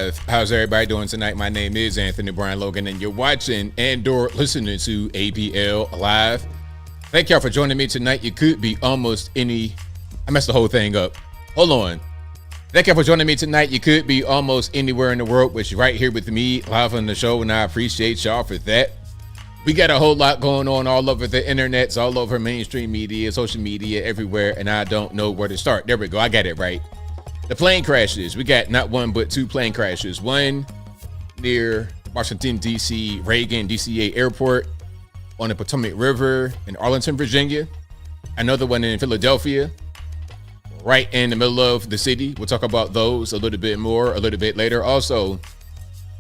Live. How's everybody doing tonight? My name is Anthony Brian Logan, and you're watching and/or listening to ABL Live. Thank y'all for joining me tonight. You could be almost any... I messed the whole thing up. Hold on. Thank y'all for joining me tonight. You could be almost anywhere in the world, but you're right here with me live on the show, and I appreciate y'all for that. We got a whole lot going on all over the internets, all over mainstream media, social media, everywhere, and I don't know where to start. There we go. I got it right. The plane crashes. We got not one, but two plane crashes. One near Washington, D.C., Reagan, DCA Airport on the Potomac River in Arlington, Virginia. Another one in Philadelphia, right in the middle of the city. We'll talk about those a little bit more a little bit later. Also,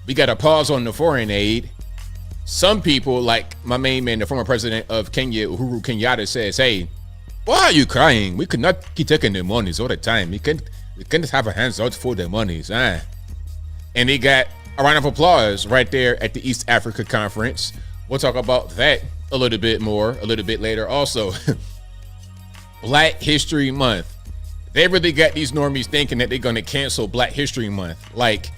we got a pause on the foreign aid. Some people, like my main man, the former president of Kenya, Uhuru Kenyatta, says, hey, why are you crying? We could not keep taking the monies all the time. We can't have our hands out for the monies. And he got a round of applause right there at the East Africa Conference. We'll talk about that a little bit more a little bit later. Also, Black History Month. They really got these normies thinking that they're going to cancel Black History Month. Like,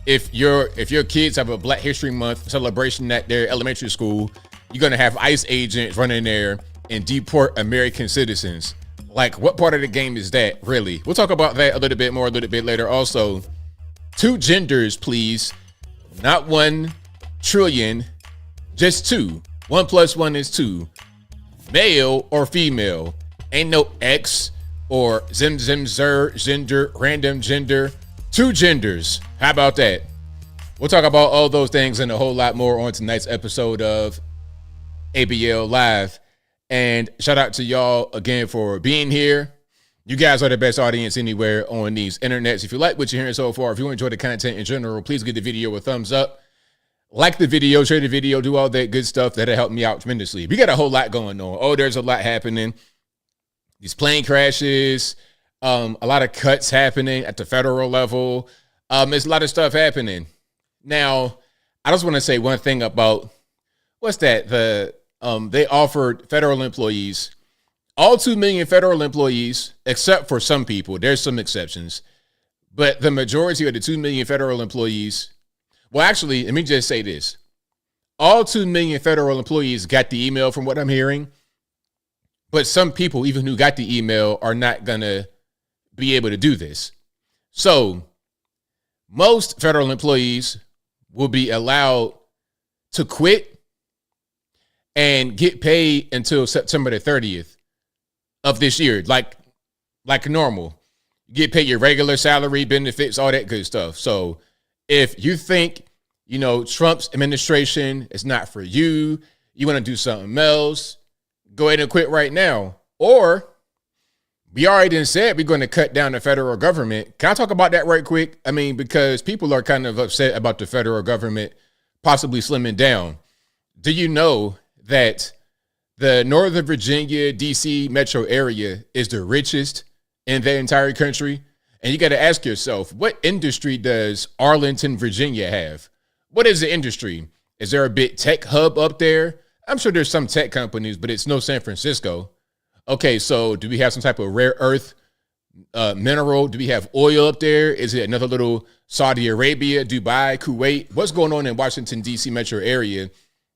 if your kids have a Black History Month celebration at their elementary school, you're going to have ICE agents running there and deport American citizens. Like, what part of the game is that, really? We'll talk about that a little bit more a little bit later. Also, two genders, please. Not 1 trillion, just two. 1 + 1 is 2. Male or female. Ain't no X or zim, zer, gender, random gender. Two genders. How about that? We'll talk about all those things and a whole lot more on tonight's episode of ABL Live. And shout out to y'all again for being here. You guys are the best audience anywhere on these internets. If you like what you're hearing so far, if you enjoy the content in general, please give the video a thumbs up. Like the video, share the video, do all that good stuff. That'll help me out tremendously. We got a whole lot going on. Oh, there's a lot happening. These plane crashes, a lot of cuts happening at the federal level. There's a lot of stuff happening. Now, I just want to say one thing about, what's that? They offered federal employees, all 2 million federal employees, except for some people. There's some exceptions. But the majority of the 2 million federal employees, well, actually, let me just say this. All 2 million federal employees got the email from what I'm hearing. But some people, even who got the email, are not going to be able to do this. So most federal employees will be allowed to quit and get paid until September the 30th of this year, like normal. You get paid your regular salary, benefits, all that good stuff. So if you think, Trump's administration is not for you, you want to do something else, go ahead and quit right now. Or we already said we're going to cut down the federal government. Can I talk about that right quick? I mean, because people are kind of upset about the federal government possibly slimming down. Do you know that the Northern Virginia, D.C. metro area is the richest in the entire country? And you got to ask yourself, what industry does Arlington, Virginia have? What is the industry? Is there a big tech hub up there? I'm sure there's some tech companies, but it's no San Francisco. Okay, so do we have some type of rare earth mineral? Do we have oil up there? Is it another little Saudi Arabia, Dubai, Kuwait? What's going on in Washington, D.C. metro area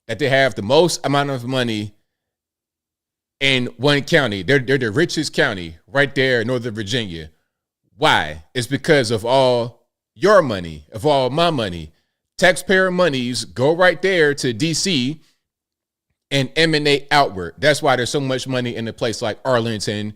that they have the most amount of money in one county? They're the richest county right there in Northern Virginia. Why? It's because of all your money, of all my money. Taxpayer monies go right there to D.C. and emanate outward. That's why there's so much money in a place like Arlington,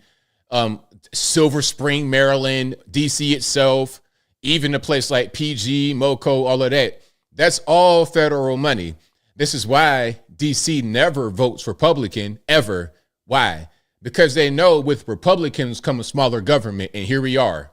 Silver Spring, Maryland, D.C. itself, even a place like PG, Moco, all of that. That's all federal money. This is why D.C. never votes Republican, ever. Why? Because they know with Republicans come a smaller government, and here we are.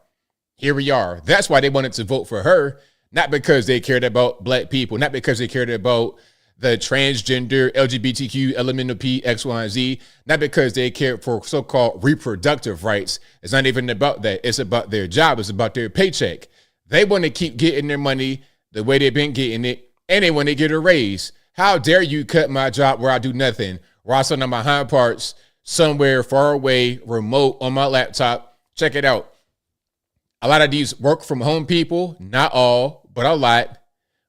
Here we are. That's why they wanted to vote for her, not because they cared about Black people, not because they cared about the transgender, LGBTQ, LMNOP, X, Y, and Z, not because they care for so-called reproductive rights. It's not even about that. It's about their job. It's about their paycheck. They want to keep getting their money the way they've been getting it, and they want to get a raise. How dare you cut my job where I do nothing, where I sit on my hind parts somewhere far away, remote on my laptop. Check it out. A lot of these work from home people, not all, but a lot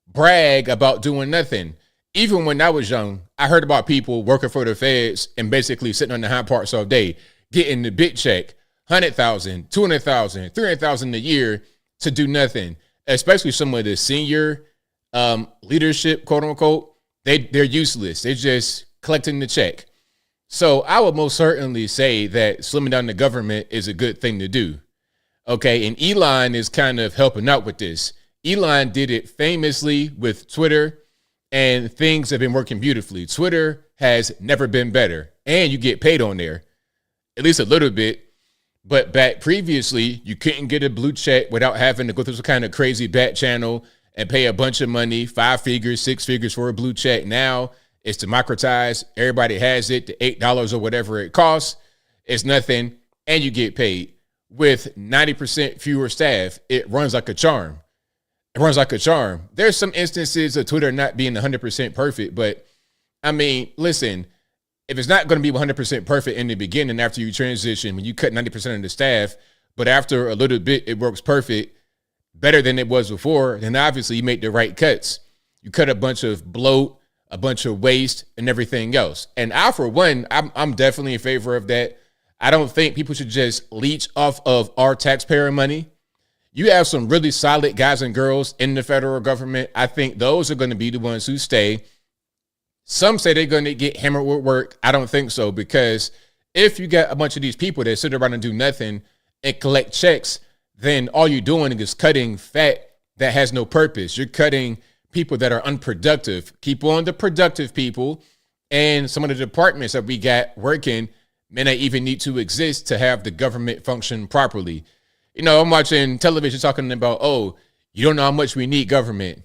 brag about doing nothing. Even when I was young, I heard about people working for the feds and basically sitting on the high parts all day, getting the big check, 100,000, 200,000, 300,000 a year to do nothing. Especially some of the senior leadership, quote unquote, they're useless. They're just collecting the check. So I would most certainly say that slimming down the government is a good thing to do. Okay, and Elon is kind of helping out with this. Elon did it famously with Twitter, and things have been working beautifully. Twitter has never been better, and you get paid on there, at least a little bit. But back previously, you couldn't get a blue check without having to go through some kind of crazy back channel and pay a bunch of money, 5 figures, 6 figures for a blue check. Now it's democratized. Everybody has it. The $8 or whatever it costs, it's nothing, and you get paid. With 90% fewer staff, it runs like a charm. It runs like a charm. There's some instances of Twitter not being 100% perfect, but I mean, listen, if it's not going to be 100% perfect in the beginning after you transition, when you cut 90% of the staff, but after a little bit, it works perfect, better than it was before, then obviously you make the right cuts. You cut a bunch of bloat, a bunch of waste, and everything else. And I, for one, I'm definitely in favor of that. I don't think people should just leech off of our taxpayer money. You have some really solid guys and girls in the federal government. I think those are going to be the ones who stay. Some say they're going to get hammered with work. I don't think so, because if you got a bunch of these people that sit around and do nothing and collect checks, then all you're doing is cutting fat that has no purpose. You're cutting people that are unproductive. Keep on the productive people, and some of the departments that we got working may not even need to exist to have the government function properly. You know, I'm watching television talking about, oh, you don't know how much we need government.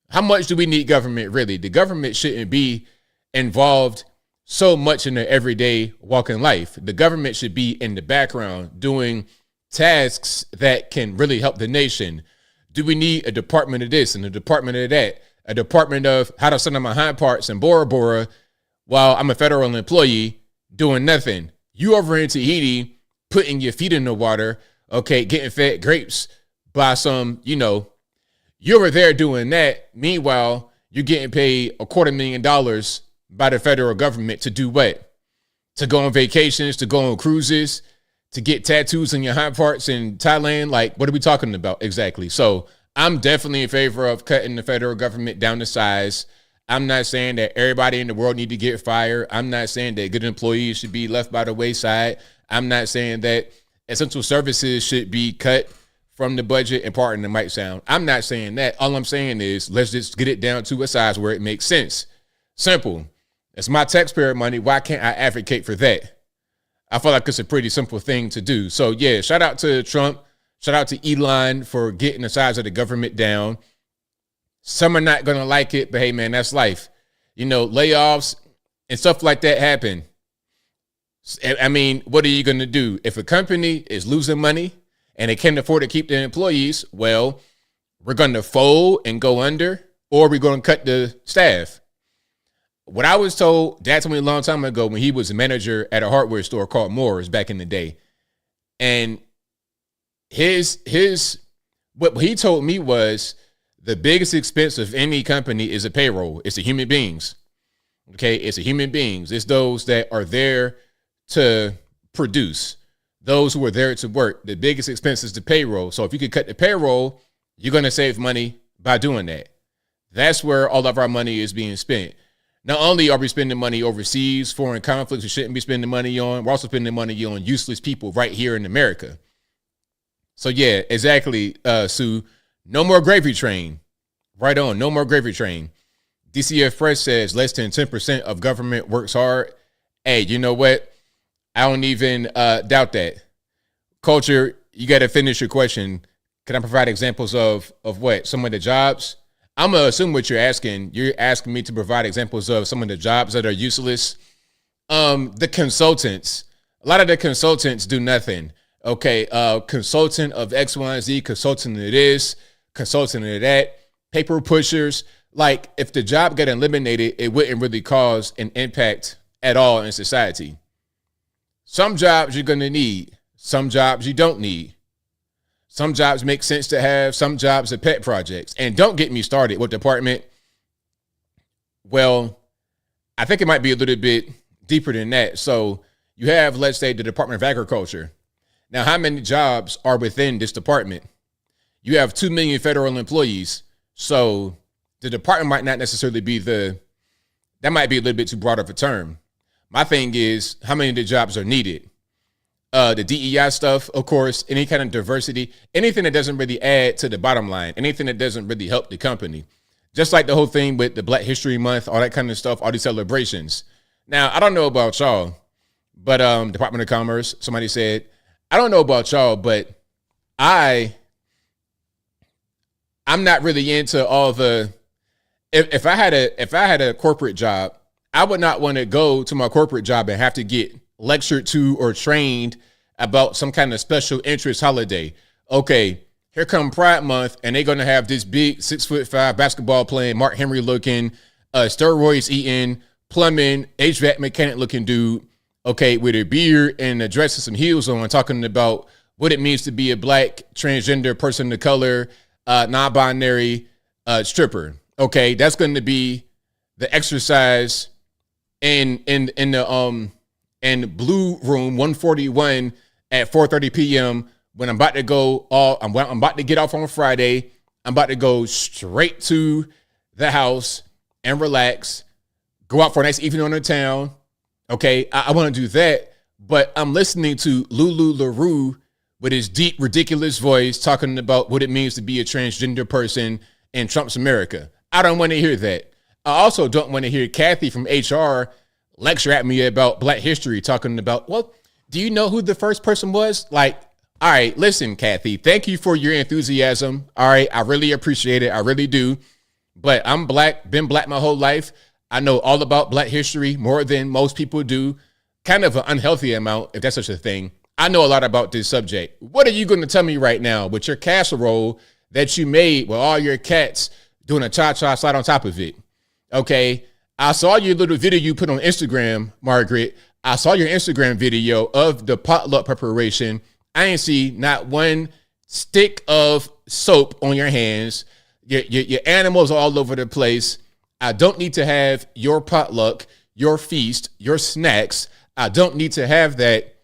How much do we need government, really? The government shouldn't be involved so much in their everyday walking life. The government should be in the background doing tasks that can really help the nation. Do we need a department of this and a department of that? A department of how to send on my hind parts in Bora Bora while I'm a federal employee doing nothing. You over in Tahiti, putting your feet in the water, okay, getting fed grapes by some, you over there doing that. Meanwhile, you're getting paid $250,000 by the federal government to do what? To go on vacations, to go on cruises, to get tattoos on your hind parts in Thailand. Like, what are we talking about exactly? So I'm definitely in favor of cutting the federal government down to size. I'm not saying that everybody in the world need to get fired. I'm not saying that good employees should be left by the wayside. I'm not saying that essential services should be cut from the budget, and pardon the mic sound. I'm not saying that. All I'm saying is let's just get it down to a size where it makes sense. Simple. It's my taxpayer money. Why can't I advocate for that? I feel like it's a pretty simple thing to do. So yeah, shout out to Trump. Shout out to Elon for getting the size of the government down. Some are not going to like it, but hey, man, that's life. Layoffs and stuff like that happen. I mean, what are you going to do? If a company is losing money and they can't afford to keep their employees, well, we're going to fold and go under, or we're going to cut the staff. What I was told, Dad told me a long time ago when he was a manager at a hardware store called Moore's back in the day. And what he told me was, the biggest expense of any company is a payroll. It's the human beings. Okay, it's the human beings. It's those that are there to produce, those who are there to work. The biggest expense is the payroll. So if you could cut the payroll, you're going to save money by doing that. That's where all of our money is being spent. Not only are we spending money overseas, foreign conflicts we shouldn't be spending money on, we're also spending money on useless people right here in America. So yeah, exactly, Sue. No more gravy train. Right on. No more gravy train. DCF Press says less than 10% of government works hard. Hey, you know what? I don't even doubt that. Culture, you got to finish your question. Can I provide examples of what? Some of the jobs? I'm going to assume what you're asking. You're asking me to provide examples of some of the jobs that are useless. The consultants. A lot of the consultants do nothing. Okay, consultant of X, Y, and Z, consultant of this, consultant of that, paper pushers. Like, if the job got eliminated, it wouldn't really cause an impact at all in society. Some jobs you're going to need. Some jobs you don't need. Some jobs make sense to have. Some jobs are pet projects. And don't get me started. What department? Well, I think it might be a little bit deeper than that. So you have, let's say, the Department of Agriculture. Now, how many jobs are within this department? You have 2 million federal employees. So the department might not necessarily be that might be a little bit too broad of a term. My thing is, how many of the jobs are needed? The DEI stuff, of course, any kind of diversity, anything that doesn't really add to the bottom line, anything that doesn't really help the company. Just like the whole thing with the Black History Month, all that kind of stuff, all these celebrations. Now, I don't know about y'all, but Department of Commerce, somebody said, I don't know about y'all, but I'm not really into all the, if I had a corporate job, I would not want to go to my corporate job and have to get lectured to or trained about some kind of special interest holiday. Okay, here come Pride Month, and they're going to have this big 6'5" basketball playing, Mark Henry looking, steroids eating, plumbing, HVAC mechanic looking dude, okay, with a beard and a dress and some heels on, talking about what it means to be a Black transgender person of color, non-binary stripper. Okay, that's going to be the exercise in the Blue Room 141 at 4:30 p.m. when I'm about to go. I'm about to get off on Friday. I'm about to go straight to the house and relax. Go out for a nice evening on the town. Okay, I want to do that, but I'm listening to Lulu LaRue with his deep, ridiculous voice talking about what it means to be a transgender person in Trump's America. I don't want to hear that. I also don't want to hear Kathy from HR lecture at me about Black history, talking about, well, do you know who the first person was? Like, all right, listen, Kathy, thank you for your enthusiasm. All right, I really appreciate it. I really do. But I'm Black, been Black my whole life. I know all about Black history more than most people do. Kind of an unhealthy amount, if that's such a thing. I know a lot about this subject. What are you going to tell me right now with your casserole that you made with all your cats doing a cha-cha slide on top of it? Okay, I saw your little video you put on Instagram, Margaret. I saw your Instagram video of the potluck preparation. I ain't see not one stick of soap on your hands. Your animals are all over the place. I don't need to have your potluck, your feast, your snacks. I don't need to have that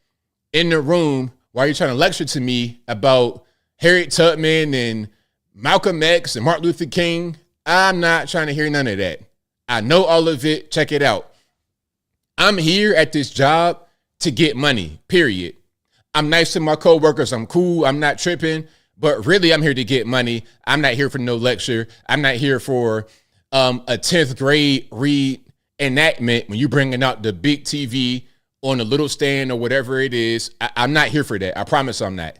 in the room while you're trying to lecture to me about Harriet Tubman and Malcolm X and Martin Luther King. I'm not trying to hear none of that. I know all of it. Check it out. I'm here at this job to get money, period. I'm nice to my coworkers. I'm cool. I'm not tripping. But really, I'm here to get money. I'm not here for no lecture. I'm not here for a 10th grade reenactment when you're bringing out the big TV on a little stand or whatever it is. I'm not here for that. I promise I'm not.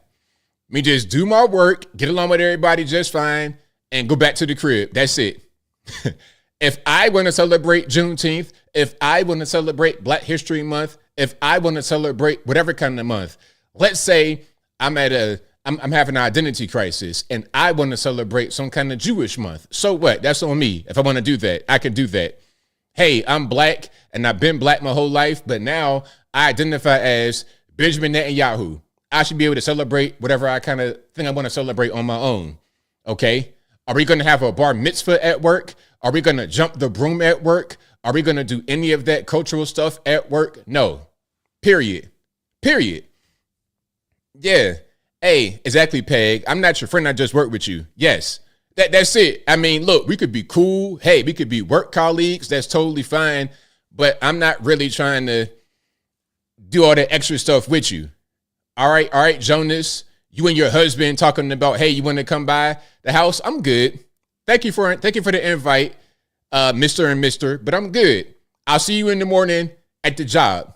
Me just do my work, get along with everybody just fine, and go back to the crib. That's it. If I want to celebrate Juneteenth, if I want to celebrate Black History Month, if I want to celebrate whatever kind of month, let's say I'm having an identity crisis and I want to celebrate some kind of Jewish month. So what? That's on me. If I want to do that, I can do that. Hey, I'm Black and I've been Black my whole life, but now I identify as Benjamin Netanyahu. I should be able to celebrate whatever I kind of think I want to celebrate on my own. Okay? Are we going to have a bar mitzvah at work? Are we going to jump the broom at work? Are we going to do any of that cultural stuff at work? No. Period. Yeah. Hey, exactly, Peg. I'm not your friend. I just work with you. Yes. That's it. I mean, look, we could be cool. Hey, we could be work colleagues. That's totally fine. But I'm not really trying to do all that extra stuff with you. All right, Jonas. You and your husband talking about, hey, you want to come by the house? I'm good. Thank you for the invite, Mr. and Mr. But I'm good. I'll see you in the morning at the job.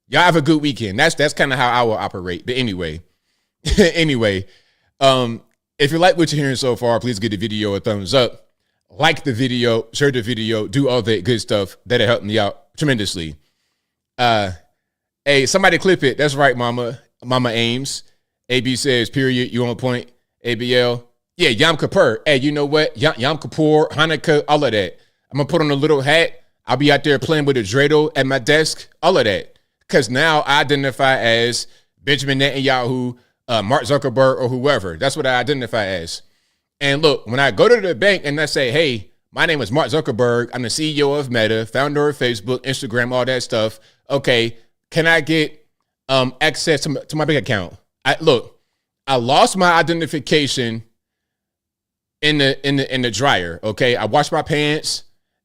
Y'all have a good weekend. That's kind of how I will operate. But anyway, if you like what you're hearing so far, please give the video a thumbs up. Like the video, share the video, do all that good stuff. That'll help me out tremendously. Hey, somebody clip it. That's right, Mama Ames. AB says, period, you on point. ABL. Yeah, Yom Kippur. Hey, you know what? Yom Kippur, Hanukkah, all of that. I'm going to put on a little hat. I'll be out there playing with a dreidel at my desk. All of that. Because now I identify as Benjamin Netanyahu Mark Zuckerberg or whoever. That's what I identify as. And look, when I go to the bank and I say, hey, my name is Mark Zuckerberg, I'm the CEO of Meta, founder of Facebook, Instagram, all that stuff. Okay, can I get access to my bank account? I lost my identification in the dryer. Okay, I washed my pants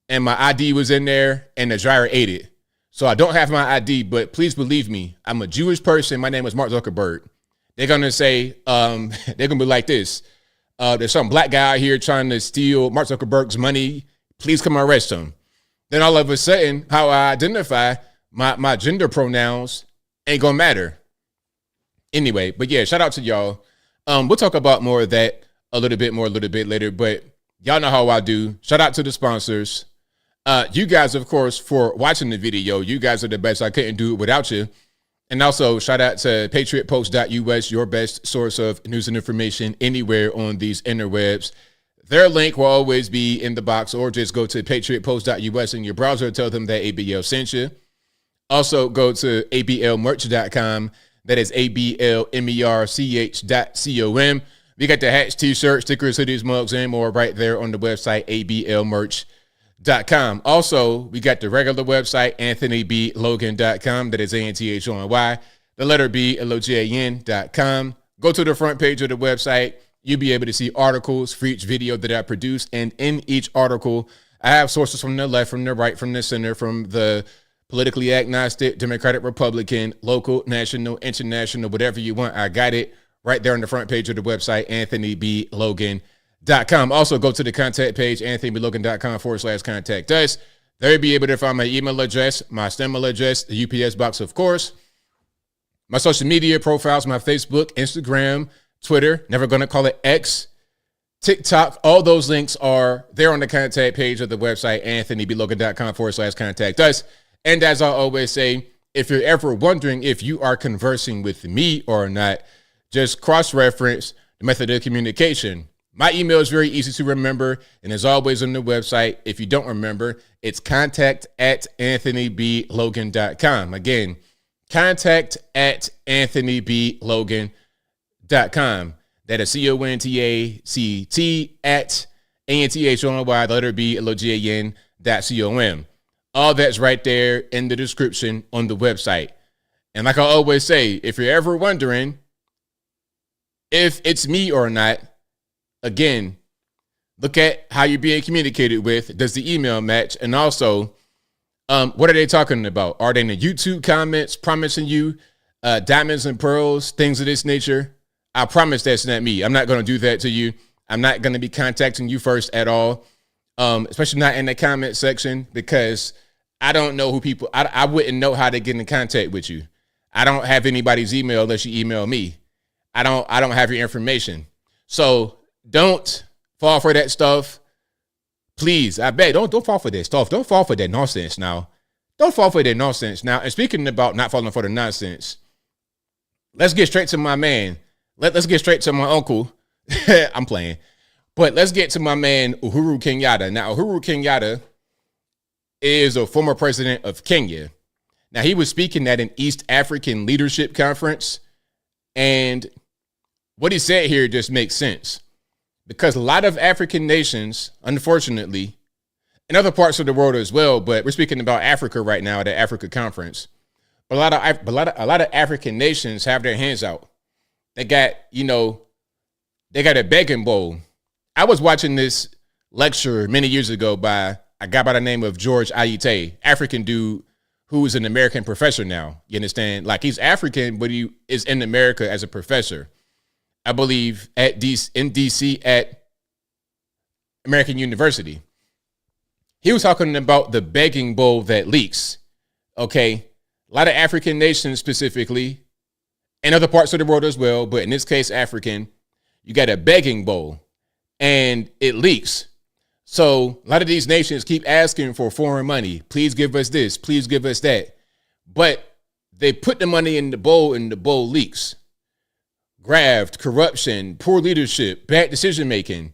and my ID was in there and the dryer ate it. So I don't have my ID, but please believe me, I'm a Jewish person. My name is Mark Zuckerberg. They're going to say, they're going to be like this. There's some black guy out here trying to steal Mark Zuckerberg's money. Please come arrest him. Then all of a sudden, how I identify my gender pronouns ain't going to matter. Anyway, but yeah, shout out to y'all. We'll talk about more of that a little bit later, but y'all know how I do. Shout out to the sponsors. You guys, of course, for watching the video. You guys are the best. I couldn't do it without you. And also, shout out to patriotpost.us, your best source of news and information anywhere on these interwebs. Their link will always be in the box, or just go to patriotpost.us in your browser and tell them that ABL sent you. Also, go to ablmerch.com. That is ablmerch.com. We got the hats, t-shirts, stickers, hoodies, mugs, and more right there on the website, ablmerch.com. Also, we got the regular website, anthonyblogan.com. That is ANTHONY, the letter B, LOGAN.com. Go to the front page of the website. You'll be able to see articles for each video that I produce. And in each article, I have sources from the left, from the right, from the center, from the politically agnostic, Democratic, Republican, local, national, international, whatever you want. I got it right there on the front page of the website, anthonyblogan.com. Also, go to the contact page, anthonyblogan.com/contact us. There you'll be able to find my email address, my email address, the UPS box, of course, my social media profiles, my Facebook, Instagram, Twitter, never going to call it X, TikTok. All those links are there on the contact page of the website, anthonyblogan.com/contact us. And as I always say, if you're ever wondering if you are conversing with me or not, just cross-reference the method of communication. My email is very easy to remember, and as always on the website, if you don't remember, it's contact@anthonyblogan.com. Again, contact@anthonyblogan.com. That is CONTACT@ANTHONY, the letter B, LOGAN.com. All that's right there in the description on the website. And like I always say, if you're ever wondering if it's me or not, again, look at how you're being communicated with. Does the email match? And also, what are they talking about? Are they in the YouTube comments promising you diamonds and pearls, things of this nature? I promise that's not me. I'm not going to do that to you. I'm not going to be contacting you first at all, especially not in the comment section, because I don't know who people, I wouldn't know how to get in contact with you. I don't have anybody's email unless you email me. I don't have your information. So don't fall for that stuff. Please, I beg, don't fall for that stuff. Don't fall for that nonsense now. Don't fall for that nonsense now. And speaking about not falling for the nonsense, let's get straight to my man. Let's get straight to my uncle. I'm playing. But let's get to my man, Uhuru Kenyatta. Now, Uhuru Kenyatta is a former president of Kenya. Now, he was speaking at an East African leadership conference, and what he said here just makes sense, because a lot of African nations, unfortunately, in other parts of the world as well, but we're speaking about Africa right now at the Africa conference. But a lot of African nations have their hands out. They got, they got a begging bowl. I was watching this lecture many years ago by a guy by the name of George Ayite, African dude who is an American professor now. You understand? Like, he's African, but he is in America as a professor. I believe in DC at American University. He was talking about the begging bowl that leaks. Okay. A lot of African nations specifically, and other parts of the world as well, but in this case, African, you got a begging bowl and it leaks. So a lot of these nations keep asking for foreign money. Please give us this. Please give us that. But they put the money in the bowl and the bowl leaks. Graft, corruption, poor leadership, bad decision-making.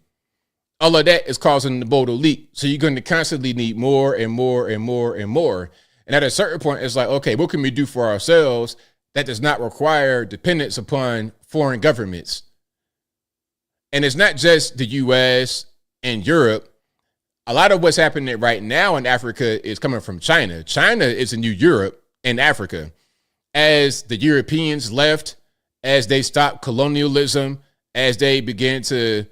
All of that is causing the bowl to leak. So you're going to constantly need more and more and more and more. And at a certain point, it's like, okay, what can we do for ourselves that does not require dependence upon foreign governments. And it's not just the US and Europe. A lot of what's happening right now in Africa is coming from China. China is the new Europe in Africa. As the Europeans left, as they stopped colonialism, as they began to,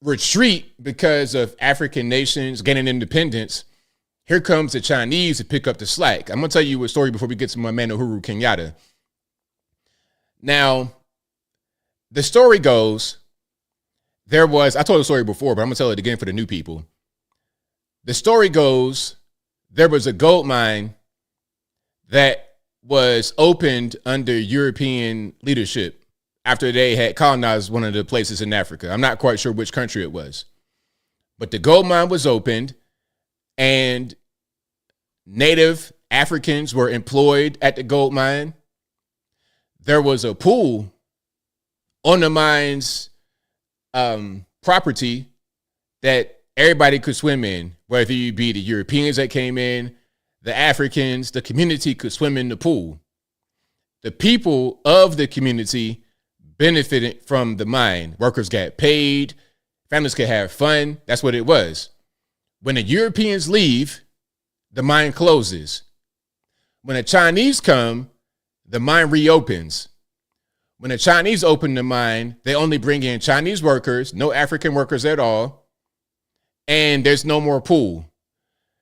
retreat because of African nations gaining independence, here comes the Chinese to pick up the slack. I'm going to tell you a story before we get to my man, Uhuru Kenyatta. Now, the story goes, I told the story before, but I'm going to tell it again for the new people. The story goes, there was a gold mine that was opened under European leadership after they had colonized one of the places in Africa. I'm not quite sure which country it was. But the gold mine was opened, and native Africans were employed at the gold mine. There was a pool on the mine's property that everybody could swim in, whether you be the Europeans that came in, the Africans, the community could swim in the pool. The people of the community benefited from the mine. Workers got paid, families could have fun. That's what it was. When the Europeans leave, the mine closes. When the Chinese come, the mine reopens. When the Chinese open the mine, they only bring in Chinese workers, no African workers at all, and there's no more pool.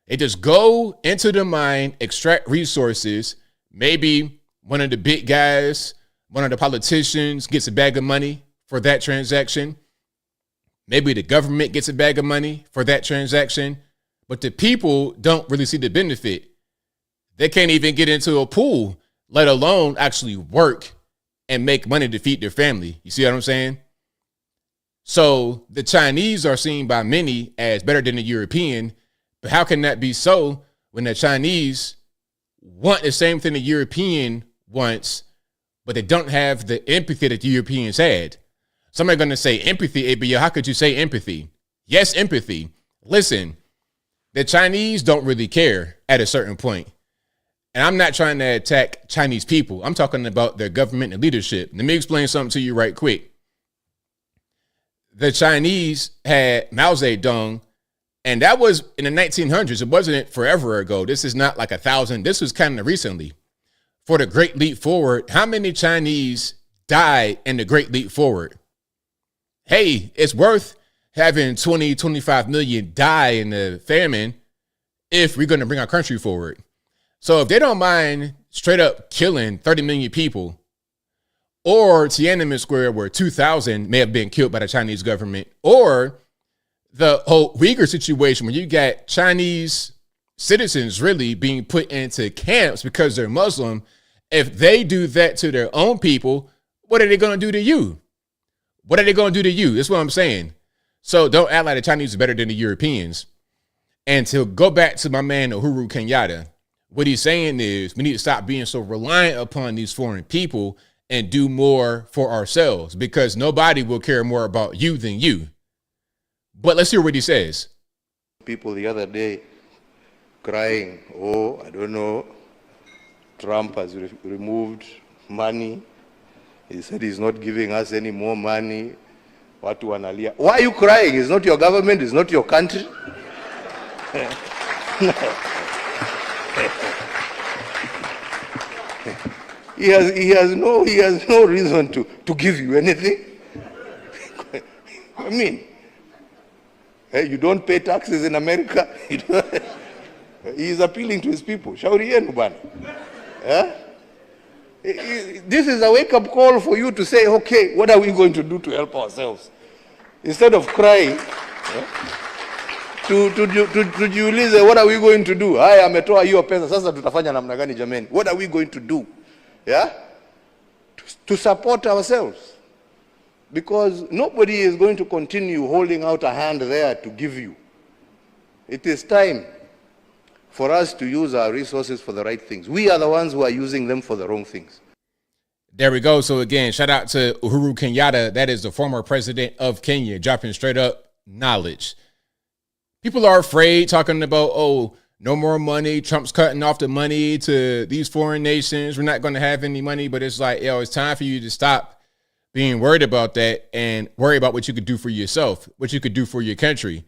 They just go into the mine, extract resources. Maybe one of the big guys, one of the politicians gets a bag of money for that transaction. Maybe the government gets a bag of money for that transaction, but the people don't really see the benefit. They can't even get into a pool, let alone actually work and make money to feed their family. You see what I'm saying? So the Chinese are seen by many as better than the European, but how can that be so when the Chinese want the same thing the European wants, but they don't have the empathy that the Europeans had? Somebody's going to say empathy, ABL. How could you say empathy? Yes, empathy. Listen, the Chinese don't really care at a certain point. And I'm not trying to attack Chinese people. I'm talking about their government and leadership. Let me explain something to you right quick. The Chinese had Mao Zedong, and that was in the 1900s. It wasn't forever ago. This is not like 1,000. This was kind of recently. For the Great Leap Forward, how many Chinese died in the Great Leap Forward? Hey, it's worth having 20, 25 million die in the famine if we're going to bring our country forward. So if they don't mind straight up killing 30 million people, or Tiananmen Square where 2,000 may have been killed by the Chinese government, or the whole Uyghur situation where you got Chinese citizens really being put into camps because they're Muslim, if they do that to their own people, what are they going to do to you? What are they going to do to you? That's what I'm saying. So don't act like the Chinese are better than the Europeans. And to go back to my man, Uhuru Kenyatta, what he's saying is we need to stop being so reliant upon these foreign people and do more for ourselves, because nobody will care more about you than you. But let's hear what he says. People the other day crying, oh, I don't know, Trump has removed money. He said he's not giving us any more money. Watu wanalia. Why are you crying? It's not your government, it's not your country. He has no reason to give you anything. I mean, you don't pay taxes in America. He is appealing to his people. Shauri yenu bana. This is a wake-up call for you to say, okay, what are we going to do to help ourselves? Instead of crying, tujiulize, what are we going to do? Haya ametoa hiyo pesa, sasa tutafanya namna gani jameni? What are we going to do? Yeah? To support ourselves. Because nobody is going to continue holding out a hand there to give you. It is time for us to use our resources for the right things. We are the ones who are using them for the wrong things. There we go. So again, shout out to Uhuru Kenyatta. That is the former president of Kenya, dropping straight up knowledge. People are afraid talking about, no more money. Trump's cutting off the money to these foreign nations. We're not going to have any money, but it's like, yo, it's time for you to stop being worried about that and worry about what you could do for yourself, what you could do for your country.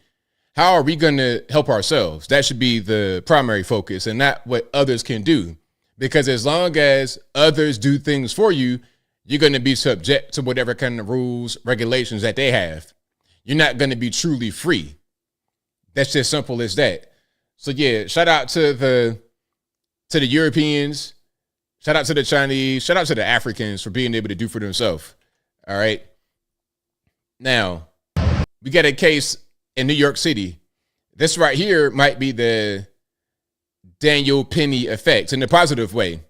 How are we going to help ourselves? That should be the primary focus and not what others can do. Because as long as others do things for you, you're going to be subject to whatever kind of rules, regulations that they have. You're not going to be truly free. That's just simple as that. So yeah, shout out to the Europeans, shout out to the Chinese, shout out to the Africans for being able to do for themselves. All right. Now, we got a case in New York City. This right here might be the Daniel Penny effect in a positive way.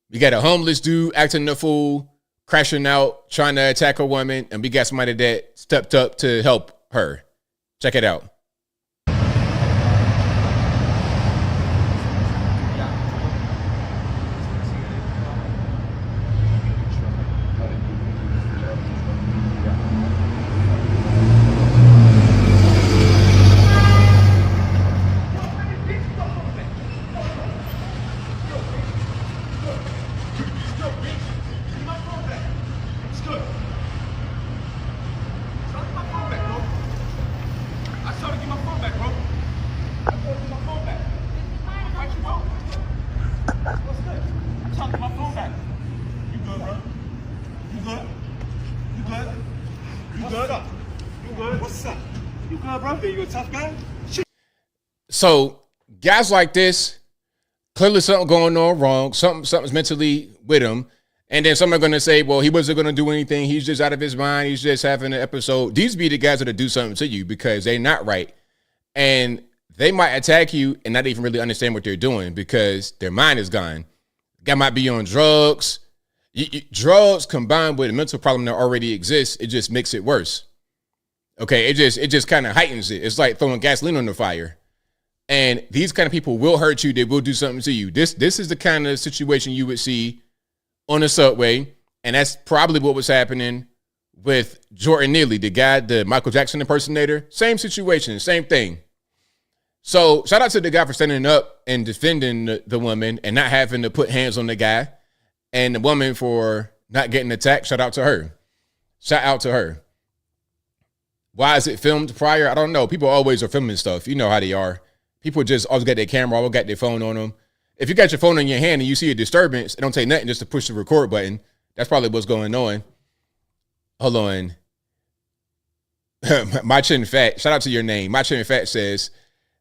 We got a homeless dude acting a fool, crashing out, trying to attack a woman, and we got somebody that stepped up to help her. Check it out. So guys like this, clearly something going on wrong. Something's mentally with him. And then some are going to say, well, he wasn't going to do anything. He's just out of his mind. He's just having an episode. These be the guys that do something to you because they're not right. And they might attack you and not even really understand what they're doing because their mind is gone. Guy might be on drugs. Drugs combined with a mental problem that already exists, it just makes it worse. Okay, it just kind of heightens it. It's like throwing gasoline on the fire. And these kind of people will hurt you. They will do something to you. This is the kind of situation you would see on the subway. And that's probably what was happening with Jordan Neely, the guy, the Michael Jackson impersonator. Same situation, same thing. So shout out to the guy for standing up and defending the woman and not having to put hands on the guy. And the woman for not getting attacked. Shout out to her. Shout out to her. Why is it filmed prior? I don't know. People always are filming stuff. You know how they are. People just always got their camera, always got their phone on them. If you got your phone in your hand and you see a disturbance, it don't take nothing just to push the record button. That's probably what's going on. Hold on. My Chin Fat, shout out to your name. My Chin Fat says,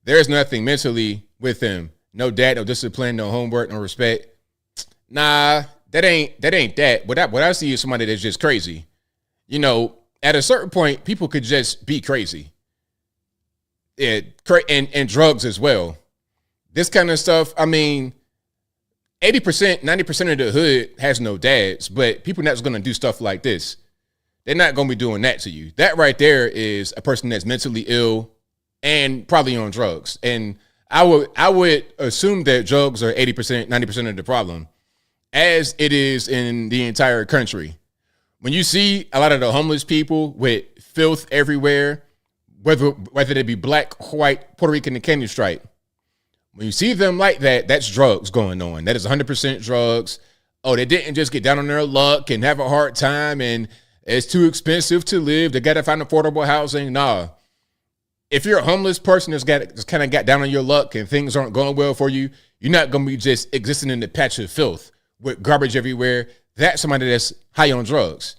there's nothing mentally with him. No dad, no discipline, no homework, no respect. Nah, that ain't that. What I see is somebody that's just crazy. You know, at a certain point, people could just be crazy. And drugs as well. This kind of stuff, I mean, 80%, 90% of the hood has no dads, but people that's going to do stuff like this, they're not going to be doing that to you. That right there is a person that's mentally ill and probably on drugs. And I would assume that drugs are 80%, 90% of the problem, as it is in the entire country. When you see a lot of the homeless people with filth everywhere, whether they be black, white, Puerto Rican, and Kenyan stripe, when you see them like that, that's drugs going on. That is 100% drugs. Oh, they didn't just get down on their luck and have a hard time and it's too expensive to live. They got to find affordable housing. Nah. If you're a homeless person that's kind of got down on your luck and things aren't going well for you, you're not going to be just existing in the patch of filth with garbage everywhere. That's somebody that's high on drugs.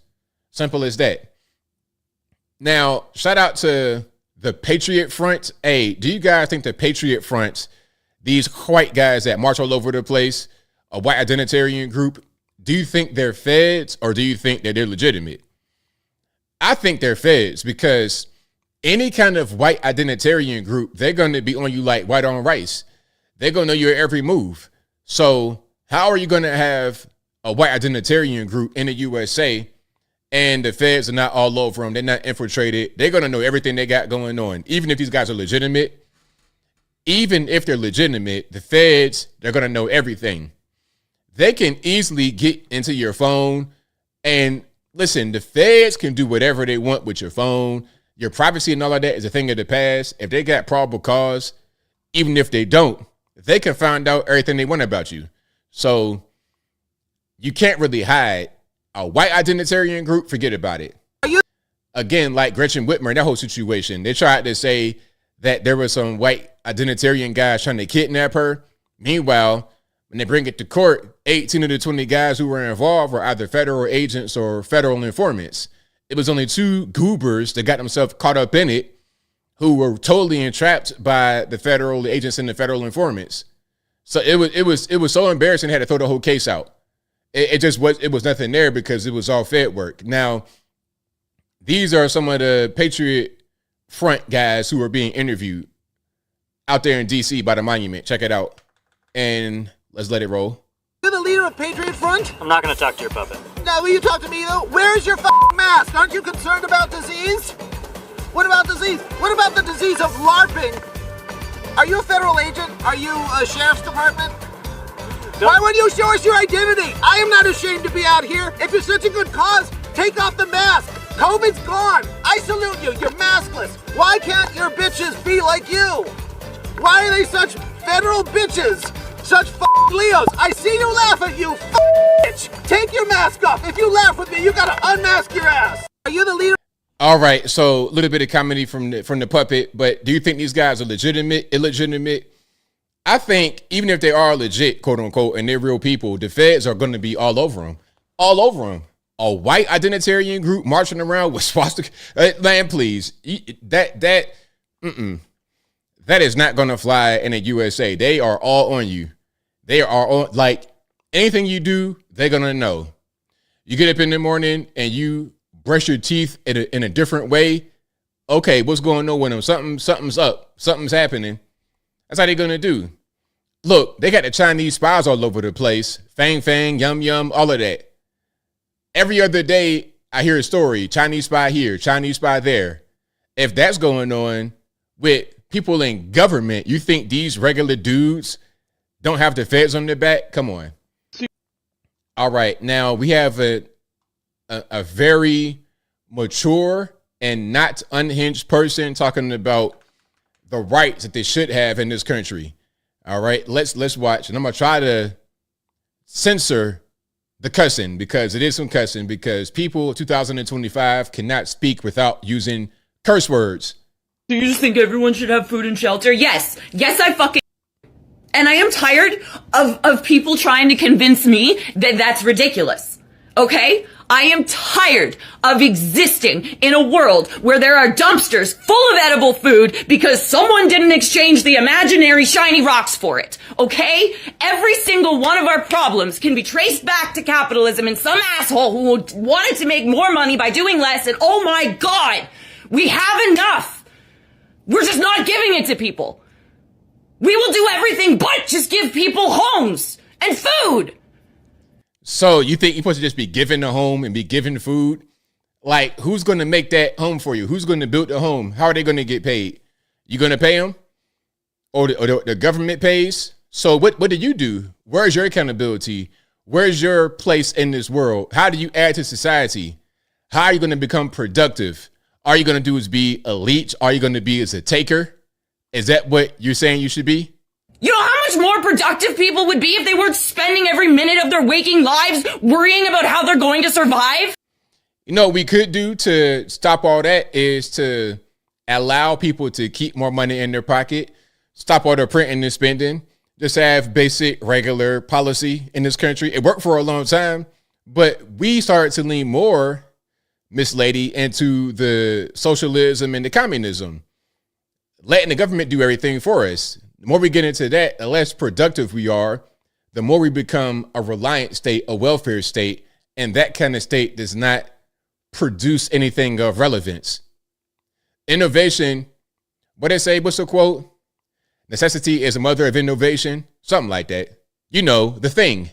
Simple as that. Now, shout out to the Patriot Front. Hey, do you guys think the Patriot Front, these white guys that march all over the place, a white identitarian group, do you think they're feds or do you think that they're legitimate? I think they're feds because any kind of white identitarian group, they're going to be on you like white on rice. They're going to know your every move. So how are you going to have a white identitarian group in the USA and the feds are not all over them? They're not infiltrated. They're going to know everything they got going on. Even if these guys are legitimate, the feds, they're going to know everything. They can easily get into your phone. And listen, the feds can do whatever they want with your phone. Your privacy and all of that is a thing of the past. If they got probable cause, even if they don't, they can find out everything they want about you. So you can't really hide. A white identitarian group, forget about it. Again, like Gretchen Whitmer, that whole situation, they tried to say that there were some white identitarian guys trying to kidnap her. Meanwhile, when they bring it to court, 18 of the 20 guys who were involved were either federal agents or federal informants. It was only 2 goobers that got themselves caught up in it, who were totally entrapped by the federal agents and the federal informants. So it was so embarrassing they had to throw the whole case out. It was nothing there because it was all Fed work. Now, these are some of the Patriot Front guys who are being interviewed out there in DC by the monument. Check it out. And let's let it roll. You're the leader of Patriot Front? I'm not gonna talk to your puppet. Now, will you talk to me, though? Where's your mask? Aren't you concerned about disease? What about disease? What about the disease of LARPing? Are you a federal agent? Are you a sheriff's department? Why would you show us your identity? I am not ashamed to be out here. If you're such a good cause, take off the mask. COVID's gone. I salute you. You're maskless. Why can't your bitches be like you? Why are they such federal bitches? Such Leos. I see you laugh at you, bitch. Take your mask off. If you laugh with me, you gotta unmask your ass. Are you the leader? All right, so a little bit of comedy from the puppet, but do you think these guys are legitimate, illegitimate? I think even if they are legit, quote unquote, and they're real people, the feds are going to be all over them. All over them. A white identitarian group marching around with swastika. Man, please. That is not going to fly in the USA. They are all on you. They are on, like, anything you do, they're going to know. You get up in the morning and you brush your teeth in a different way. Okay, what's going on with them? Something's up. Something's happening. That's how they're going to do. Look, they got the Chinese spies all over the place. Fang Fang, Yum Yum, all of that. Every other day, I hear a story. Chinese spy here, Chinese spy there. If that's going on with people in government, you think these regular dudes don't have the feds on their back? Come on. All right, now we have a very mature and not unhinged person talking about the rights that they should have in this country. All right, let's watch. And I'm going to try to censor the cussing because it is some cussing because people 2025 cannot speak without using curse words. Do you just think everyone should have food and shelter? Yes. Yes, I fucking... And I am tired of people trying to convince me that that's ridiculous. Okay? I am tired of existing in a world where there are dumpsters full of edible food because someone didn't exchange the imaginary shiny rocks for it. Okay? Every single one of our problems can be traced back to capitalism and some asshole who wanted to make more money by doing less, and oh my God, we have enough. We're just not giving it to people. We will do everything but just give people homes and food. So you think you're supposed to just be given a home and be given food? Like, who's going to make that home for you? Who's going to build the home? How are they going to get paid? You going to pay them? Or the government pays? So what do you do? Where's your accountability? Where's your place in this world? How do you add to society? How are you going to become productive? Are you going to do is be a leech? Are you going to be as a taker? Is that what you're saying you should be? You know how much more productive people would be if they weren't spending every minute of their waking lives worrying about how they're going to survive? You know what we could do to stop all that is to allow people to keep more money in their pocket, stop all the printing and spending, just have basic, regular policy in this country. It worked for a long time, but we started to lean more, Miss Lady, into the socialism and the communism, letting the government do everything for us. The more we get into that, the less productive we are, the more we become a reliant state, a welfare state, and that kind of state does not produce anything of relevance. Innovation, what they say, what's the quote? Necessity is a mother of innovation, something like that. You know, the thing.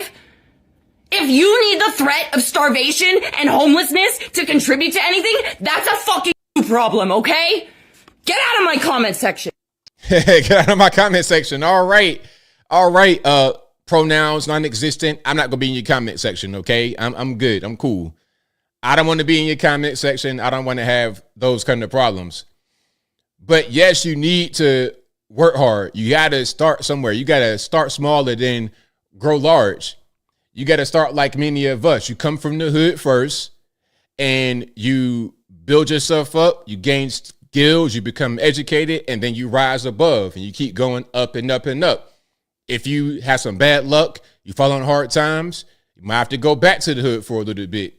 If you need the threat of starvation and homelessness to contribute to anything, that's a fucking problem, okay? Get out of my comment section. Get out of my comment section. All right. Pronouns non-existent. I'm not gonna be in your comment section. Okay. I'm good. I'm cool. I don't want to be in your comment section. I don't want to have those kind of problems. But yes, you need to work hard. You got to start somewhere. You got to start small and then grow large. You got to start like many of us. You come from the hood first and you build yourself up. You gain skills. You become educated, and then you rise above and you keep going up and up and up. If you have some bad luck, you fall on hard times, you might have to go back to the hood for a little bit.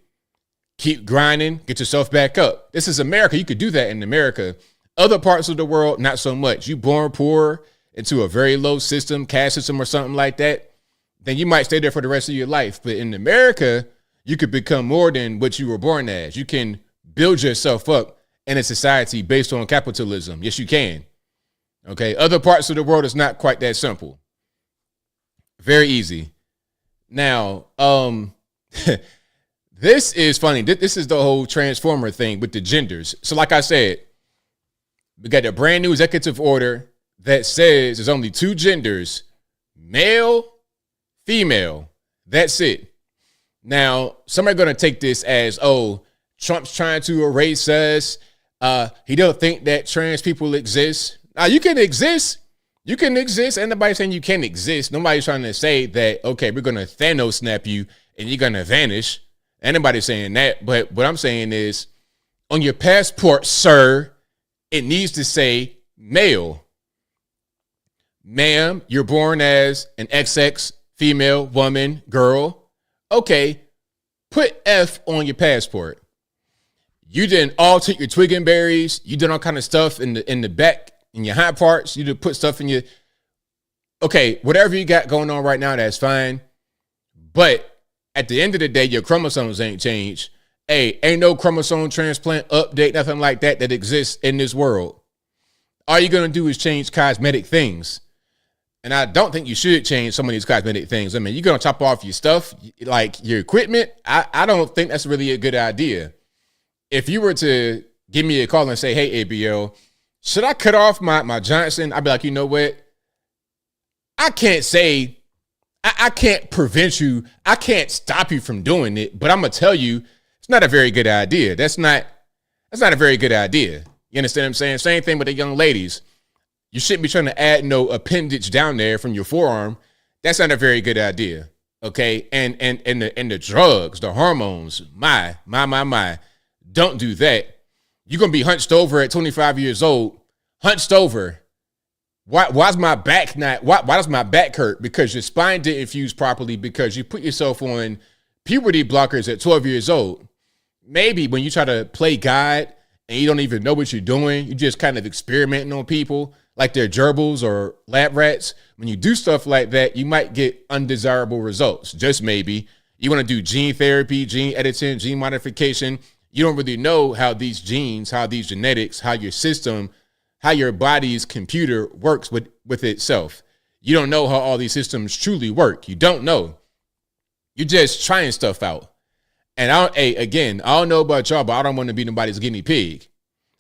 Keep grinding, get yourself back up. This is America. You could do that in America. Other parts of the world, not so much. You born poor into a very low system, caste system or something like that, then you might stay there for the rest of your life. But in America, you could become more than what you were born as. You can build yourself up in a society based on capitalism. Yes, you can. Okay. Other parts of the world is not quite that simple. Very easy. Now, this is funny. This is the whole transformer thing with the genders. So like I said, we got a brand new executive order that says there's only two genders, male, female. That's it. Now, some are going to take this as, oh, Trump's trying to erase us. He don't think that trans people exist. Now, you can exist. You can exist. Ain't nobody saying you can't exist. Nobody's trying to say that, okay, we're going to Thanos snap you and you're going to vanish. Ain't nobody saying that. But what I'm saying is, on your passport, sir, it needs to say male. Ma'am, you're born as an XX, female, woman, girl. Okay, put F on your passport. You didn't all take your twig and berries. You did all kind of stuff in the back, in your hind parts. You did put stuff in your... Okay, whatever you got going on right now, that's fine. But at the end of the day, your chromosomes ain't changed. Hey, ain't no chromosome transplant, update, nothing like that exists in this world. All you're going to do is change cosmetic things. And I don't think you should change some of these cosmetic things. I mean, you're going to chop off your stuff, like your equipment. I don't think that's really a good idea. If you were to give me a call and say, hey, ABL, should I cut off my Johnson? I'd be like, you know what? I can't say, I can't prevent you. I can't stop you from doing it, but I'm going to tell you, it's not a very good idea. That's not a very good idea. You understand what I'm saying? Same thing with the young ladies. You shouldn't be trying to add no appendage down there from your forearm. That's not a very good idea. Okay. And the drugs, the hormones, my. Don't do that. You're going to be hunched over at 25 years old, hunched over. Why's my back not, why does my back hurt? Because your spine didn't fuse properly because you put yourself on puberty blockers at 12 years old. Maybe when you try to play God and you don't even know what you're doing, you're just kind of experimenting on people like they're gerbils or lab rats. When you do stuff like that, you might get undesirable results. Just maybe. You want to do gene therapy, gene editing, gene modification. You don't really know how these genes, how these genetics, how your system, how your body's computer works with itself. You don't know how all these systems truly work. You don't know. You're just trying stuff out. And I don't know about y'all, but I don't want to be nobody's guinea pig.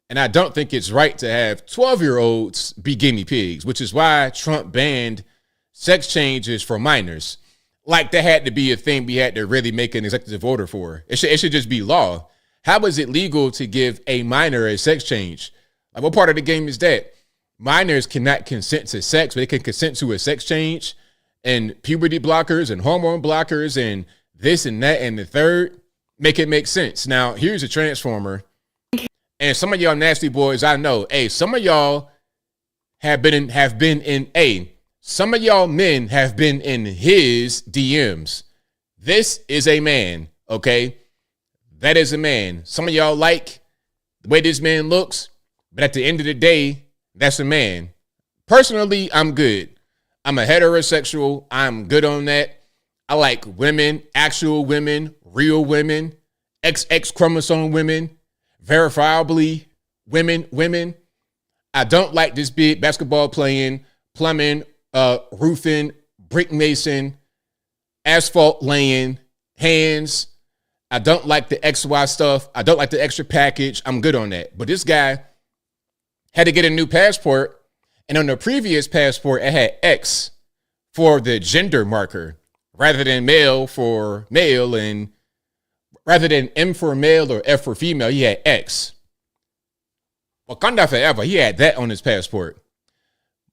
And I don't think it's right to have 12-year-olds be guinea pigs, which is why Trump banned sex changes for minors. Like that had to be a thing we had to really make an executive order for. It should just be law. How is it legal to give a minor a sex change? Like, what part of the game is that? Minors cannot consent to sex, but they can consent to a sex change, and puberty blockers and hormone blockers and this and that and the third make it make sense. Now, here's a transformer. And some of y'all nasty boys, I know, hey, some of y'all some of y'all men have been in his DMs. This is a man, okay? That is a man. Some of y'all like the way this man looks, but at the end of the day, that's a man. Personally, I'm good. I'm a heterosexual. I'm good on that. I like women, actual women, real women, XX chromosome women, verifiably women. I don't like this big basketball playing, plumbing, roofing, brick mason, asphalt laying, hands. I don't like the XY stuff. I don't like the extra package. I'm good on that. But this guy had to get a new passport. And on the previous passport, it had X for the gender marker rather than male for male, and rather than M for male or F for female, he had X. Wakanda forever. He had that on his passport.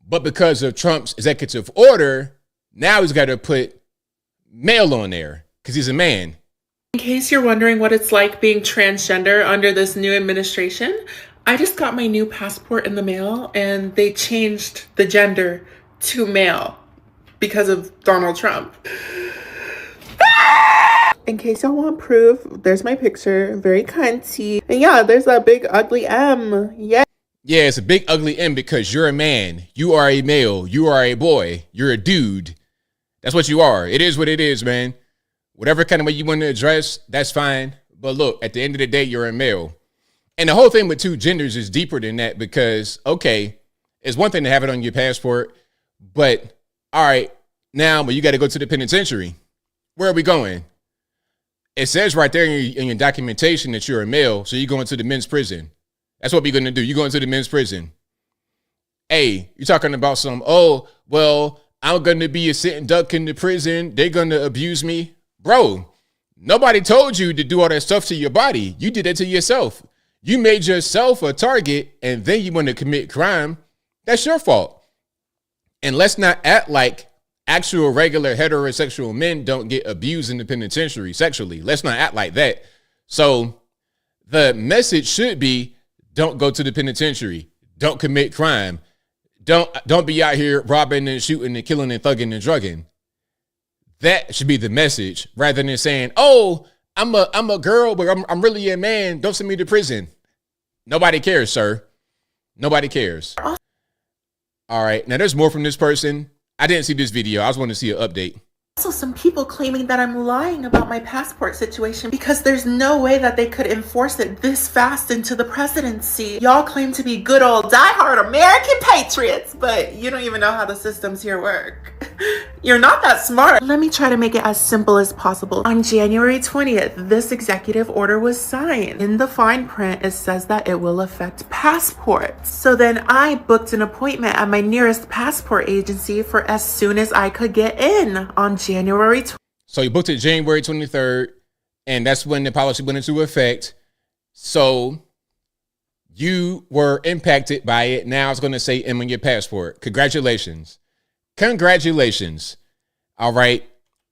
But because of Trump's executive order, now he's got to put male on there because he's a man. In case you're wondering what it's like being transgender under this new administration, I just got my new passport in the mail and they changed the gender to male because of Donald Trump. In case y'all want proof, there's my picture, very cunty. And yeah, there's that big ugly M. Yeah. Yeah, it's a big ugly M because you're a man. You are a male. You are a boy. You're a dude. That's what you are. It is what it is, man. Whatever kind of way you want to address, that's fine. But look, at the end of the day, you're a male. And the whole thing with two genders is deeper than that because, okay, it's one thing to have it on your passport, but all right, now but you got to go to the penitentiary. Where are we going? It says right there in your documentation that you're a male, so you're going to the men's prison. That's what we're going to do. You're going to the men's prison. Hey, you're talking about some, oh, well, I'm going to be a sitting duck in the prison. They're going to abuse me. Bro, nobody told you to do all that stuff to your body. You did it to yourself. You made yourself a target and then you want to commit crime. That's your fault. And let's not act like actual regular heterosexual men don't get abused in the penitentiary sexually. Let's not act like that. So the message should be, don't go to the penitentiary. Don't commit crime. Don't be out here robbing and shooting and killing and thugging and drugging. That should be the message rather than saying, oh, I'm a girl, but I'm really a man. Don't send me to prison. Nobody cares, sir. Nobody cares. All right. Now there's more from this person. I didn't see this video. I just want to see an update. Also, some people claiming that I'm lying about my passport situation because there's no way that they could enforce it this fast into the presidency. Y'all claim to be good old diehard American patriots, but you don't even know how the systems here work. You're not that smart. Let me try to make it as simple as possible. On January 20th, this executive order was signed. In the fine print, it says that it will affect passports. So then I booked an appointment at my nearest passport agency for as soon as I could get in on January 20th. So you booked it January 23rd, and that's when the policy went into effect. So you were impacted by it. Now it's going to say M on your passport. Congratulations. Congratulations. All right,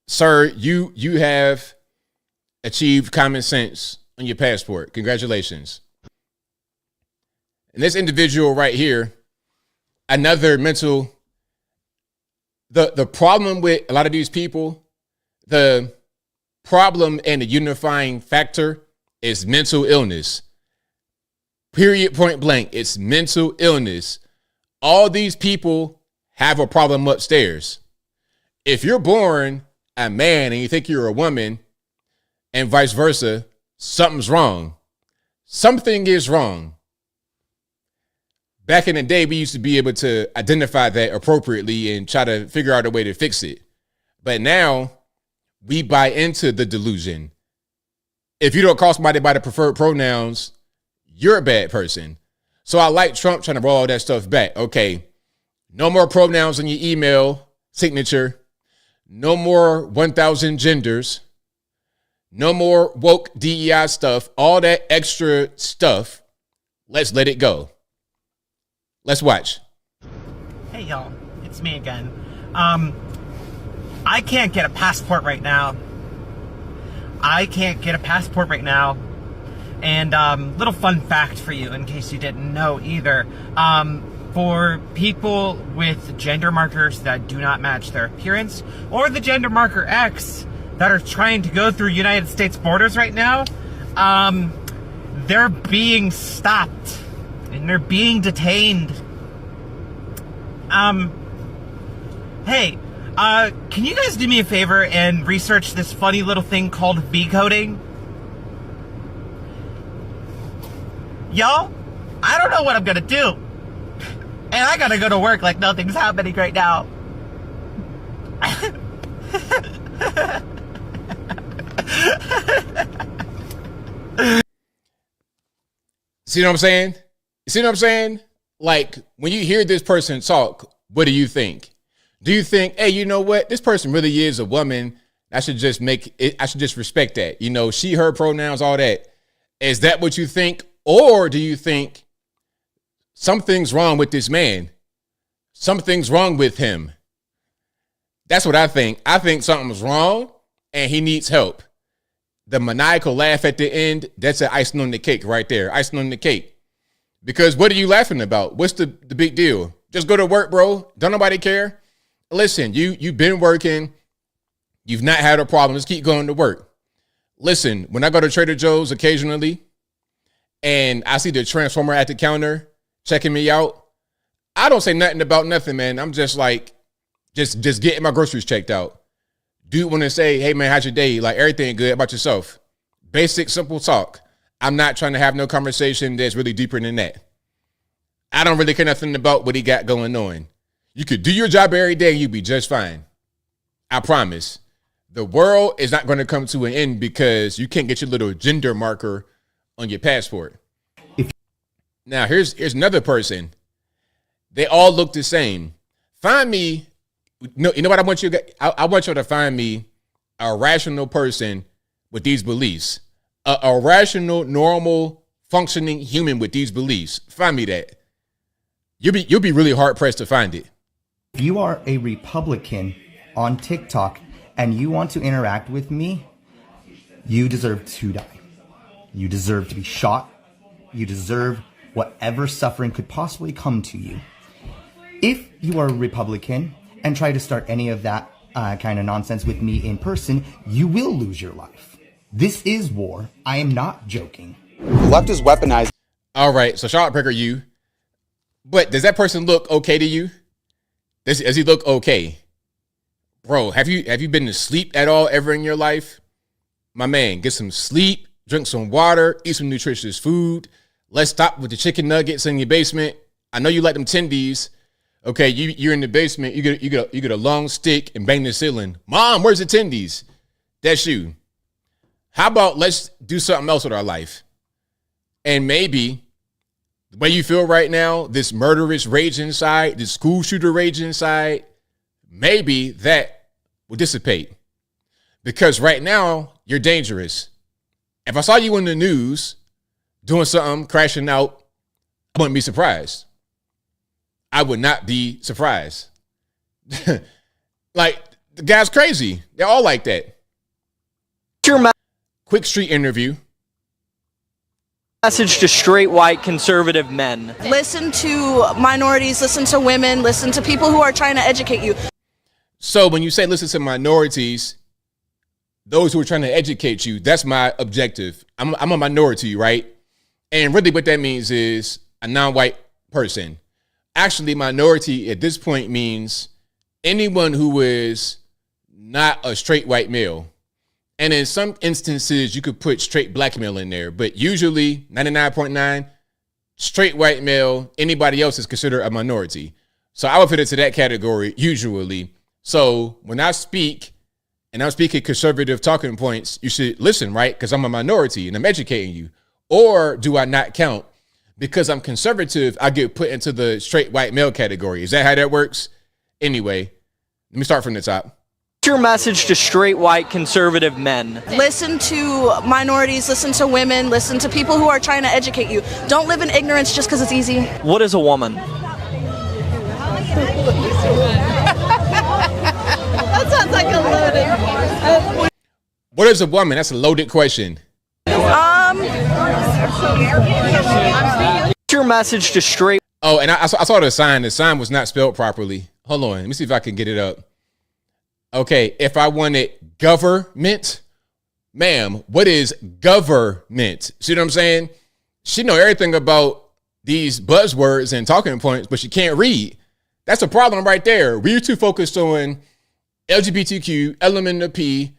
sir, you have achieved common sense on your passport. Congratulations. And this individual right here, another mental, the problem with a lot of these people, the problem and the unifying factor is mental illness. Period, point blank. It's mental illness. All these people have a problem upstairs. If you're born a man and you think you're a woman and vice versa, something's wrong. Something is wrong. Back in the day, we used to be able to identify that appropriately and try to figure out a way to fix it. But now we buy into the delusion. If you don't call somebody by the preferred pronouns, you're a bad person. So I like Trump trying to roll all that stuff back. Okay. No more pronouns in your email signature. No more 1,000 genders. No more woke DEI stuff. All that extra stuff. Let's let it go. Let's watch. Hey, y'all. It's me again. I can't get a passport right now. And little fun fact for you, in case you didn't know either. For people with gender markers that do not match their appearance, or the gender marker X that are trying to go through United States borders right now, they're being stopped and they're being detained. Hey, can you guys do me a favor and research this funny little thing called V-coding? Y'all, I don't know what I'm gonna do. And I gotta go to work like nothing's happening right now. See what I'm saying? See what I'm saying? Like, when you hear this person talk, what do you think? Do you think, hey, you know what? This person really is a woman. I should just respect that. You know, she, her pronouns, all that. Is that what you think? Or do you think something's wrong with this man? something's wrong with him. That's what I think. I think something's wrong and he needs help. The maniacal laugh at the end, that's an icing on the cake right there. Icing on the cake. Because what are you laughing about? What's the big deal? Just go to work, bro. Don't nobody care. Listen, you've been working. You've not had a problem. Just keep going to work. Listen, when I go to Trader Joe's occasionally and I see the transformer at the counter checking me out, I don't say nothing about nothing, man. I'm just like, just getting my groceries checked out. Dude want to say, hey, man, how's your day? Like, everything good about yourself. Basic, simple talk. I'm not trying to have no conversation that's really deeper than that. I don't really care nothing about what he got going on. You could do your job every day and you'd be just fine. I promise. The world is not going to come to an end because you can't get your little gender marker on your passport. Now, here's another person. They all look the same. Find me. No, you know what I want you? I want you to find me a rational person with these beliefs, a rational, normal, functioning human with these beliefs. Find me that. You'll be really hard pressed to find it. If you are a Republican on TikTok and you want to interact with me, you deserve to die. You deserve to be shot. You deserve whatever suffering could possibly come to you. If you are a Republican and try to start any of that kind of nonsense with me in person, you will lose your life. This is war. I am not joking. Left is weaponized. All right, so Charlotte Breaker, you. But does that person look okay to you? Does he look okay? Bro, have you been to sleep at all ever in your life? My man, get some sleep, drink some water, eat some nutritious food. Let's stop with the chicken nuggets in your basement. I know you like them tendies. Okay, you're in the basement. You get a long stick and bang the ceiling. Mom, where's the tendies? That's you. How about let's do something else with our life? And maybe the way you feel right now, this murderous rage inside, this school shooter rage inside, maybe that will dissipate. Because right now, you're dangerous. If I saw you in the news doing something, crashing out, I wouldn't be surprised. I would not be surprised. Like, the guy's crazy. They're all like that. Quick street interview. Message to straight white conservative men. Listen to minorities, listen to women, listen to people who are trying to educate you. So when you say listen to minorities, those who are trying to educate you, that's my objective. I'm a minority, right? And really what that means is a non-white person. Actually, minority at this point means anyone who is not a straight white male. And in some instances, you could put straight black male in there, but usually 99.9 straight white male, anybody else is considered a minority. So I would fit into that category usually. So when I speak and I'm speaking conservative talking points, you should listen, right? Because I'm a minority and I'm educating you. Or do I not count? Because I'm conservative, I get put into the straight white male category. Is that how that works? Anyway, let me start from the top. Your message to straight white conservative men. Listen to minorities, listen to women, listen to people who are trying to educate you. Don't live in ignorance just because it's easy. What is a woman? That sounds like a loaded. What is a woman? That's a loaded question. Your message to straight. Oh, and I saw the sign. The sign was not spelled properly. Hold on. Let me see if I can get it up. Okay, if I wanted government, ma'am, what is government? See what I'm saying? She know everything about these buzzwords and talking points, but she can't read. That's a problem right there. We're too focused on LGBTQ, element of P,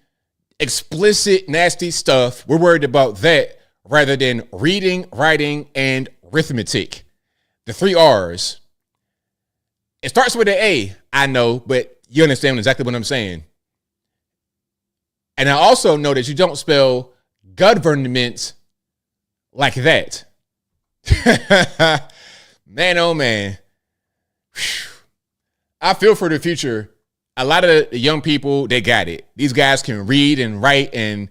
explicit, nasty stuff. We're worried about that rather than reading, writing, and arithmetic. The 3 R's. It starts with an A, I know, but you understand exactly what I'm saying. And I also know that you don't spell government like that. Man, oh man. Whew. I feel for the future. A lot of the young people, they got it. These guys can read and write and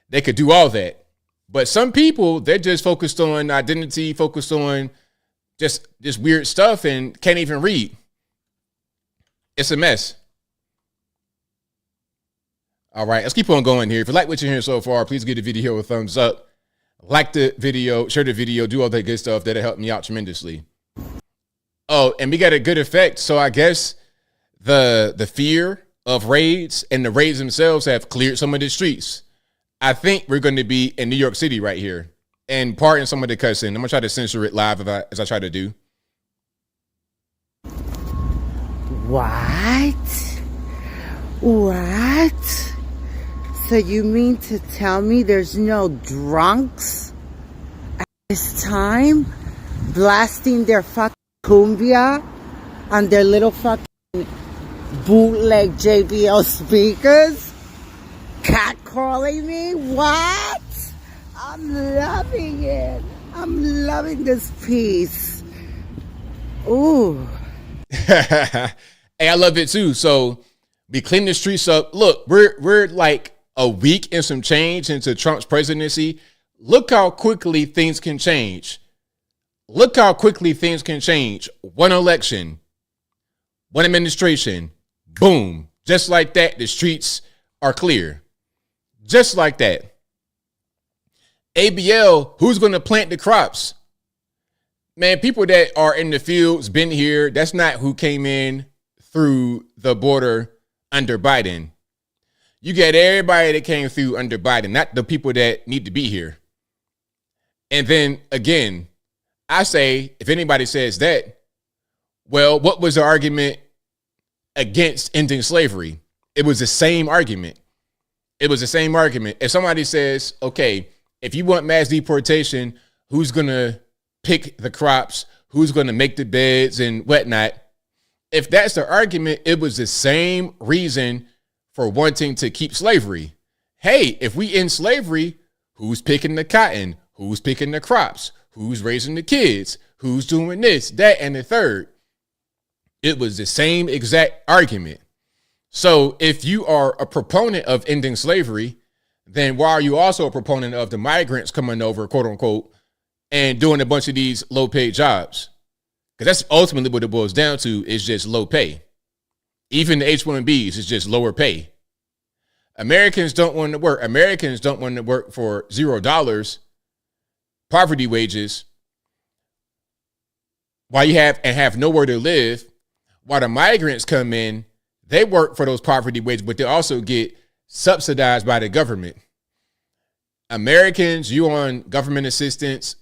they could do all that. But some people, they're just focused on identity, focused on just weird stuff and can't even read. It's a mess. All right, let's keep on going here. If you like what you're hearing so far, please give the video a thumbs up. Like the video, share the video, do all that good stuff. That'll help me out tremendously. Oh, and we got a good effect. So I guess the fear of raids and the raids themselves have cleared some of the streets. I think we're going to be in New York City right here. And pardon some of the cussing. I'm going to try to censor it live as I try to do. What? What? So you mean to tell me there's no drunks at this time blasting their fucking cumbia on their little fucking bootleg JBL speakers? Catcalling me? What? I'm loving it. I'm loving this piece. Ooh. Hey, I love it too. So we clean the streets up. Look, we're like a week and some change into Trump's presidency. Look how quickly things can change. Look how quickly things can change. One election, one administration, boom. Just like that, the streets are clear. Just like that. ABL, who's going to plant the crops? Man, people that are in the fields, been here, that's not who came in through the border under Biden. You get everybody that came through under Biden, not the people that need to be here. And then again, I say, if anybody says that, well, what was the argument against ending slavery? It was the same argument. It was the same argument. If somebody says, okay, if you want mass deportation, who's going to pick the crops? Who's going to make the beds and whatnot? If that's the argument, it was the same reason for wanting to keep slavery. Hey, if we end slavery, who's picking the cotton? Who's picking the crops? Who's raising the kids? Who's doing this, that, and the third? It was the same exact argument. So if you are a proponent of ending slavery, then why are you also a proponent of the migrants coming over, quote unquote, and doing a bunch of these low paid jobs? Because that's ultimately what it boils down to, is just low pay. Even the H-1Bs is just lower pay. Americans don't want to work. Americans don't want to work for $0 poverty wages while you have nowhere to live. While the migrants come in, they work for those poverty wages, but they also get subsidized by the government. Americans, you on government assistance,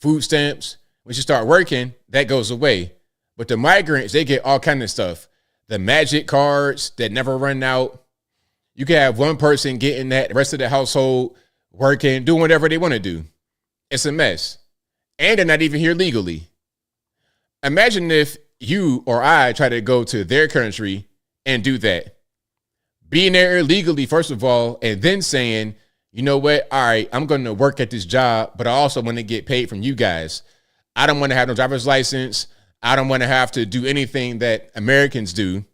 food stamps. Once you start working, that goes away. But the migrants, they get all kind of stuff. The magic cards that never run out. You can have one person getting that, the rest of the household working, doing whatever they want to do. It's a mess. And they're not even here legally. Imagine if you or I try to go to their country and do that. Being there illegally, first of all, and then saying, you know what? All right, I'm going to work at this job, but I also want to get paid from you guys. I don't want to have no driver's license. I don't want to have to do anything that Americans do.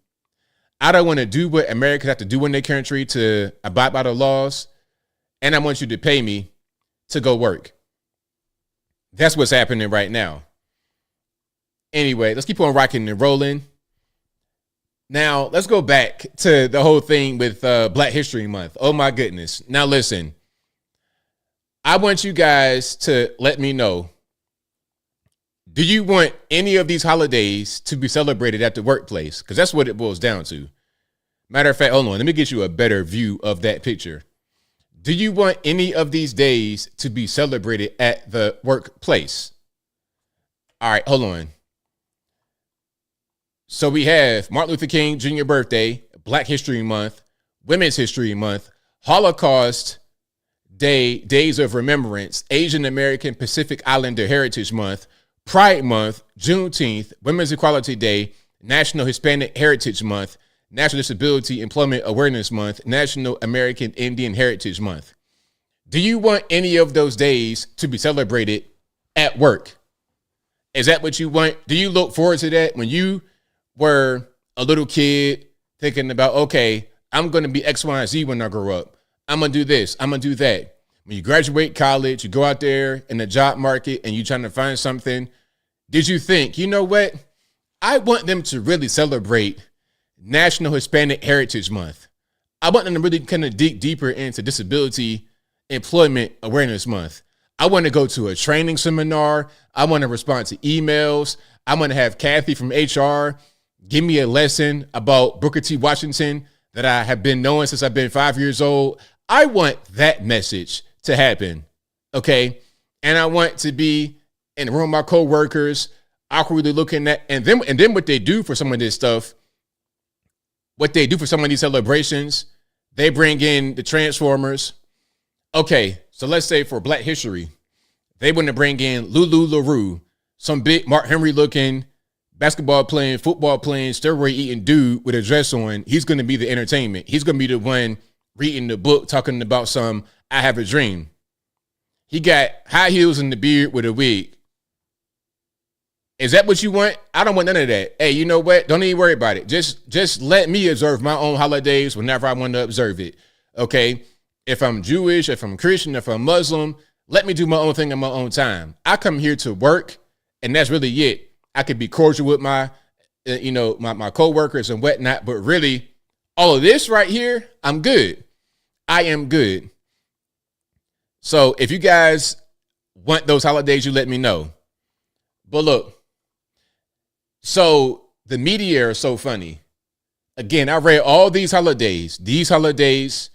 I don't want to do what Americans have to do in their country to abide by the laws. And I want you to pay me to go work. That's what's happening right now. Anyway, let's keep on rocking and rolling. Now, let's go back to the whole thing with Black History Month. Oh, my goodness. Now, listen, I want you guys to let me know, do you want any of these holidays to be celebrated at the workplace? Because that's what it boils down to. Matter of fact, hold on. Let me get you a better view of that picture. Do you want any of these days to be celebrated at the workplace? All right, hold on. So we have Martin Luther King Jr. birthday, Black History Month, Women's History Month, Holocaust Day, Days of Remembrance, Asian American Pacific Islander Heritage Month, Pride Month, Juneteenth, Women's Equality Day, National Hispanic Heritage Month, National Disability Employment Awareness Month, National American Indian Heritage Month. Do you want any of those days to be celebrated at work? Is that what you want? Do you look forward to that when you were a little kid thinking about, okay, I'm going to be X, Y, and Z when I grow up. I'm going to do this. I'm going to do that. When you graduate college, you go out there in the job market and you're trying to find something. Did you think, you know what? I want them to really celebrate National Hispanic Heritage Month. I want them to really kind of dig deeper into Disability Employment Awareness Month. I want to go to a training seminar. I want to respond to emails. I want to have Kathy from HR give me a lesson about Booker T. Washington that I have been knowing since I've been 5 years old. I want that message to happen, okay? And I want to be in the room with my coworkers, awkwardly looking at, and then what they do for some of this stuff, what they do for some of these celebrations, they bring in the Transformers. Okay, so let's say for Black History, they want to bring in Lulu LaRue, some big Mark Henry looking, basketball playing, football playing, steroid eating dude with a dress on. He's going to be the entertainment. He's going to be the one reading the book, talking about some I Have a Dream. He got high heels and the beard with a wig. Is that what you want? I don't want none of that. Hey, you know what? Don't even worry about it. Just let me observe my own holidays whenever I want to observe it. Okay? If I'm Jewish, if I'm Christian, if I'm Muslim, let me do my own thing in my own time. I come here to work, and that's really it. I could be cordial with my coworkers and whatnot, but really, all of this right here, I'm good. I am good. So if you guys want those holidays, you let me know. But look, so the media are so funny. Again, I read all these holidays. These holidays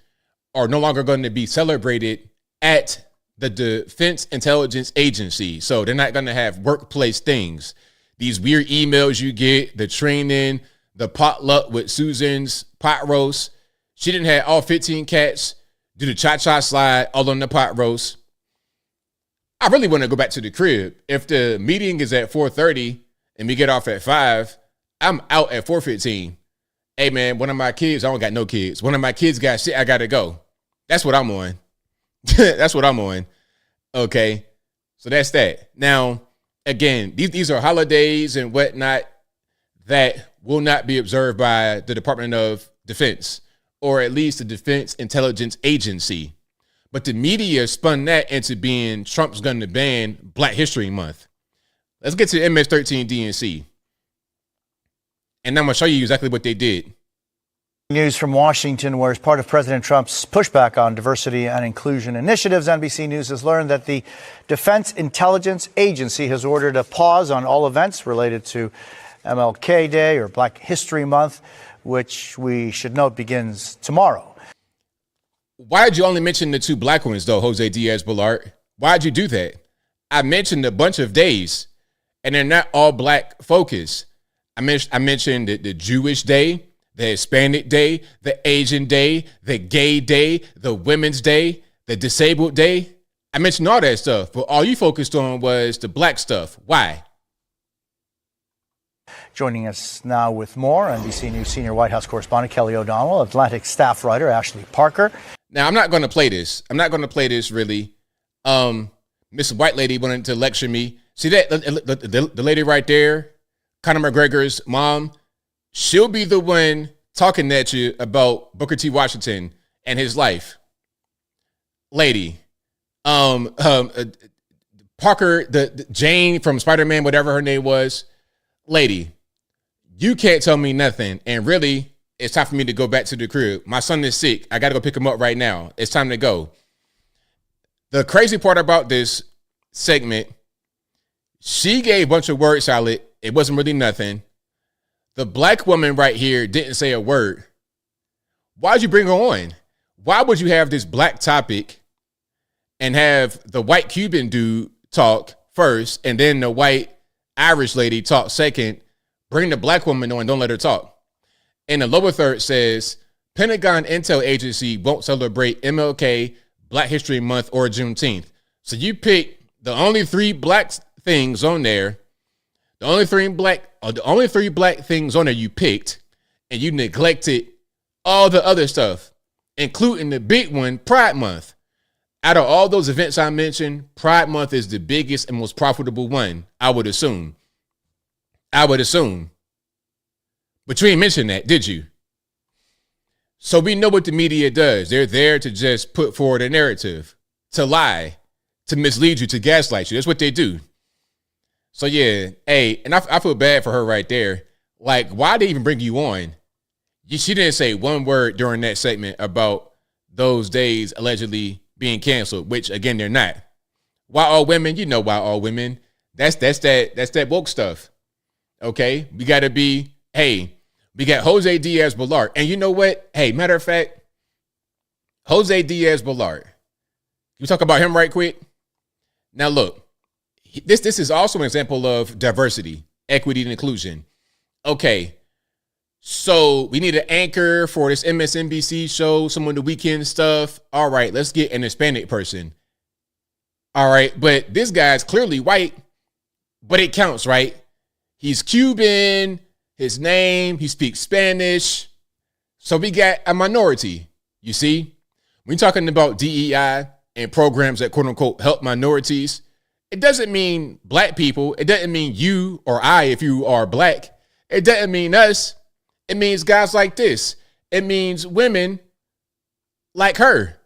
are no longer going to be celebrated at the Defense Intelligence Agency. So they're not going to have workplace things. These weird emails you get, the training, the potluck with Susan's pot roast. She didn't have all 15 cats do the cha-cha slide all on the pot roast. I really want to go back to the crib. If the meeting is at 4:30 and we get off at 5, I'm out at 4:15. Hey man, one of my kids, I don't got no kids. One of my kids got shit, I gotta go. That's what I'm on. That's what I'm on. Okay. So that's that. Now, again, these are holidays and whatnot that will not be observed by the Department of Defense, or at least the Defense Intelligence Agency. But the media spun that into being Trump's going to ban Black History Month. Let's get to MS-13 DNC. And I'm going to show you exactly what they did. News from Washington, where as part of President Trump's pushback on diversity and inclusion initiatives, NBC News has learned that the Defense Intelligence Agency has ordered a pause on all events related to MLK Day or Black History Month, which we should note begins tomorrow. Why did you only mention the two black ones, though, Jose Diaz-Balart? Why did you do that? I mentioned a bunch of days, and they're not all black focused. I mentioned the Jewish Day, the Hispanic Day, the Asian Day, the Gay Day, the Women's Day, the Disabled Day. I mentioned all that stuff, but all you focused on was the black stuff. Why? Joining us now with more, NBC News senior White House correspondent Kelly O'Donnell, Atlantic staff writer Ashley Parker. Now, I'm not going to play this. I'm not going to play this, really. Miss White Lady wanted to lecture me. See that? The lady right there, Conor McGregor's mom, she'll be the one talking at you about Booker T. Washington and his life. Lady. Parker, the Jane from Spider-Man, whatever her name was. Lady, you can't tell me nothing. And really, it's time for me to go back to the crib. My son is sick. I got to go pick him up right now. It's time to go. The crazy part about this segment, she gave a bunch of word salad. It wasn't really nothing. The black woman right here didn't say a word. Why'd you bring her on? Why would you have this black topic and have the white Cuban dude talk first and then the white Irish lady talk second? Bring the black woman on, don't let her talk. And the lower third says, Pentagon Intel Agency won't celebrate MLK, Black History Month, or Juneteenth. So you pick the only three black things on there, the only three black things on there you picked, and you neglected all the other stuff, including the big one, Pride Month. Out of all those events I mentioned, Pride Month is the biggest and most profitable one, I would assume. But you ain't mentioned that, did you? So we know what the media does. They're there to just put forward a narrative, to lie, to mislead you, to gaslight you. That's what they do. So yeah, hey, and I feel bad for her right there. Like, why they even bring you on? She didn't say one word during that segment about those days allegedly being canceled, which again they're not. Why all women? You know why all women? That's that woke stuff. Okay, we got to be. Hey, we got Jose Diaz-Balart, and you know what? Hey, matter of fact, Jose Diaz-Balart. You talk about him right quick. Now look, this is also an example of diversity, equity, and inclusion. Okay. So we need an anchor for this MSNBC show, some of the weekend stuff. All right, let's get an Hispanic person. All right, but this guy's clearly white, but it counts, right? He's Cuban, his name, he speaks Spanish. So we got a minority, you see? When you're talking about DEI and programs that quote unquote help minorities, it doesn't mean black people. It doesn't mean you or I if you are black. It doesn't mean us. It means guys like this. It means women like her.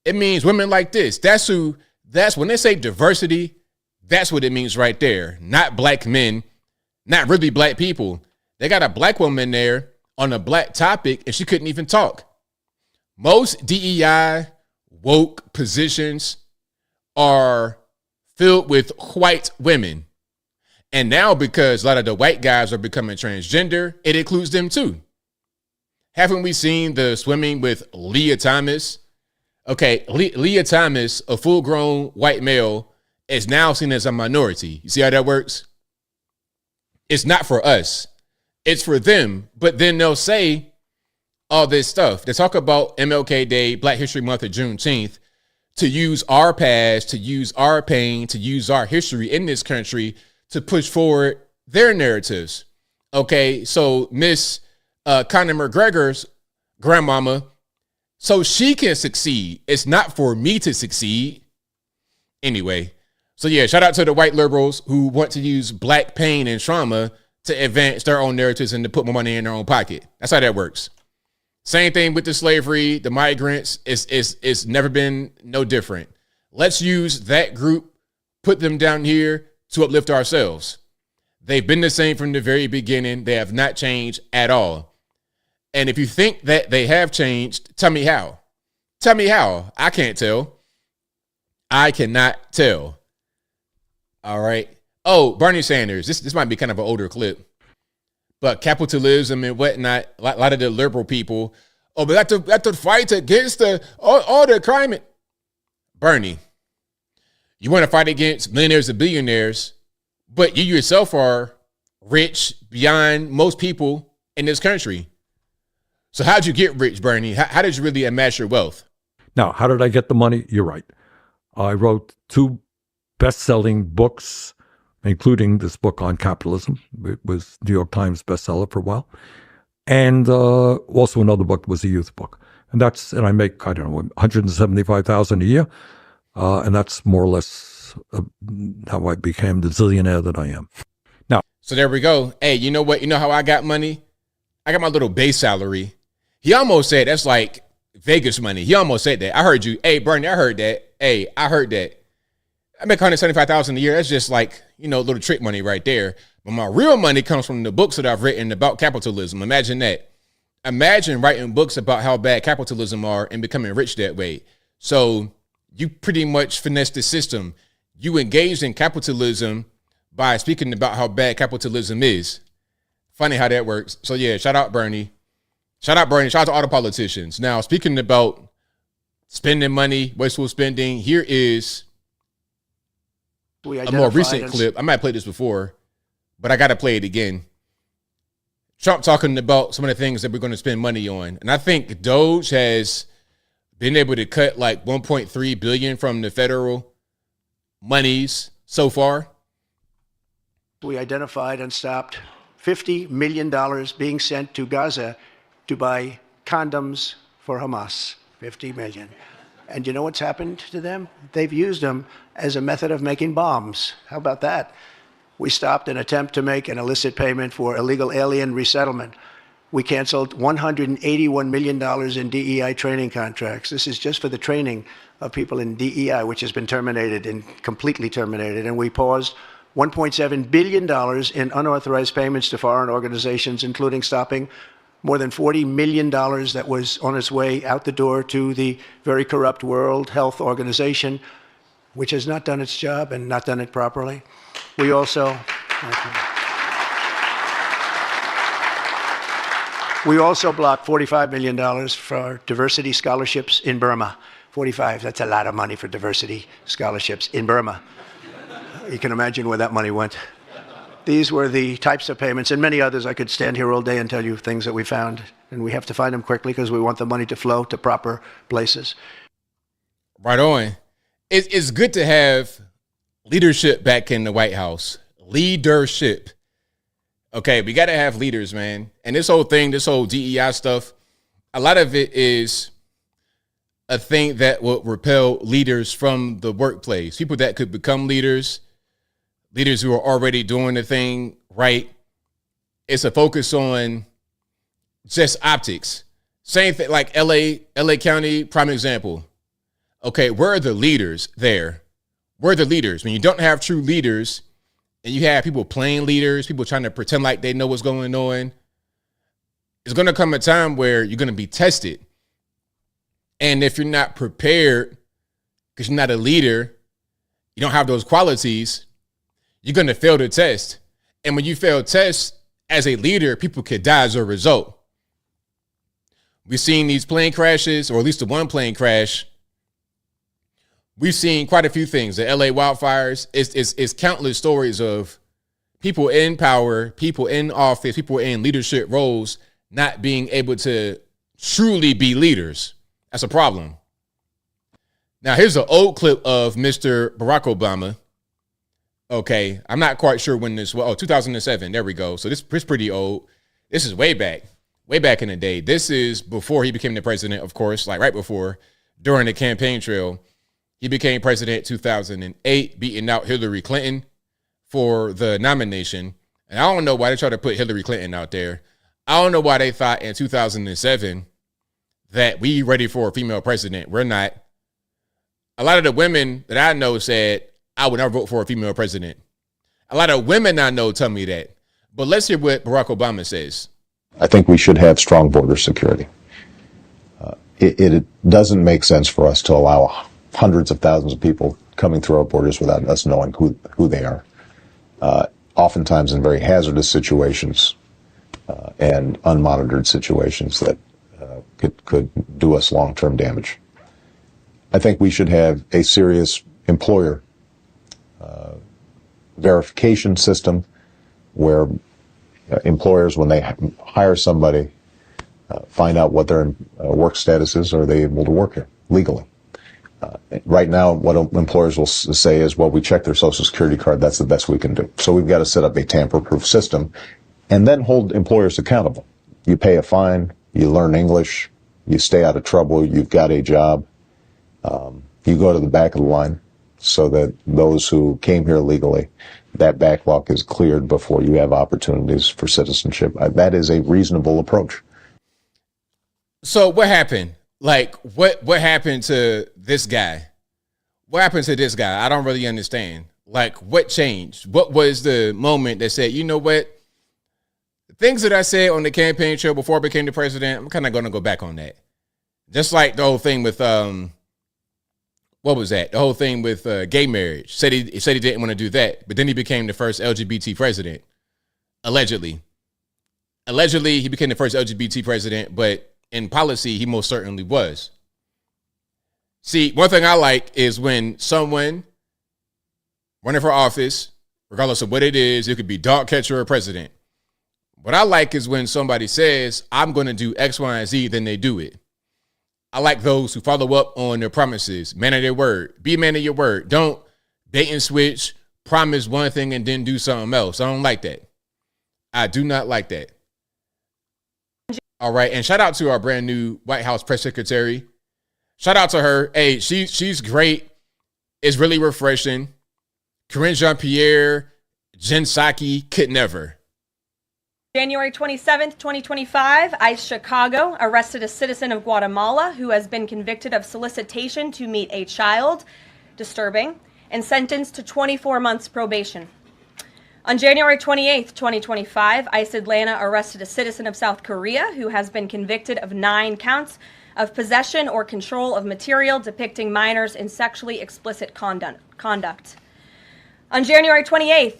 It means women like this. That's when they say diversity, that's what it means right there. Not black men, not really black people. They got a black woman there on a black topic and she couldn't even talk. Most DEI woke positions are filled with white women. And now, because a lot of the white guys are becoming transgender, it includes them too. Haven't we seen the swimming with Leah Thomas? Okay, Leah Thomas, a full-grown white male, is now seen as a minority. You see how that works? It's not for us. It's for them. But then they'll say all this stuff. They talk about MLK Day, Black History Month, or Juneteenth, to use our past, to use our pain, to use our history in this country to push forward their narratives. Okay, so Miss Conor McGregor's grandmama, so she can succeed. It's not for me to succeed. Anyway, so yeah, shout out to the white liberals who want to use black pain and trauma to advance their own narratives and to put more money in their own pocket. That's how that works. Same thing with the slavery, the migrants. It's never been no different. Let's use that group, put them down here to uplift ourselves. They've been the same from the very beginning. They have not changed at all. And if you think that they have changed, tell me how. Tell me how. I can't tell. I cannot tell. All right. Oh, Bernie Sanders. This might be kind of an older clip. But capitalism and whatnot, a lot of the liberal people, oh, but that's to fight against all the climate. Bernie, you want to fight against millionaires and billionaires, but you yourself are rich beyond most people in this country. So how'd you get rich, Bernie? How did you really amass your wealth? Now, how did I get the money? You're right. I wrote 2 best-selling books, including this book on capitalism. It was New York Times bestseller for a while. And also another book was a youth book. And I make, I don't know, $175,000 a year. And that's more or less how I became the zillionaire that I am. Now, so there we go. Hey, you know what? You know how I got money? I got my little base salary. He almost said that's like Vegas money. He almost said that. I heard you. Hey, Bernie, I heard that. Hey, I heard that. I make $175,000 a year. That's just like, little trick money right there. But my real money comes from the books that I've written about capitalism. Imagine that. Imagine writing books about how bad capitalism are and becoming rich that way. So you pretty much finesse the system. You engaged in capitalism by speaking about how bad capitalism is. Funny how that works. So yeah, shout out Bernie. Shout out Bernie. Shout out to all the politicians. Now, speaking about spending money, wasteful spending, here is a more recent clip. I might have played this before, but I got to play it again. Trump talking about some of the things that we're going to spend money on. And I think Doge has been able to cut like $1.3 billion from the federal monies so far. We identified and stopped $50 million being sent to Gaza to buy condoms for Hamas. 50 million. And you know what's happened to them? They've used them as a method of making bombs. How about that? We stopped an attempt to make an illicit payment for illegal alien resettlement. We canceled $181 million in DEI training contracts. This is just for the training of people in DEI, which has been terminated and completely terminated. And we paused $1.7 billion in unauthorized payments to foreign organizations, including stopping more than $40 million that was on its way out the door to the very corrupt World Health Organization, which has not done its job and not done it properly. We also blocked $45 million for diversity scholarships in Burma. 45, that's a lot of money for diversity scholarships in Burma. You can imagine where that money went. These were the types of payments, and many others. I could stand here all day and tell you things that we found, and we have to find them quickly because we want the money to flow to proper places. Right on. It's good to have leadership back in the White House. Leadership. Okay, we got to have leaders, man. And this whole thing, this whole DEI stuff, a lot of it is a thing that will repel leaders from the workplace. People that could become leaders who are already doing the thing right. It's a focus on just optics. Same thing like LA County, prime example. Okay, where are the leaders there? Where are the leaders? When you don't have true leaders and you have people playing leaders, people trying to pretend like they know what's going on, it's going to come a time where you're going to be tested. And if you're not prepared, because you're not a leader, you don't have those qualities, you're going to fail the test. And when you fail tests as a leader, people could die as a result. We've seen these plane crashes, or at least the one plane crash. We've seen quite a few things. The LA wildfires, it's countless stories of people in power, people in office, people in leadership roles not being able to truly be leaders. That's a problem. Now, here's an old clip of Mr. Barack Obama. Okay, I'm not quite sure when this was. Oh, 2007. There we go. So this is pretty old. This is way back in the day. This is before he became the president, of course, like right before, during the campaign trail. He became president 2008, beating out Hillary Clinton for the nomination. And I don't know why they tried to put Hillary Clinton out there. I don't know why they thought in 2007 that we ready for a female president. We're not. A lot of the women that I know said, I would never vote for a female president. A lot of women I know tell me that. But let's hear what Barack Obama says. I think we should have strong border security. It doesn't make sense for us to allow hundreds of thousands of people coming through our borders without us knowing who they are. Oftentimes in very hazardous situations and unmonitored situations that could do us long-term damage. I think we should have a serious employer verification system where employers, when they hire somebody, find out what their work status is. Are they able to work here legally? Right now, what employers will say is, well, we check their Social Security card. That's the best we can do. So we've got to set up a tamper-proof system and then hold employers accountable. You pay a fine, you learn English, you stay out of trouble, you've got a job, you go to the back of the line so that those who came here legally, that backlog is cleared before you have opportunities for citizenship. That is a reasonable approach. So what happened? Like, what happened to this guy? What happened to this guy? I don't really understand. Like, what changed? What was the moment that said, you know what? The things that I said on the campaign trail before I became the president, I'm kind of going to go back on that. Just like the whole thing with, what was that? The whole thing with gay marriage. Said he didn't want to do that, but then he became the first LGBT president. Allegedly. Allegedly, he became the first LGBT president, but in policy, he most certainly was. See, one thing I like is when someone running for office, regardless of what it is, it could be dog catcher or president. What I like is when somebody says, I'm going to do X, Y, and Z, then they do it. I like those who follow up on their promises, man of their word. Be a man of your word. Don't bait and switch, promise one thing and then do something else. I don't like that. I do not like that. All right, and shout out to our brand new White House press secretary. Shout out to her. Hey, she's great. It's really refreshing. Corinne Jean-Pierre, Jen Psaki could never. January 27th, 2025, ICE Chicago arrested a citizen of Guatemala who has been convicted of solicitation to meet a child, disturbing, and sentenced to 24 months probation. On January 28th, 2025, ICE Atlanta arrested a citizen of South Korea who has been convicted of 9 counts of possession or control of material depicting minors in sexually explicit conduct. On January 28th,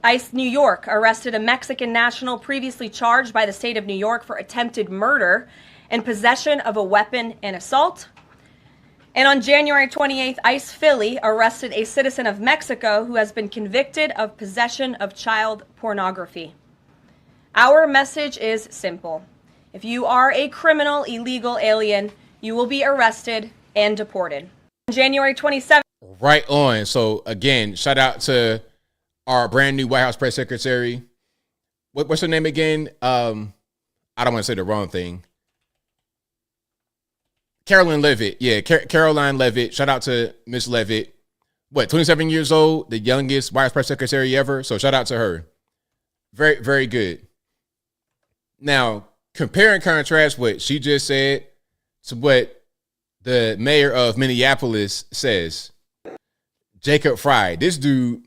ICE New York arrested a Mexican national previously charged by the state of New York for attempted murder and possession of a weapon and assault. And on January 28th, ICE Philly arrested a citizen of Mexico who has been convicted of possession of child pornography. Our message is simple. If you are a criminal, illegal alien, you will be arrested and deported. On January 27th. Right on. So again, shout out to our brand new White House press secretary. What's her name again? I don't want to say the wrong thing. Caroline Levitt. Yeah, Caroline Levitt. Shout out to Miss Levitt. 27 years old, the youngest White House press secretary ever. So shout out to her. Very, very good. Now, compare and contrast what she just said to what the mayor of Minneapolis says. Jacob Fry. This dude,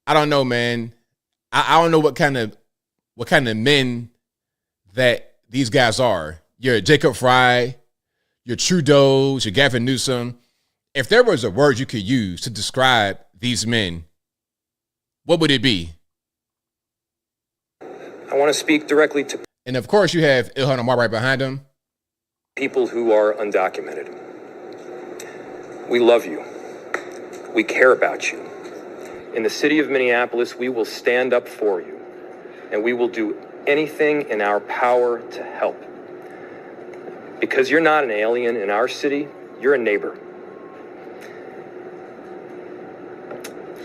I don't know, man. I don't know what kind of men that these guys are. You're Jacob Fry, your Trudeau's, your Gavin Newsom. If there was a word you could use to describe these men, what would it be? I want to speak directly to... And of course you have Ilhan Omar right behind him. People who are undocumented. We love you. We care about you. In the city of Minneapolis, we will stand up for you, and we will do anything in our power to help. Because you're not an alien in our city, you're a neighbor.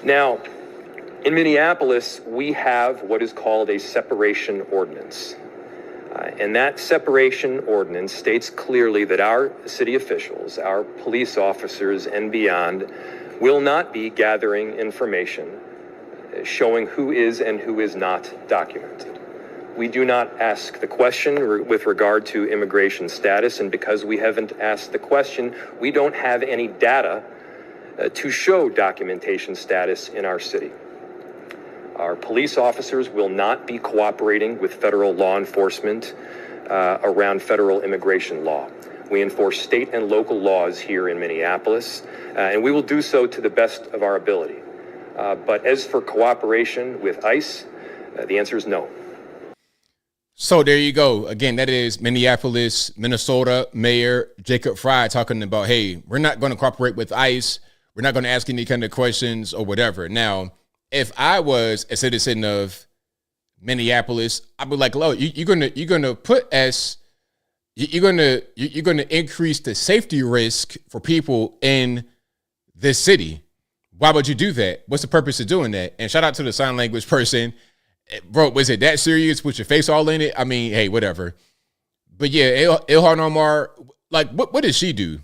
Now, in Minneapolis, we have what is called a separation ordinance. And that separation ordinance states clearly that our city officials, our police officers and beyond, will not be gathering information showing who is and who is not documented. We do not ask the question with regard to immigration status, and because we haven't asked the question, we don't have any data to show documentation status in our city. Our police officers will not be cooperating with federal law enforcement around federal immigration law. We enforce state and local laws here in Minneapolis, and we will do so to the best of our ability. But as for cooperation with ICE, the answer is no. So there you go. Again, that is Minneapolis, Minnesota Mayor Jacob Fry talking about, hey, we're not going to cooperate with ICE. We're not going to ask any kind of questions or whatever. Now, if I was a citizen of Minneapolis, I'd be like, "Lo, you're gonna put us, you're gonna increase the safety risk for people in this city. Why would you do that? What's the purpose of doing that?" And shout out to the sign language person, bro. Was it that serious? Put your face all in it? I mean, hey, whatever. But yeah, Ilhan Omar, like, what does she do?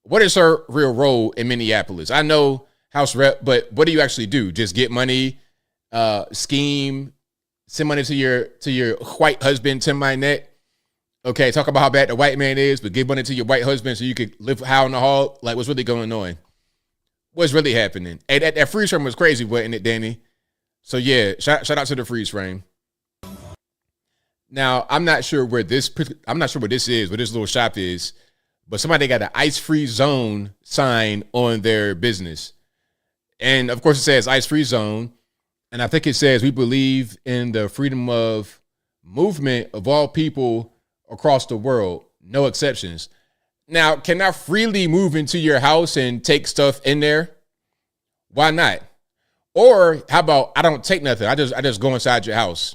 What is her real role in Minneapolis? I know House Rep, but what do you actually do? Just get money, scheme, send money to your white husband, Tim Minette. Okay, talk about how bad the white man is, but give money to your white husband so you could live high in the hall. Like, what's really going on? What's really happening? And that freeze frame was crazy, wasn't it, Danny? So yeah, shout out to the freeze frame. Now, I'm not sure what this is, what this little shop is, but somebody got an ice-free zone sign on their business. And of course it says ice-free zone. And I think it says, we believe in the freedom of movement of all people across the world, no exceptions. Now, can I freely move into your house and take stuff in there? Why not? Or how about I don't take nothing? I just go inside your house.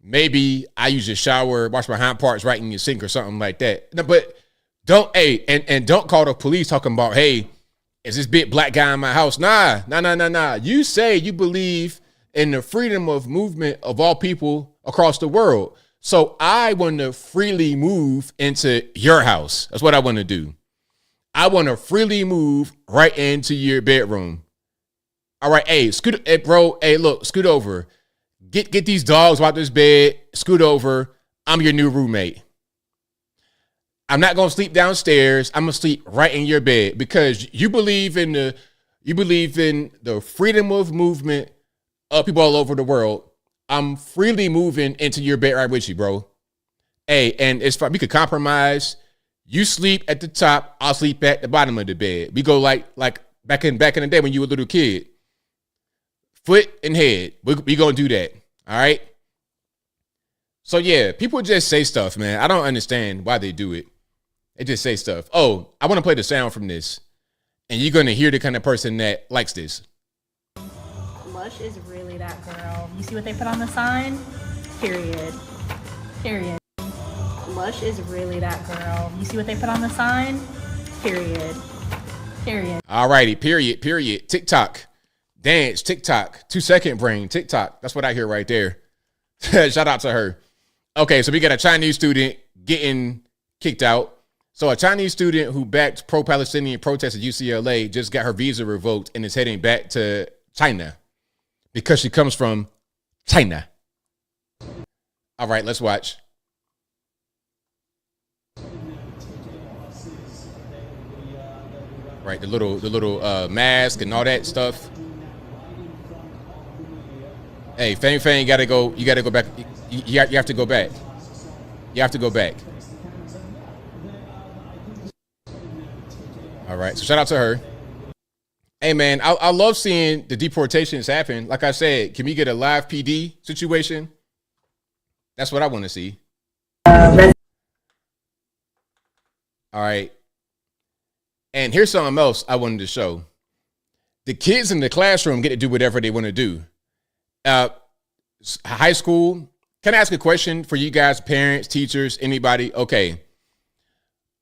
Maybe I use your shower, wash my hind parts right in your sink or something like that. No, but don't, and don't call the police talking about, hey, is this big black guy in my house? Nah. You say you believe in the freedom of movement of all people across the world. So I want to freely move into your house. That's what I want to do. I want to freely move right into your bedroom. All right, scoot over. Get these dogs out this bed, scoot over. I'm your new roommate. I'm not going to sleep downstairs. I'm going to sleep right in your bed because you believe in the freedom of movement people all over the world. I'm freely moving into your bed right with you, bro. Hey, and it's fine. We could compromise. You sleep at the top. I'll sleep at the bottom of the bed. We go like back in the day when you were a little kid. Foot and head. We gonna do that. All right. So yeah, people just say stuff, man. I don't understand why they do it. They just say stuff. Oh, I want to play the sound from this, and you're gonna hear the kind of person that likes this. Lush is really that girl. You see what they put on the sign? Period. Period. Lush is really that girl. You see what they put on the sign? Period. Period. All righty. Period. TikTok. Dance. TikTok. 2-second brain. TikTok. That's what I hear right there. Shout out to her. Okay, so we got a Chinese student getting kicked out. So a Chinese student who backed pro-Palestinian protests at UCLA just got her visa revoked and is heading back to China because she comes from China. All right, let's watch. Right, the little mask and all that stuff. Hey, Fang, you gotta go back. You have to go back. You have to go back. All right, so shout out to her. Hey, man, I love seeing the deportations happen. Like I said, can we get a live PD situation? That's what I want to see. All right. And here's something else I wanted to show. The kids in the classroom get to do whatever they want to do. High school, can I ask a question for you guys, parents, teachers, anybody? Okay.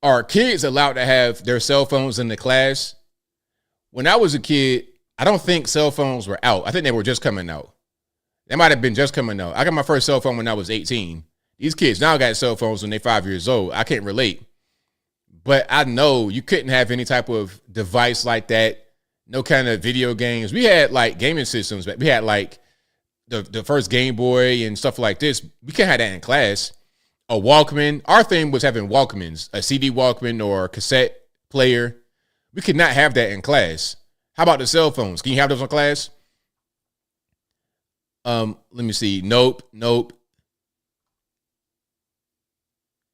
Are kids allowed to have their cell phones in the class? When I was a kid, I don't think cell phones were out. I think they were just coming out. They might have been just coming out. I got my first cell phone when I was 18. These kids now got cell phones when they're 5 years old. I can't relate. But I know you couldn't have any type of device like that. No kind of video games. We had like gaming systems, but we had like the first Game Boy and stuff like this. We can't have that in class. A Walkman. Our thing was having Walkmans, a CD Walkman or a cassette player. We could not have that in class. How about the cell phones? Can you have those in class? Let me see. Nope.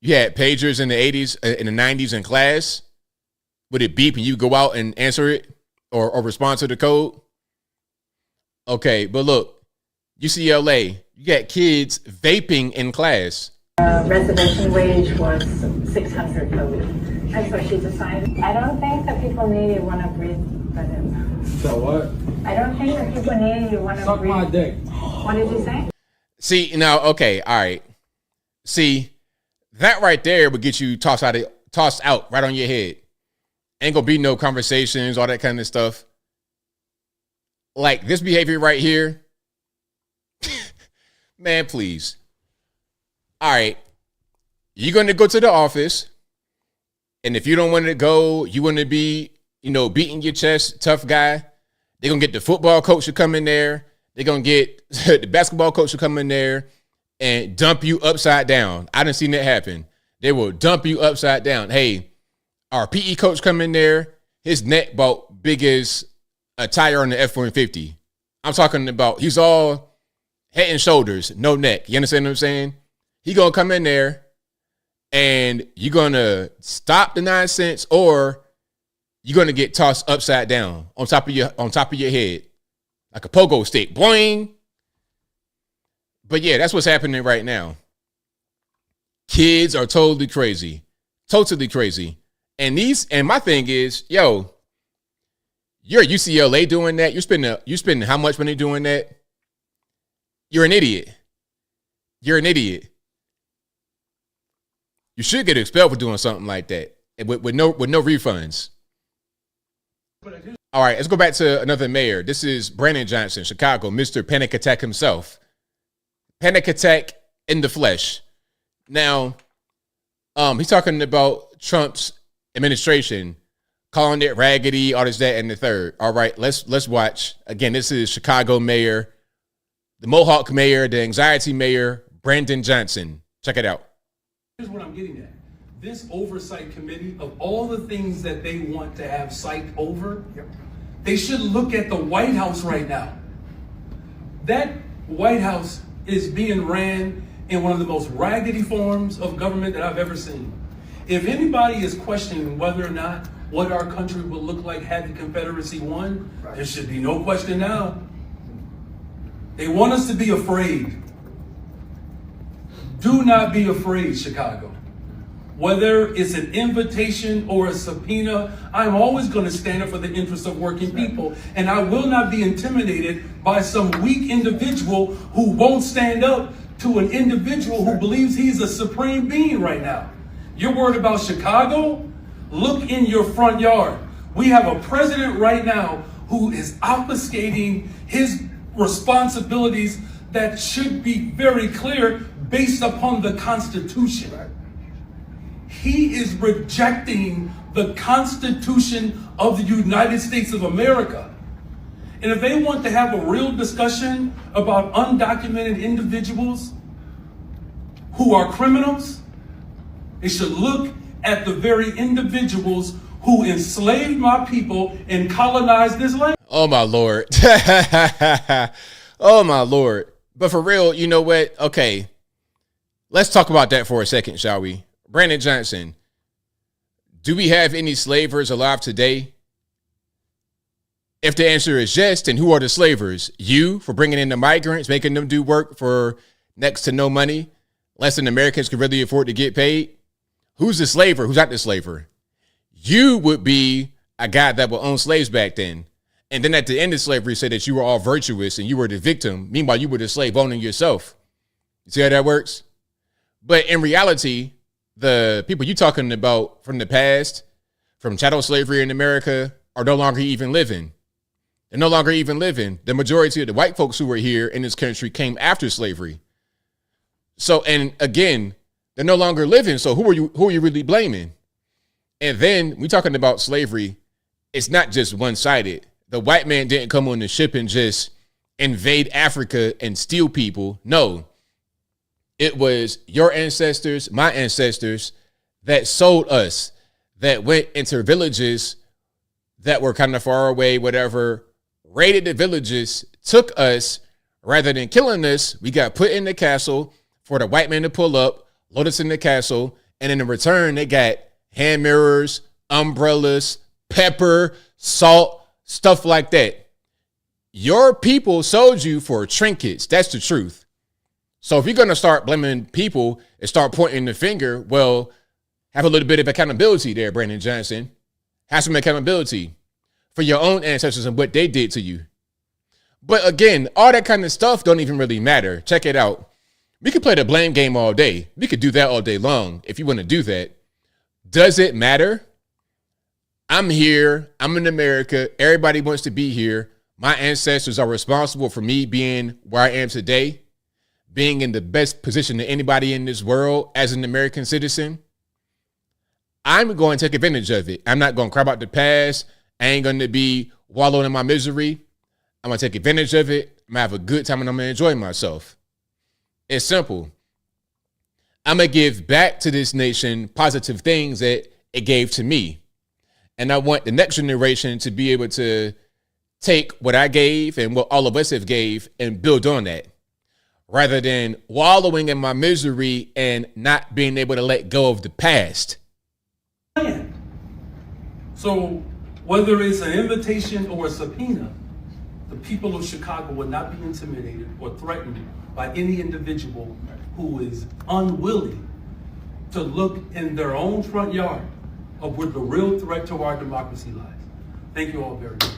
You had pagers in the 80s, in the 90s in class. Would it beep and you go out and answer it or respond to the code? Okay, but look, UCLA, you got kids vaping in class. Reservation wage was $600 per week. That's what she decided. I don't think that people need want to breathe for them. So what? I don't think that people need want to Suck breathe. my dick. What did you say? See, now, okay, all right. See, that right there would get you tossed out right on your head. Ain't gonna be no conversations, all that kind of stuff. Like this behavior right here. Man, please. All right. You're going to go to the office. And if you don't want to go, you want to be, beating your chest, tough guy. They're going to get the football coach to come in there. They're going to get the basketball coach to come in there and dump you upside down. I done seen that happen. They will dump you upside down. Hey, our PE coach come in there. His neck about big as a tire on the F-150. I'm talking about he's all head and shoulders, no neck. You understand what I'm saying? He gonna come in there and you're gonna stop the nonsense, or you're gonna get tossed upside down on top of your head like a pogo stick. Boing. But yeah, that's what's happening right now. Kids are totally crazy. And my thing is, yo, you're at UCLA doing that. You're spending how much money doing that? You're an idiot. You should get expelled for doing something like that with no refunds. All right, let's go back to another mayor. This is Brandon Johnson, Chicago, Mr. Panic Attack himself. Panic attack in the flesh. Now, he's talking about Trump's administration, calling it raggedy, all this, that, and the third. All right, let's watch. Again, this is Chicago mayor, the Mohawk mayor, the anxiety mayor, Brandon Johnson. Check it out. Here's what I'm getting at. This oversight committee, of all the things that they want to have sight over, they should look at the White House right now. That White House is being ran in one of the most raggedy forms of government that I've ever seen. If anybody is questioning whether or not what our country would look like had the Confederacy won, there should be no question now. They want us to be afraid. Do not be afraid, Chicago. Whether it's an invitation or a subpoena, I'm always going to stand up for the interests of working people. And I will not be intimidated by some weak individual who won't stand up to an individual who believes he's a supreme being right now. You're worried about Chicago? Look in your front yard. We have a president right now who is obfuscating his responsibilities that should be very clear based upon the Constitution. He is rejecting the Constitution of the United States of America. And if they want to have a real discussion about undocumented individuals who are criminals, they should look at the very individuals who enslaved my people and colonized this land. Oh my Lord. Oh my Lord. But for real, you know what? Okay. Let's talk about that for a second, shall we? Brandon Johnson, do we have any slavers alive today? If the answer is yes, then who are the slavers? You, for bringing in the migrants, making them do work for next to no money, less than Americans can really afford to get paid? Who's the slaver? Who's not the slaver? You would be a guy that would own slaves back then. And then at the end of slavery, said that you were all virtuous and you were the victim. Meanwhile, you were the slave owning yourself. You see how that works? But in reality, the people you're talking about from the past, from chattel slavery in America, are no longer even living. They're no longer even living. The majority of the white folks who were here in this country came after slavery. So, and again, they're no longer living. So who are you really blaming? And then we talking about slavery. It's not just one-sided. The white man didn't come on the ship and just invade Africa and steal people. No, it was your ancestors, my ancestors, that sold us, that went into villages that were kind of far away, whatever, raided the villages, took us. Rather than killing us, we got put in the castle for the white man to pull up, load us in the castle, and in return, they got hand mirrors, umbrellas, pepper, salt, stuff like that. Your people sold you for trinkets. That's the truth. So if you're going to start blaming people and start pointing the finger, well, have a little bit of accountability there, Brandon Johnson. Have some accountability for your own ancestors and what they did to you. But again, all that kind of stuff don't even really matter. Check it out. We could play the blame game all day. We could do that all day long if you want to do that. Does it matter? I'm here. I'm in America. Everybody wants to be here. My ancestors are responsible for me being where I am today, being in the best position of anybody in this world as an American citizen. I'm going to take advantage of it. I'm not going to cry about the past. I ain't going to be wallowing in my misery. I'm going to take advantage of it. I'm going to have a good time and I'm going to enjoy myself. It's simple. I'm going to give back to this nation positive things that it gave to me. And I want the next generation to be able to take what I gave and what all of us have gave and build on that, rather than wallowing in my misery and not being able to let go of the past. So whether it's an invitation or a subpoena, the people of Chicago will not be intimidated or threatened by any individual who is unwilling to look in their own front yard of where the real threat to our democracy lies. Thank you all very much.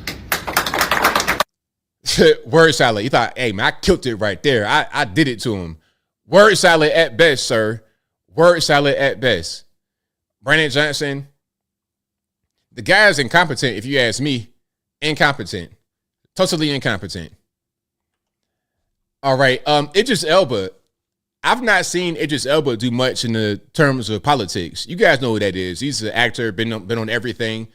Word salad. You thought, hey, man, I killed it right there. I did it to him. Word salad at best, sir. Word salad at best. Brandon Johnson, the guy is incompetent, if you ask me. Incompetent. Totally incompetent. All right. Idris Elba. I've not seen Idris Elba do much in the terms of politics. You guys know who that is. He's an actor, been on everything.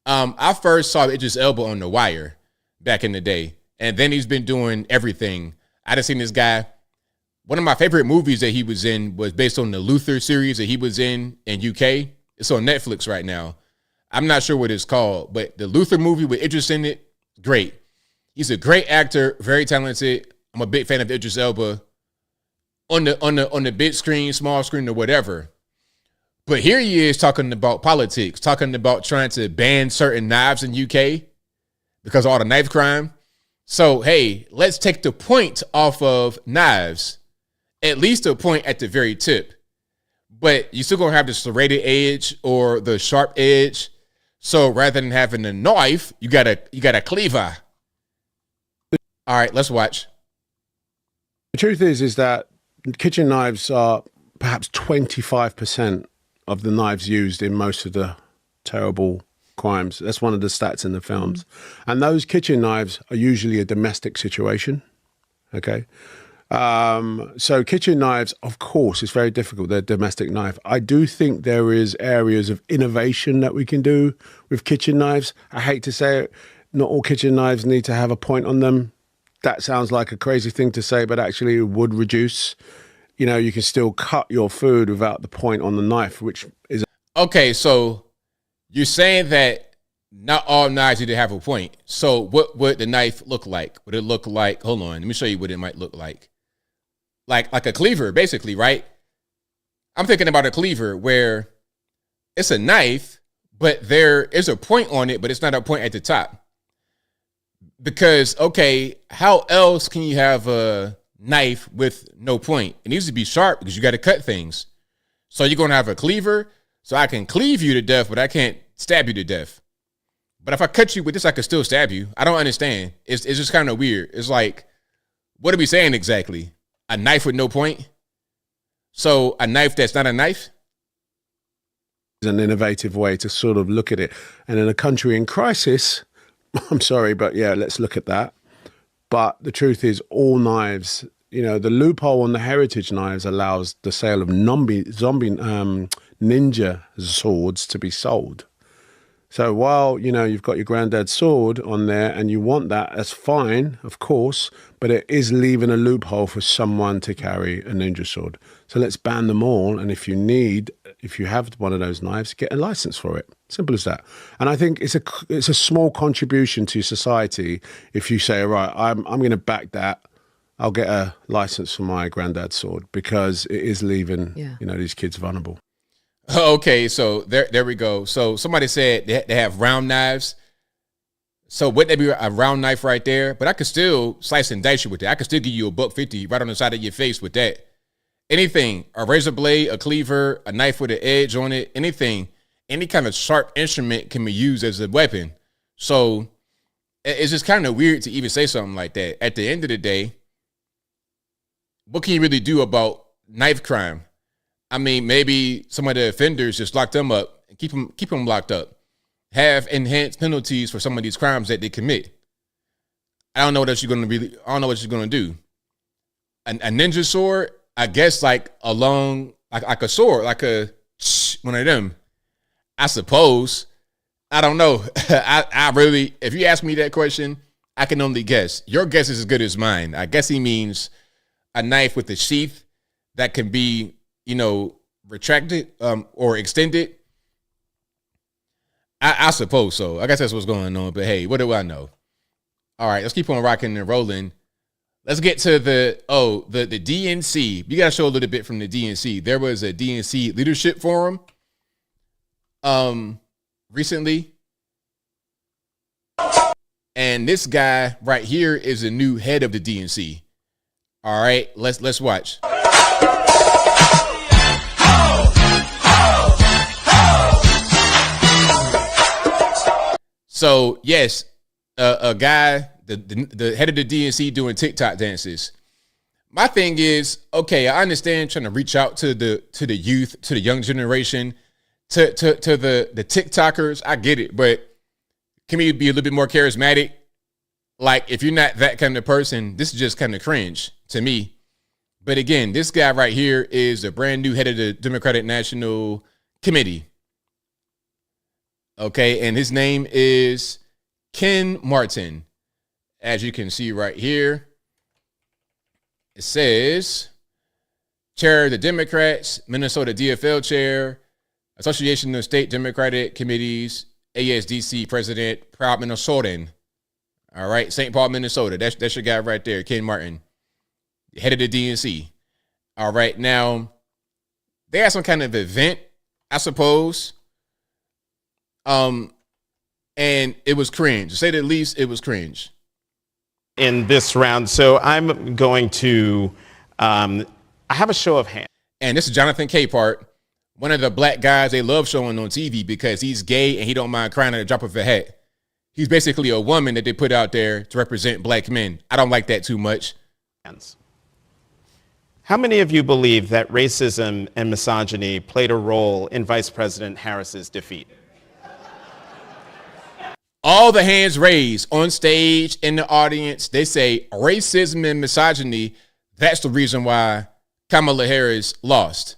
I first saw Idris Elba on The Wire back in the day, and then he's been doing everything. I just seen this guy. One of my favorite movies that he was in was based on the Luther series that he was in UK. It's on Netflix right now. I'm not sure what it's called, but the Luther movie with Idris in it, great. He's a great actor, very talented. I'm a big fan of Idris Elba on the big screen, small screen, or whatever. But here he is talking about politics, talking about trying to ban certain knives in UK because of all the knife crime. So, hey, let's take the point off of knives, at least a point at the very tip. But you're still going to have the serrated edge or the sharp edge. So rather than having a knife, you got a cleaver. All right, let's watch. The truth is that kitchen knives are perhaps 25% of the knives used in most of the terrible crimes. That's one of the stats in the films. And those kitchen knives are usually a domestic situation. Okay. So kitchen knives, of course, it's very difficult. They're domestic knife. I do think there is areas of innovation that we can do with kitchen knives. I hate to say it, not all kitchen knives need to have a point on them. That sounds like a crazy thing to say, but actually it would reduce. You know, you can still cut your food without the point on the knife, which is... Okay, so you're saying that not all knives need to have a point. So what would the knife look like? Would it look like, hold on, let me show you what it might look like. Like a cleaver, basically, right? I'm thinking about a cleaver where it's a knife, but there is a point on it, but it's not a point at the top. Because, okay, how else can you have a knife with no point? It needs to be sharp because you got to cut things. So you're going to have a cleaver, so I can cleave you to death, but I can't stab you to death. But if I cut you with this, I can still stab you. I don't understand. It's just kind of weird. It's like, what are we saying exactly? A knife with no point? So a knife that's not a knife? An innovative way to sort of look at it. And in a country in crisis, I'm sorry, but yeah, let's look at that. But the truth is, all knives, you know, the loophole on the heritage knives allows the sale of ninja swords to be sold. So while, you know, you've got your granddad's sword on there and you want that, that's fine, of course, but it is leaving a loophole for someone to carry a ninja sword. So let's ban them all. And if you have one of those knives, get a license for it. Simple as that. And I think it's a small contribution to society if you say, all right, I'm going to back that. I'll get a license for my granddad's sword because it is leaving, you know, these kids vulnerable. Okay, so there we go. So somebody said they have round knives. So wouldn't that be a round knife right there? But I could still slice and dice you with that. I could still give you $1.50 right on the side of your face with that. Anything, a razor blade, a cleaver, a knife with an edge on it, anything, any kind of sharp instrument can be used as a weapon. So it's just kind of weird to even say something like that. At the end of the day, what can you really do about knife crime? I mean, maybe some of the offenders just lock them up and keep them locked up. Have enhanced penalties for some of these crimes that they commit. I don't know what you're going to do. A ninja sword, I guess, like a long, like a sword, like one of them. I suppose. I don't know. I really, if you ask me that question, I can only guess. Your guess is as good as mine. I guess he means a knife with a sheath that can be, you know, retracted or extended. I suppose so. I guess that's what's going on. But hey, what do I know? All right, let's keep on rocking and rolling. Let's get to the DNC. You got to show a little bit from the DNC. There was a DNC leadership forum recently. And this guy right here is the new head of the DNC. All right, let's watch. So yes, a guy, the head of the DNC doing TikTok dances. My thing is, okay, I understand trying to reach out to the youth, to the young generation, to the TikTokers. I get it, but can we be a little bit more charismatic? Like, if you're not that kind of person, this is just kind of cringe to me. But again, this guy right here is the brand new head of the Democratic National Committee. Okay, and his name is Ken Martin. As you can see right here, it says, Chair of the Democrats, Minnesota DFL Chair, Association of State Democratic Committees, ASDC President, proud Minnesotan. All right, St. Paul, Minnesota. That's your guy right there, Ken Martin. head of the DNC. All right, now they had some kind of event, I suppose. And it was cringe. To say the least, it was cringe. In this round, so I'm going to, I have a show of hands. And this is Jonathan Capehart, one of the black guys they love showing on TV because he's gay and he don't mind crying at the drop of a hat. He's basically a woman that they put out there to represent black men. I don't like that too much. How many of you believe that racism and misogyny played a role in Vice President Harris's defeat? All the hands raised on stage in the audience, they say racism and misogyny, that's the reason why Kamala Harris lost.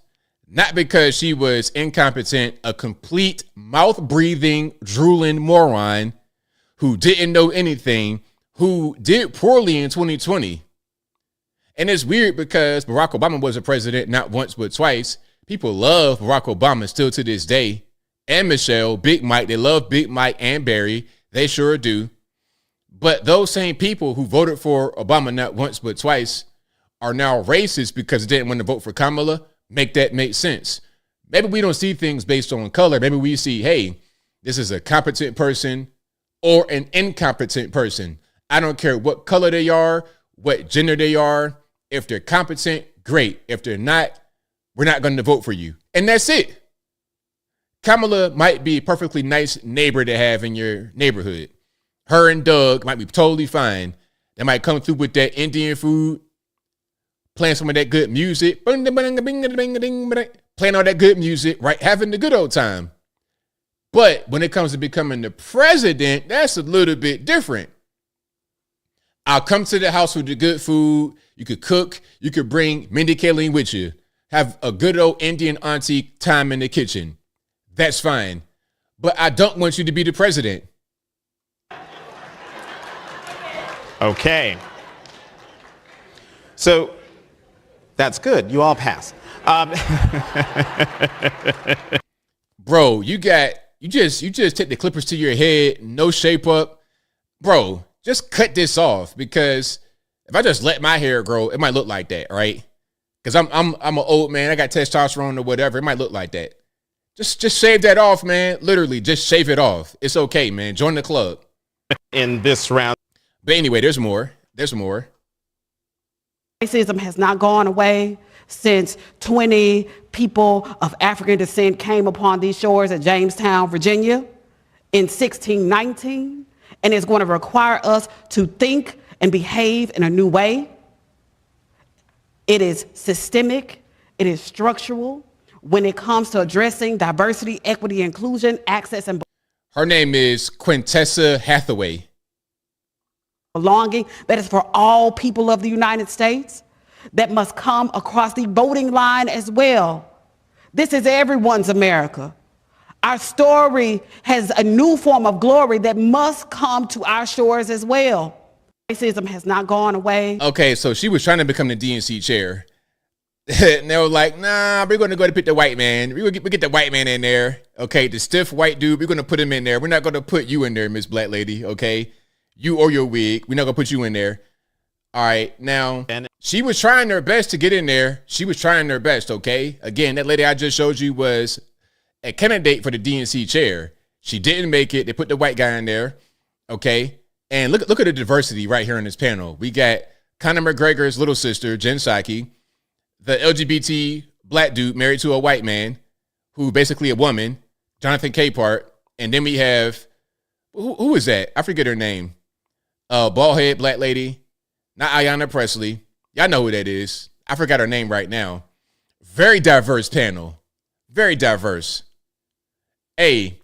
Not because she was incompetent, a complete mouth-breathing, drooling moron who didn't know anything, who did poorly in 2020. And it's weird because Barack Obama was a president not once but twice. People love Barack Obama still to this day. And Michelle, Big Mike, they love Big Mike and Barry. They sure do. But those same people who voted for Obama not once but twice are now racist because they didn't want to vote for Kamala. Make that make sense. Maybe we don't see things based on color. Maybe we see, hey, this is a competent person or an incompetent person. I don't care what color they are, what gender they are. If they're competent, great. If they're not, we're not going to vote for you. And that's it. Kamala might be a perfectly nice neighbor to have in your neighborhood. Her and Doug might be totally fine. They might come through with that Indian food, playing some of that good music, playing all that good music, right? Having the good old time. But when it comes to becoming the president, that's a little bit different. I'll come to the house with the good food. You could cook. You could bring Mindy Kaling with you. Have a good old Indian auntie time in the kitchen. That's fine. But I don't want you to be the president. Okay. So that's good. You all pass. Bro, you just take the clippers to your head, no shape up. Bro, just cut this off because if I just let my hair grow, it might look like that, right? Because I'm an old man, I got testosterone or whatever. It might look like that. Just shave that off, man. Literally, just shave it off. It's okay, man. Join the club. In this round. But anyway, there's more. There's more. Racism has not gone away since 20 people of African descent came upon these shores at Jamestown, Virginia in 1619. And it's going to require us to think and behave in a new way. It is systemic. It is structural. When it comes to addressing diversity, equity, inclusion, access, and her name is Quintessa Hathaway. Belonging, that is for all people of the United States, that must come across the voting line as well. This is everyone's America. Our story has a new form of glory that must come to our shores as well. Racism has not gone away. Okay, so she was trying to become the DNC chair. And they were like, nah, we're going to go to pick the white man. We get the white man in there. Okay, the stiff white dude, we're going to put him in there. We're not going to put you in there, Miss Black Lady, okay? You or your wig. We're not going to put you in there. All right, now, she was trying her best to get in there. She was trying her best, okay? Again, that lady I just showed you was a candidate for the DNC chair. She didn't make it. They put the white guy in there, okay? And look at the diversity right here in this panel. We got Conor McGregor's little sister, Jen Psaki, the LGBT black dude married to a white man who basically a woman, Jonathan Capehart. And then we have, who is that? I forget her name. Bald head black lady, not Ayanna Presley. Y'all know who that is. I forgot her name right now. Very diverse panel. Very diverse. Hey,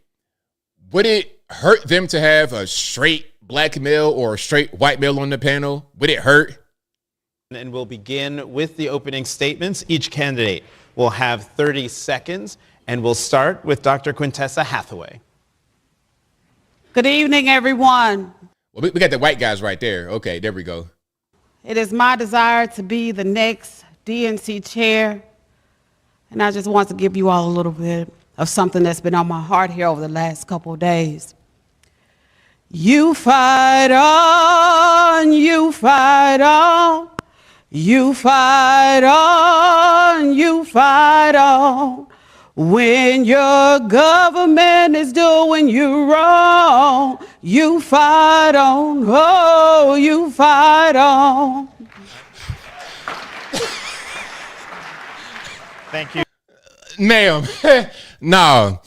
would it hurt them to have a straight black male or a straight white male on the panel? Would it hurt? And we'll begin with the opening statements. Each candidate will have 30 seconds, and we'll start with Dr. Quintessa Hathaway. Good evening, everyone. Well, we got the white guys right there. Okay, there we go. It is my desire to be the next DNC chair, and I just want to give you all a little bit of something that's been on my heart here over the last couple of days. You fight on, You fight on, you fight on. When your government is doing you wrong, you fight on, oh, you fight on. Thank you. Ma'am. No.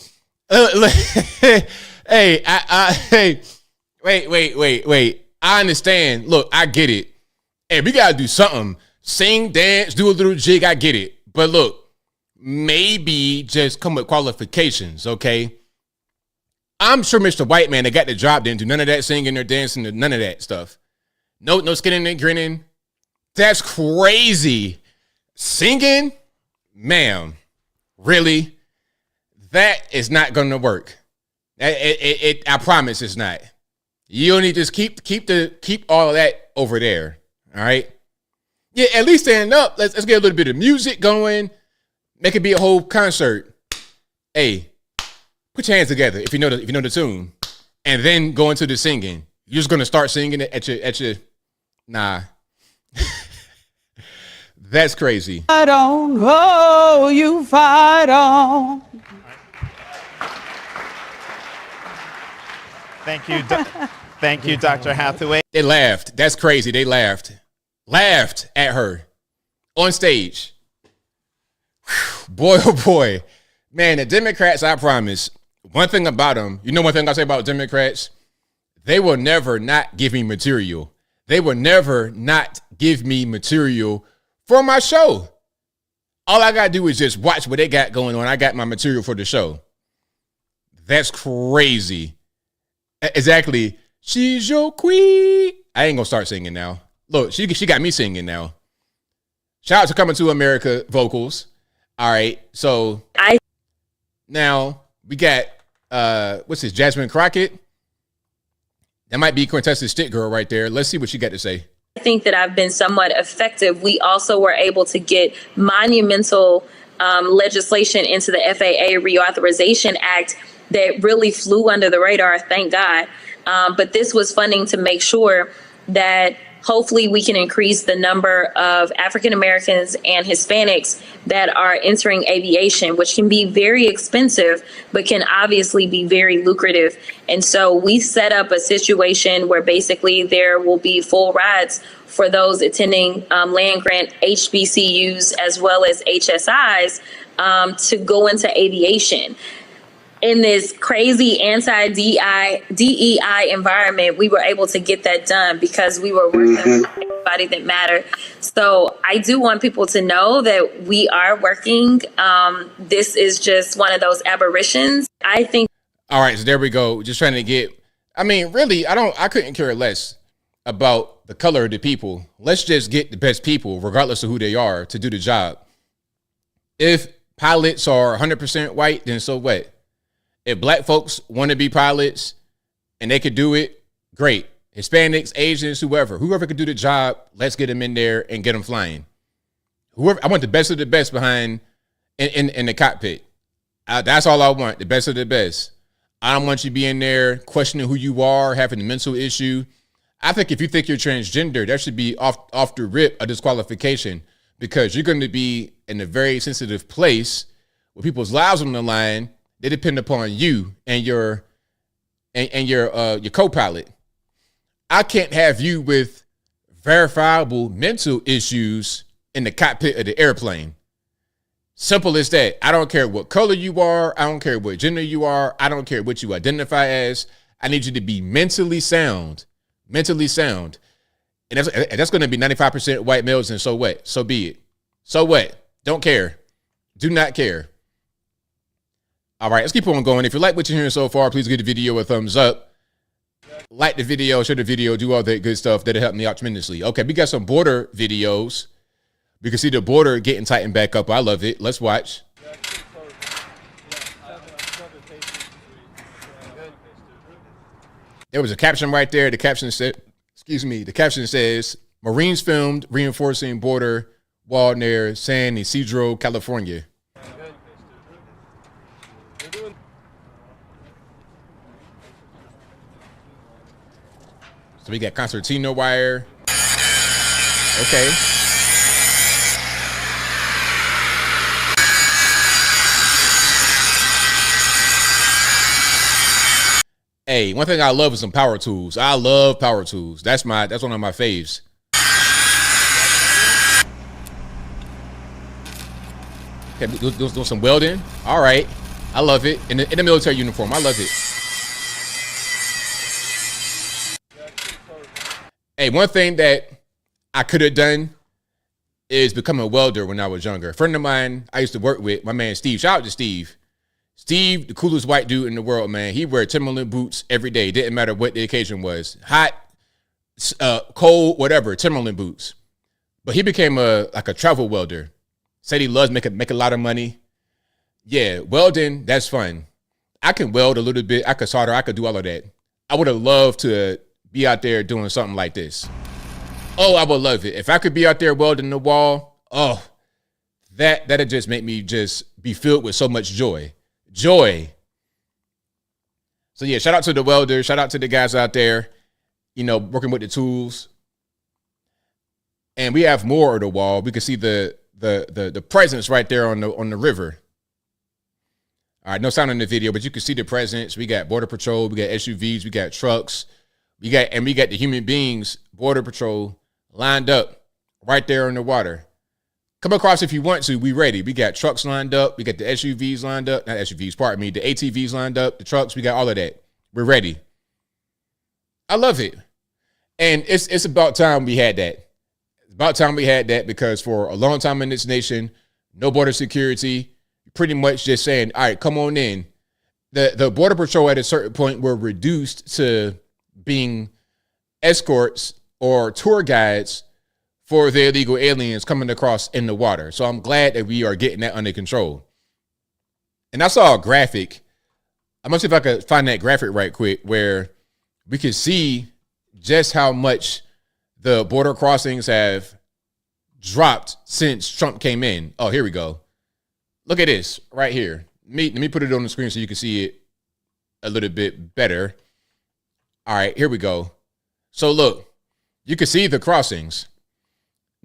Hey, hey, wait. I understand. Look, I get it. Hey, we gotta do something. Sing, dance, do a little jig. I get it. But look, maybe just come with qualifications, okay? I'm sure Mr. White Man that got the job didn't do none of that singing or dancing or none of that stuff. No skinning and grinning. That's crazy. Singing? Ma'am, really? That is not going to work. I promise it's not. You need to just keep all of that over there. All right. Yeah, at least stand up. Let's get a little bit of music going. Make it be a whole concert. Hey, put your hands together if you know the tune, and then go into the singing. You're just gonna start singing it at your. Nah. That's crazy. Fight on, oh, you fight on. Thank you. Thank you, Dr. Hathaway. They laughed. That's crazy. They laughed at her on stage. Whew, boy, oh boy. Man, the Democrats, I promise, one thing about them, you know one thing I say about Democrats? They will never not give me material. They will never not give me material for my show. All I got to do is just watch what they got going on. I got my material for the show. That's crazy. Exactly. She's your queen. I ain't going to start singing now. Look, she got me singing now. Shout out to Coming to America vocals. All right. So now we got, what's this, Jasmine Crockett? That might be Quintessa's stick girl right there. Let's see what she got to say. I think that I've been somewhat effective. We also were able to get monumental legislation into the FAA Reauthorization Act that really flew under the radar, thank God. But this was funding to make sure that hopefully we can increase the number of African Americans and Hispanics that are entering aviation, which can be very expensive, but can obviously be very lucrative. And so we set up a situation where basically there will be full rides for those attending land grant HBCUs as well as HSIs to go into aviation. In this crazy anti-DEI environment, we were able to get that done because we were working with everybody that mattered. So I do want people to know that we are working. This is just one of those aberrations. I think. All right, so there we go. Just trying to get, I mean, really, I couldn't care less about the color of the people. Let's just get the best people, regardless of who they are, to do the job. If pilots are 100% white, then so what? If black folks want to be pilots and they could do it, great. Hispanics, Asians, whoever could do the job, let's get them in there and get them flying. I want the best of the best behind in the cockpit. That's all I want, the best of the best. I don't want you being there questioning who you are, having a mental issue. I think if you think you're transgender, that should be off the rip a disqualification, because you're going to be in a very sensitive place with people's lives on the line. They depend upon you and your co-pilot. I can't have you with verifiable mental issues in the cockpit of the airplane. Simple as that. I don't care what color you are. I don't care what gender you are. I don't care what you identify as. I need you to be mentally sound. Mentally sound. And that's going to be 95% white males, and so what? So be it. So what? Don't care. Do not care. All right, let's keep on going. If you like what you're hearing so far, please give the video a thumbs up. Like the video, share the video, do all that good stuff. That'll help me out tremendously. Okay, we got some border videos. We can see the border getting tightened back up. I love it. Let's watch. There was a caption right there. The caption said, the caption says, Marines filmed reinforcing border wall near San Isidro, California. So we got concertina wire. Okay. Hey, one thing I love is some power tools. I love power tools. That's one of my faves. Okay, do some welding. All right, I love it. In the military uniform, I love it. Hey, one thing that I could have done is become a welder when I was younger. A friend of mine I used to work with, my man Steve. Shout out to Steve. Steve, the coolest white dude in the world, man. He wear Timberland boots every day. Didn't matter what the occasion was. Hot, cold, whatever, Timberland boots. But he became a travel welder. Said he loves make a lot of money. Yeah, welding, that's fun. I can weld a little bit. I could solder. I could do all of that. I would have loved to be out there doing something like this. Oh, I would love it. If I could be out there welding the wall, oh, that'd just make me just be filled with so much joy. Joy. So yeah, shout out to the welders. Shout out to the guys out there, working with the tools. And we have more of the wall. We can see the presence right there on the river. All right, no sound in the video, but you can see the presence. We got Border Patrol, we got SUVs, we got trucks, we got the human beings, Border Patrol, lined up right there in the water. Come across if you want to. We ready. We got trucks lined up. We got the SUVs lined up. Not SUVs, pardon me. The ATVs lined up. The trucks. We got all of that. We're ready. I love it. And it's about time we had that. It's about time we had that because for a long time in this nation, no border security, pretty much just saying, all right, come on in. The Border Patrol at a certain point were reduced to being escorts or tour guides for the illegal aliens coming across in the water. So I'm glad that we are getting that under control. And I saw a graphic. I'm going to see if I could find that graphic right quick where we can see just how much the border crossings have dropped since Trump came in. Oh, here we go. Look at this right here. Let me put it on the screen so you can see it a little bit better. All right, here we go. So look, you can see the crossings.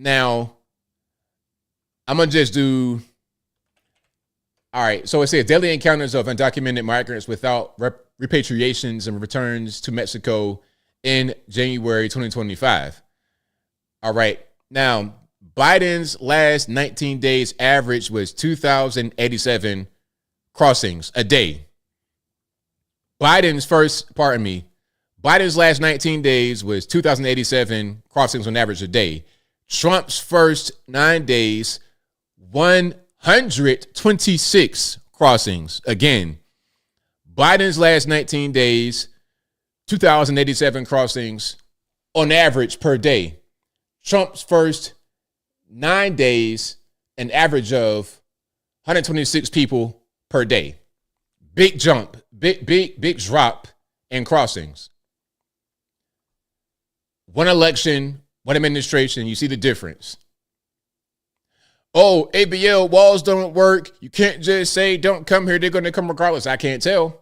Now, I'm going to just do, all right, so it says daily encounters of undocumented migrants without repatriations and returns to Mexico in January 2025. All right, now, Biden's last 19 days average was 2,087 crossings a day. Biden's last 19 days was 2,087 crossings on average a day. Trump's first 9 days, 126 crossings. Again, Biden's last 19 days, 2,087 crossings on average per day. Trump's first 9 days, an average of 126 people per day. Big jump, big drop in crossings. One election, one administration, you see the difference. Oh, ABL walls don't work. You can't just say don't come here. They're going to come regardless. I can't tell.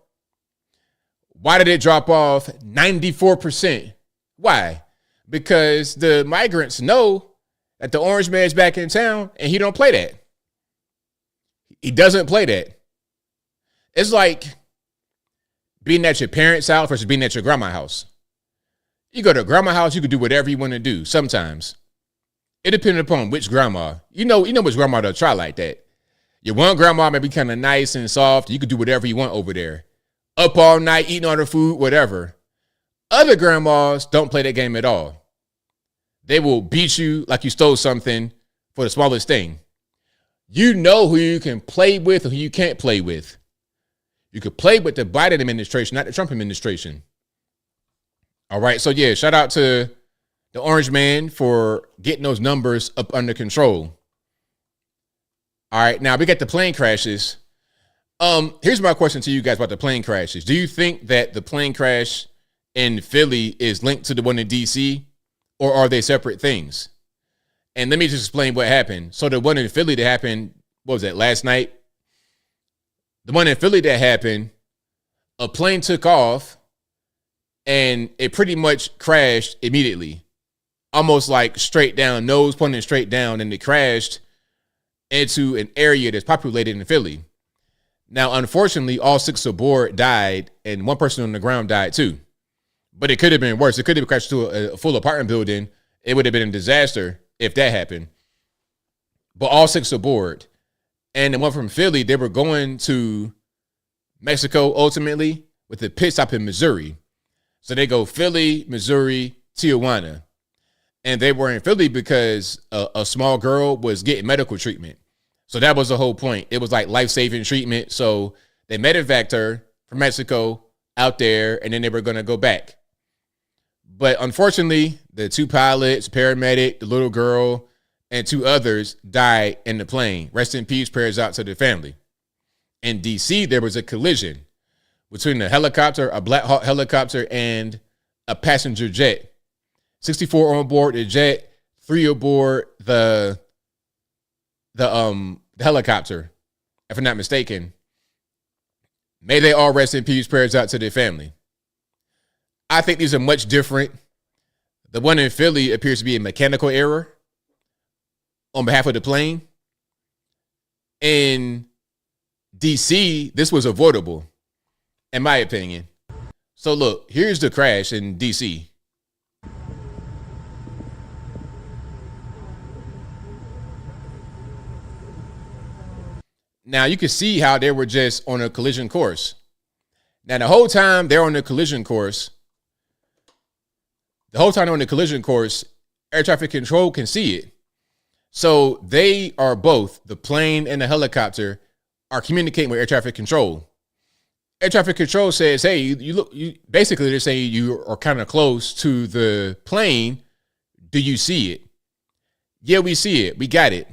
Why did it drop off 94%? Why? Because the migrants know that the orange man's back in town and he don't play that. He doesn't play that. It's like being at your parents' house versus being at your grandma's house. You go to grandma's house, you can do whatever you want to do sometimes. It depends upon which grandma. You know which grandma to try like that. Your one grandma may be kind of nice and soft. You can do whatever you want over there. Up all night, eating all the food, whatever. Other grandmas don't play that game at all. They will beat you like you stole something for the smallest thing. You know who you can play with or who you can't play with. You could play with the Biden administration, not the Trump administration. All right, so yeah, shout out to the orange man for getting those numbers up under control. All right, now we got the plane crashes. Here's my question to you guys about the plane crashes. Do you think that the plane crash in Philly is linked to the one in DC, or are they separate things? And let me just explain what happened. So the one in Philly that happened, what was that, last night? The one in Philly that happened, a plane took off and it pretty much crashed immediately. Almost like straight down, nose pointing straight down, and it crashed into an area that's populated in Philly. Now, unfortunately, all 6 aboard died, and 1 person on the ground died too. But it could have been worse. It could have crashed to a full apartment building. It would have been a disaster if that happened. But all 6 aboard. And the one from Philly, they were going to Mexico ultimately with a pit stop in Missouri. So they go Philly, Missouri, Tijuana. And they were in Philly because a small girl was getting medical treatment. So that was the whole point. It was like life-saving treatment. So they medevaced her from Mexico out there, and then they were going to go back. But unfortunately, the 2 pilots, paramedic, the little girl, and 2 others died in the plane. Rest in peace, prayers out to the family. In D.C., there was a collision between a helicopter, a Black Hawk helicopter, and a passenger jet. 64 on board the jet, 3 aboard the helicopter, if I'm not mistaken. May they all rest in peace, prayers out to their family. I think these are much different. The one in Philly appears to be a mechanical error on behalf of the plane. In DC, this was avoidable, in my opinion. So look, here's the crash in DC. Now you can see how they were just on a collision course. Now the whole time they're on the collision course, air traffic control can see it. So they are both, the plane and the helicopter, are communicating with air traffic control. Air traffic control says, hey, you basically they're saying you are kind of close to the plane. Do you see it? Yeah, we see it. We got it.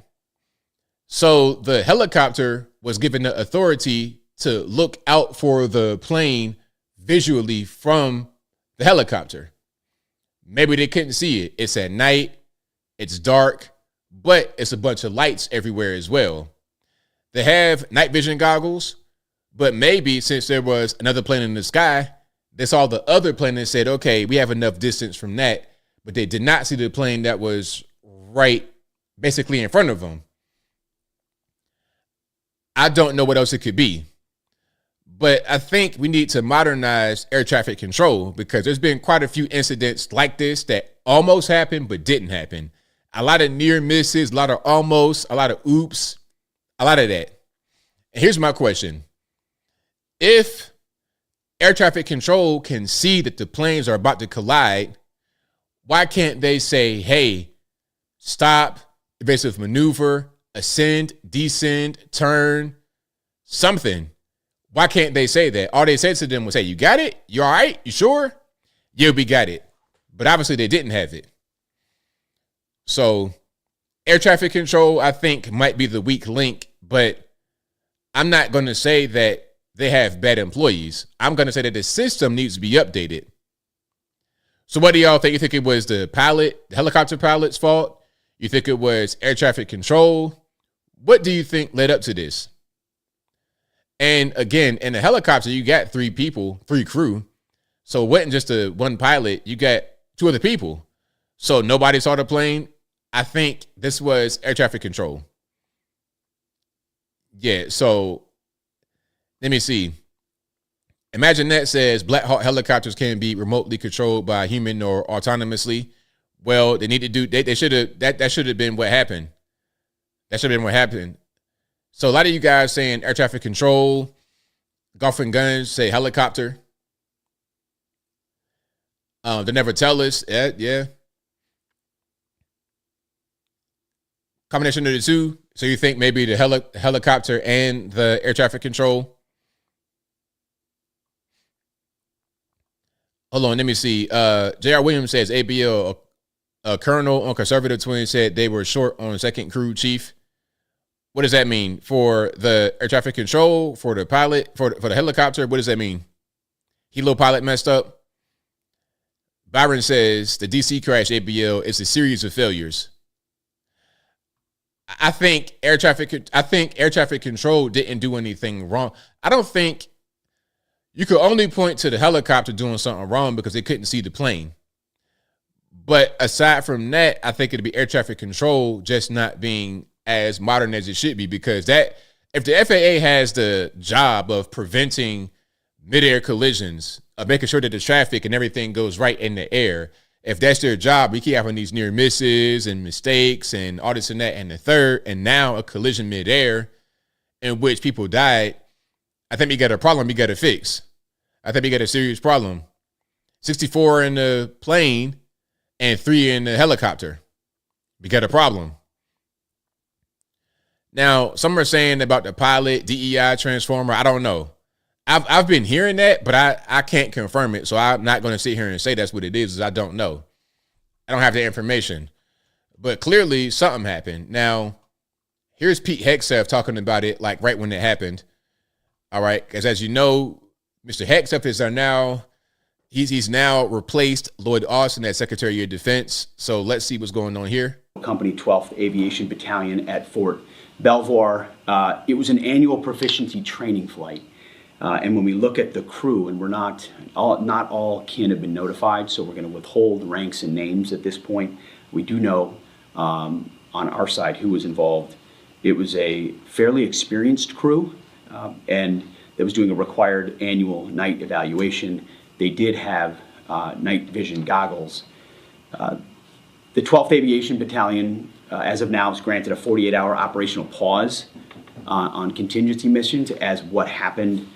So the helicopter was given the authority to look out for the plane visually from the helicopter. Maybe they couldn't see it. It's at night. It's dark, but it's a bunch of lights everywhere as well. They have night vision goggles, but maybe since there was another plane in the sky, they saw the other plane and said, okay, we have enough distance from that, but they did not see the plane that was right basically in front of them. I don't know what else it could be, but I think we need to modernize air traffic control because there's been quite a few incidents like this that almost happened but didn't happen. A lot of near misses, a lot of almost, a lot of oops, a lot of that. And here's my question. If air traffic control can see that the planes are about to collide, why can't they say, hey, stop, evasive maneuver, ascend, descend, turn, something? Why can't they say that? All they said to them was, hey, you got it? You all right? You sure? Yeah, we got it. But obviously they didn't have it. So air traffic control, I think, might be the weak link, but I'm not going to say that they have bad employees. I'm going to say that the system needs to be updated. So what do y'all think? You think it was the helicopter pilot's fault? You think it was air traffic control? What do you think led up to this? And again, in the helicopter, you got 3 people, 3 crew. So it wasn't just one pilot. You got 2 other people. So nobody saw the plane. I think this was air traffic control. Yeah, so let me see. Imagine that says Black Hawk helicopters can be remotely controlled by a human or autonomously. Well, they need to do, they should have, that should have been what happened. That should have been what happened. So a lot of you guys saying air traffic control, golf and guns say helicopter. They never tell us. Yeah. Combination of the two. So you think maybe the helicopter and the air traffic control? Hold on, let me see. J.R. Williams says ABL, a colonel on conservative twin said they were short on second crew chief. What does that mean for the air traffic control, for the pilot, for the helicopter? What does that mean? Helo pilot messed up. Byron says the DC crash ABL is a series of failures. I think air traffic control didn't do anything wrong. I don't think you could only point to the helicopter doing something wrong because they couldn't see the plane. But aside from that, I think it'd be air traffic control just not being as modern as it should be, because that if the FAA has the job of preventing midair collisions, of making sure that the traffic and everything goes right in the air, if that's their job, we keep having these near misses and mistakes and all this and that and the third, and now a collision midair in which people died. I think we got a problem we got to fix. I think we got a serious problem. 64 in the plane and 3 in the helicopter. We got a problem. Now, some are saying about the pilot, DEI transformer. I don't know. I've been hearing that, but I can't confirm it. So I'm not going to sit here and say that's what it is. I don't know. I don't have the information. But clearly something happened. Now, here's Pete Hegseth talking about it like right when it happened. All right. Because as you know, Mr. Hegseth is now, he's now replaced Lloyd Austin as Secretary of Defense. So let's see what's going on here. Company 12th Aviation Battalion at Fort Belvoir. It was an annual proficiency training flight. And when we look at the crew, and not all kin have been notified, so we're going to withhold ranks and names at this point. We do know on our side who was involved. It was a fairly experienced crew, and that was doing a required annual night evaluation. They did have night vision goggles. The 12th Aviation Battalion, as of now, is granted a 48-hour operational pause on contingency missions as what happened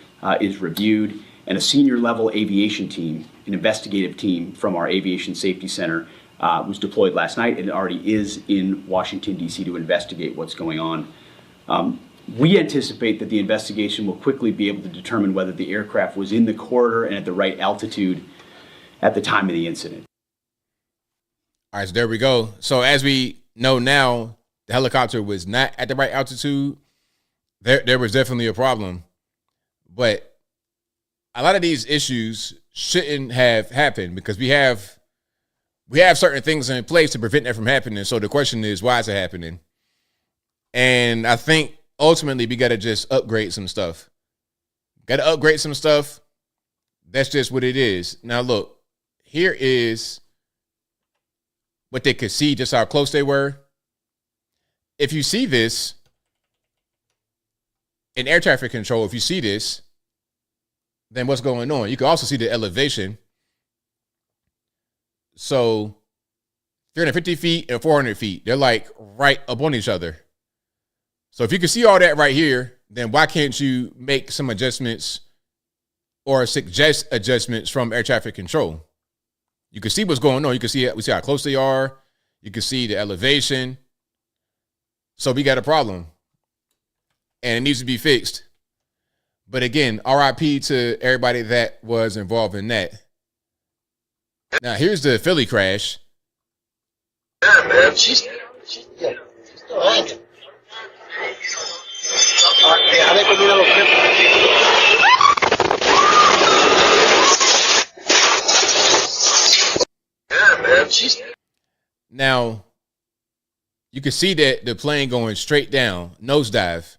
is reviewed, and a senior level aviation team, an investigative team from our Aviation Safety Center was deployed last night and already is in Washington, D.C. to investigate what's going on. We anticipate that the investigation will quickly be able to determine whether the aircraft was in the corridor and at the right altitude at the time of the incident. All right, so there we go. So as we know now, the helicopter was not at the right altitude. There was definitely a problem. But a lot of these issues shouldn't have happened because we have certain things in place to prevent that from happening. So the question is, why is it happening? And I think ultimately we got to just upgrade some stuff. Got to upgrade some stuff. That's just what it is. Now, look, here is what they could see, just how close they were. If you see this in air traffic control, if you see this, then what's going on? You can also see the elevation. So 350 feet and 400 feet, they're like right up on each other. So if you can see all that right here, then why can't you make some adjustments or suggest adjustments from air traffic control? You can see what's going on. You can see it. We see how close they are. You can see the elevation. So we got a problem and it needs to be fixed. But again, RIP to everybody that was involved in that. Now, here's the Philly crash. Yeah, man, she's still hanging. Yeah, man, Now, you can see that the plane going straight down, nosedive.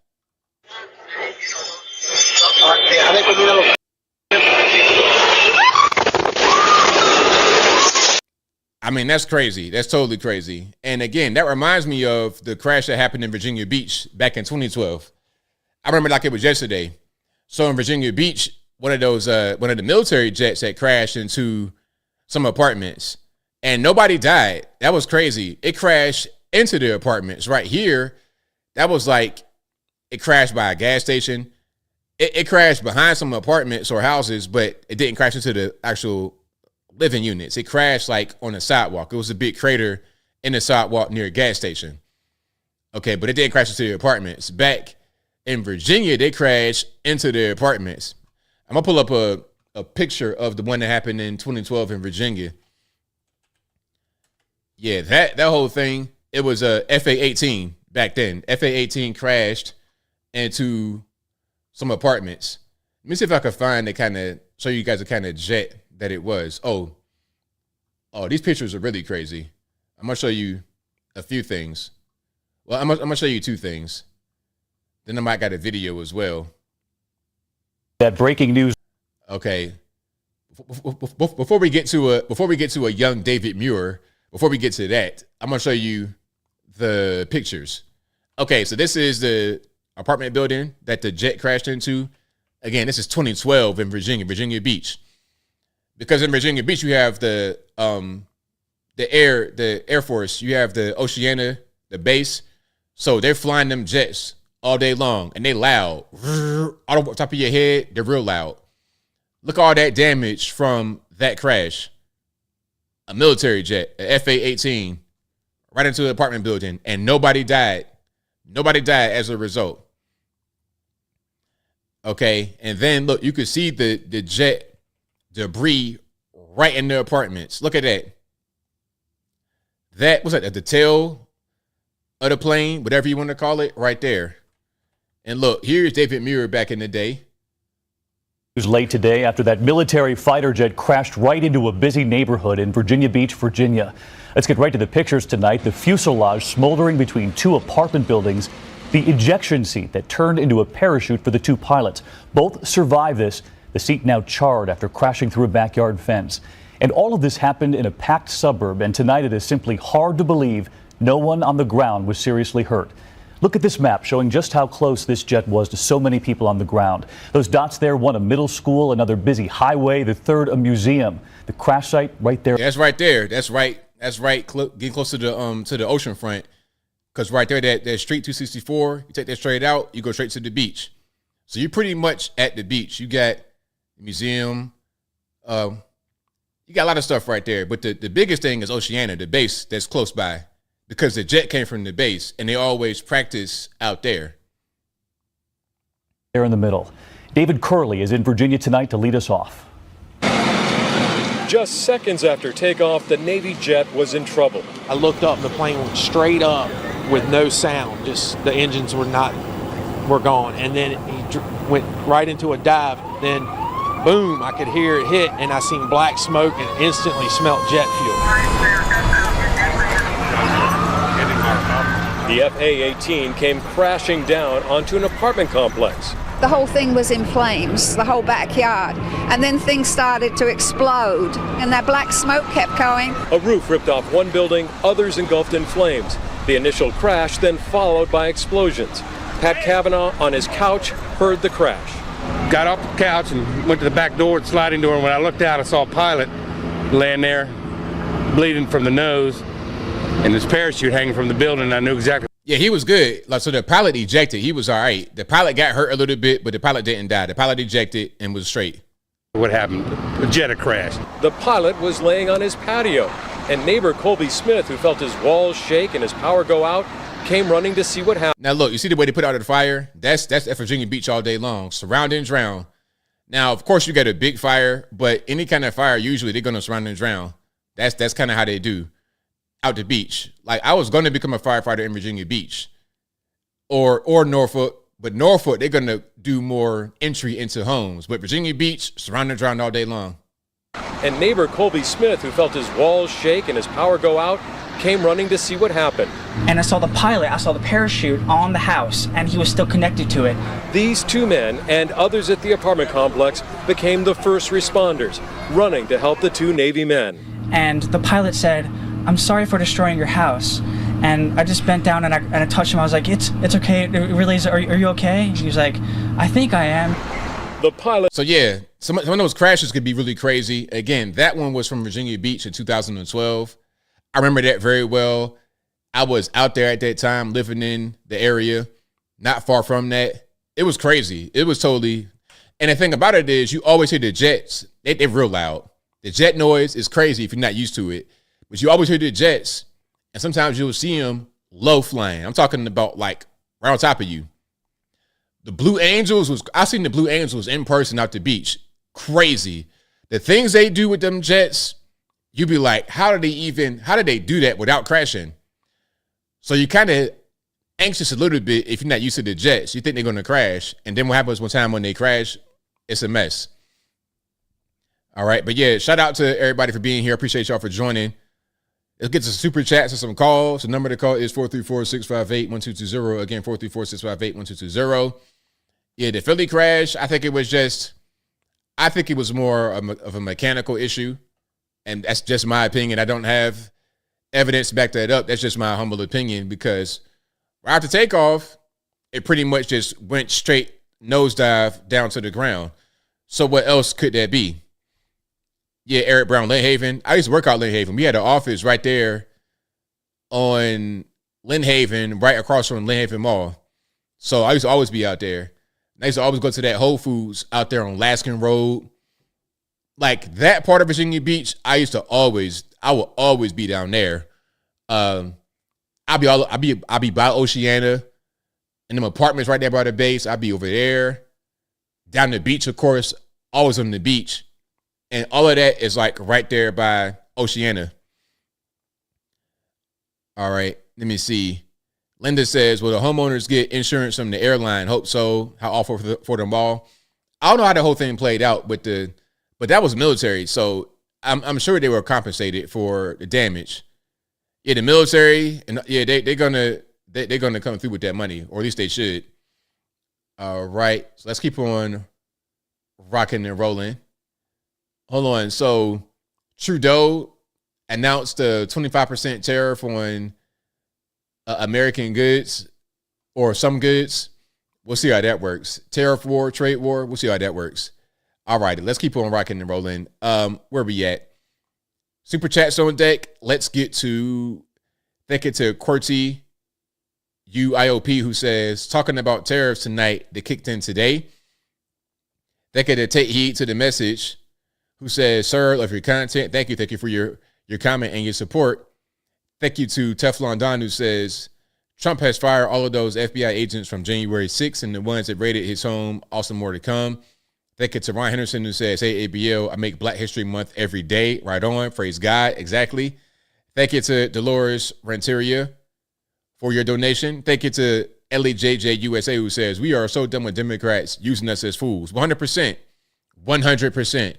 I mean, that's crazy. That's totally crazy. And again, that reminds me of the crash that happened in Virginia Beach back in 2012. I remember like it was yesterday. So in Virginia Beach, one of the military jets had crashed into some apartments and nobody died. That was crazy. It crashed into the apartments right here. That was like, it crashed by a gas station. It crashed behind some apartments or houses, but it didn't crash into the actual living units. It crashed like on a sidewalk. It was a big crater in the sidewalk near a gas station. Okay, but it didn't crash into the apartments. Back in Virginia, they crashed into the apartments. I'm gonna pull up a picture of the one that happened in 2012 in Virginia. Yeah, that whole thing, it was a FA-18 back then. FA-18 crashed into some apartments. Let me see if I can find it, kind of show you guys the kind of jet that it was. Oh, these pictures are really crazy. I'm gonna show you a few things. Well, I'm gonna show you two things. Then I might got a video as well. That breaking news. Okay. Before we get to a young David Muir, before we get to that, I'm gonna show you the pictures. Okay, so this is apartment building that the jet crashed into. Again, this is 2012 in Virginia Beach. Because in Virginia Beach, you have the Air Force, you have the Oceana, the base. So they're flying them jets all day long, and they loud. On the top of your head, they're real loud. Look at all that damage from that crash. A military jet, a FA-18, right into the apartment building, and nobody died. Nobody died as a result. Okay, and then look, you could see the jet debris right in the apartments. Look at that. That was at the tail of the plane, whatever you want to call it, right there. And look, here's David Muir back in the day. It was late today after that military fighter jet crashed right into a busy neighborhood in Virginia Beach, Virginia. Let's get right to the pictures tonight. The fuselage smoldering between two apartment buildings. The ejection seat that turned into a parachute for the two pilots. Both survived this. The seat now charred after crashing through a backyard fence. And all of this happened in a packed suburb. And tonight it is simply hard to believe no one on the ground was seriously hurt. Look at this map showing just how close this jet was to so many people on the ground. Those dots there, one a middle school, another busy highway, the third a museum. The crash site right there. Yeah, that's right there. That's right. Getting close to the ocean front. Because right there, that street 264, you take that straight out, you go straight to the beach. So you're pretty much at the beach. You got the museum. You got a lot of stuff right there. But the biggest thing is Oceana, the base that's close by. Because the jet came from the base, and they always practice out there. There in the middle. David Curley is in Virginia tonight to lead us off. Just seconds after takeoff, the Navy jet was in trouble. I looked up, the plane went straight up with no sound. Just the engines were gone. And then he went right into a dive. Then, boom, I could hear it hit, and I seen black smoke and instantly smelt jet fuel. The FA-18 came crashing down onto an apartment complex. The whole thing was in flames, the whole backyard. And then things started to explode, and that black smoke kept going. A roof ripped off one building, others engulfed in flames. The initial crash then followed by explosions. Pat Kavanaugh on his couch heard the crash. Got off the couch and went to the back door, the sliding door, and when I looked out, I saw a pilot laying there, bleeding from the nose, and his parachute hanging from the building. I knew exactly. Yeah, he was good. Like, so the pilot ejected. He was all right. The pilot got hurt a little bit, but the pilot didn't die. The pilot ejected and was straight. What happened? The jet had crashed. The pilot was laying on his patio, and neighbor Colby Smith, who felt his walls shake and his power go out, came running to see what happened. Now, look, you see the way they put out the fire? That's at Virginia Beach all day long. Surround and drown. Now, of course, you get a big fire, but any kind of fire, usually they're going to surround and drown. That's kind of how they do. Out the beach. Like, I was going to become a firefighter in Virginia Beach or Norfolk, but Norfolk, they're going to do more entry into homes. But Virginia Beach, surround and drown all day long. And neighbor Colby Smith, who felt his walls shake and his power go out, came running to see what happened. And I saw the pilot, I saw the parachute on the house, and he was still connected to it. These two men and others at the apartment complex became the first responders, running to help the two Navy men. And the pilot said, "I'm sorry for destroying your house." And I just bent down and I touched him. I was like, it's okay. It really is. Are you okay? He was like, "I think I am." The pilot. So yeah, some of those crashes could be really crazy. Again, that one was from Virginia Beach in 2012. I remember that very well. I was out there at that time, living in the area, not far from that. It was crazy. It was totally. And the thing about it is, you always hear the jets. They're real loud. The jet noise is crazy if you're not used to it. But you always hear the jets, and sometimes you'll see them low flying. I'm talking about like right on top of you. The Blue Angels I seen the Blue Angels in person out the beach. Crazy. The things they do with them jets, you'd be like, how did they do that without crashing? So you kind of anxious a little bit if you're not used to the jets. You think they're going to crash. And then what happens one time when they crash, it's a mess. All right. But yeah, shout out to everybody for being here. Appreciate y'all for joining. Let's get some super chats and some calls. The number to call is 434-658-1220. Again, 434-658-1220. Yeah, the Philly crash, I think it was more of a mechanical issue. And that's just my opinion. I don't have evidence to back that up. That's just my humble opinion because right after takeoff, it pretty much just went straight nosedive down to the ground. So what else could that be? Yeah, Eric Brown, Lynn Haven. I used to work out Lynn Haven. We had an office right there on Lynn Haven, right across from Lynn Haven Mall. So I used to always be out there. I used to always go to that Whole Foods out there on Laskin Road. Like that part of Virginia Beach, I would always be down there. I'll be by Oceana and them apartments right there by the base. I'll be over there. Down the beach, of course, always on the beach. And all of that is like right there by Oceana. All right, let me see. Linda says, will the homeowners get insurance from the airline? Hope so. How awful for them all. I don't know how the whole thing played out, but that was military. So I'm sure they were compensated for the damage. Yeah, the military, and yeah, they're gonna come through with that money, or at least they should. All right, so let's keep on rocking and rolling. Hold on. So Trudeau announced a 25% tariff on American goods or some goods. We'll see how that works. Tariff war, trade war. We'll see how that works. All right, let's keep on rocking and rolling. Where we at? Super chats on deck. Let's get to thank it to QWERTY UIOP, who says, talking about tariffs tonight, they kicked in today. Thank you to Take Heed to the Message, who says, sir, love your content. Thank you for your comment and your support. Thank you to Teflon Don, who says, Trump has fired all of those FBI agents from January 6th and the ones that raided his home. Also more to come. Thank you to Ron Henderson, who says, hey, ABL, I make Black History Month every day. Right on. Praise God. Exactly. Thank you to Dolores Renteria for your donation. Thank you to LEJJ USA, who says, we are so done with Democrats using us as fools. 100%. 100%.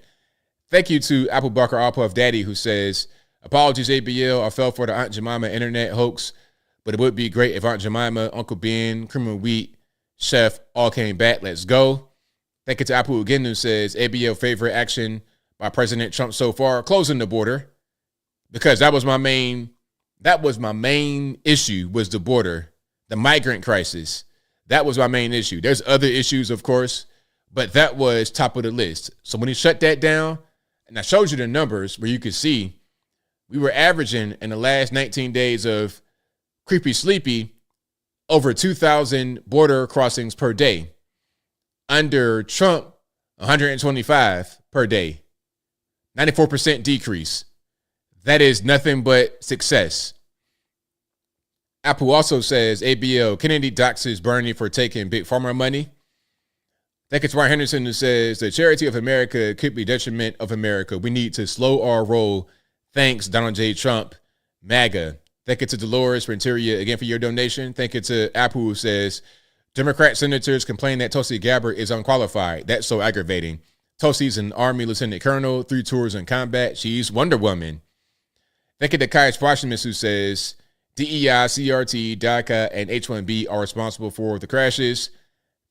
Thank you to Apple Barker Alpuff Daddy, who says, apologies, ABL. I fell for the Aunt Jemima internet hoax, but it would be great if Aunt Jemima, Uncle Ben, Criminal Wheat, Chef all came back. Let's go. Thank you to Apple again, who says, ABL favorite action by President Trump so far, closing the border, because that was my main issue, was the border, the migrant crisis. That was my main issue. There's other issues, of course, but that was top of the list. So when he shut that down, and I showed you the numbers where you could see we were averaging in the last 19 days of creepy sleepy over 2,000 border crossings per day. Under Trump, 125 per day. 94% decrease. That is nothing but success. Apple also says, ABL, Kennedy doxes Bernie for taking big pharma money. Thank you to Ryan Henderson, who says, the charity of America could be detriment of America. We need to slow our roll. Thanks, Donald J. Trump, MAGA. Thank you to Dolores Renteria again for your donation. Thank you to Apple, who says, Democrat senators complain that Tulsi Gabbard is unqualified. That's so aggravating. Tulsi's an Army Lieutenant Colonel, 3 tours in combat. She's Wonder Woman. Thank you to Kaius Proscimus, who says, DEI, CRT, DACA, and H-1B are responsible for the crashes.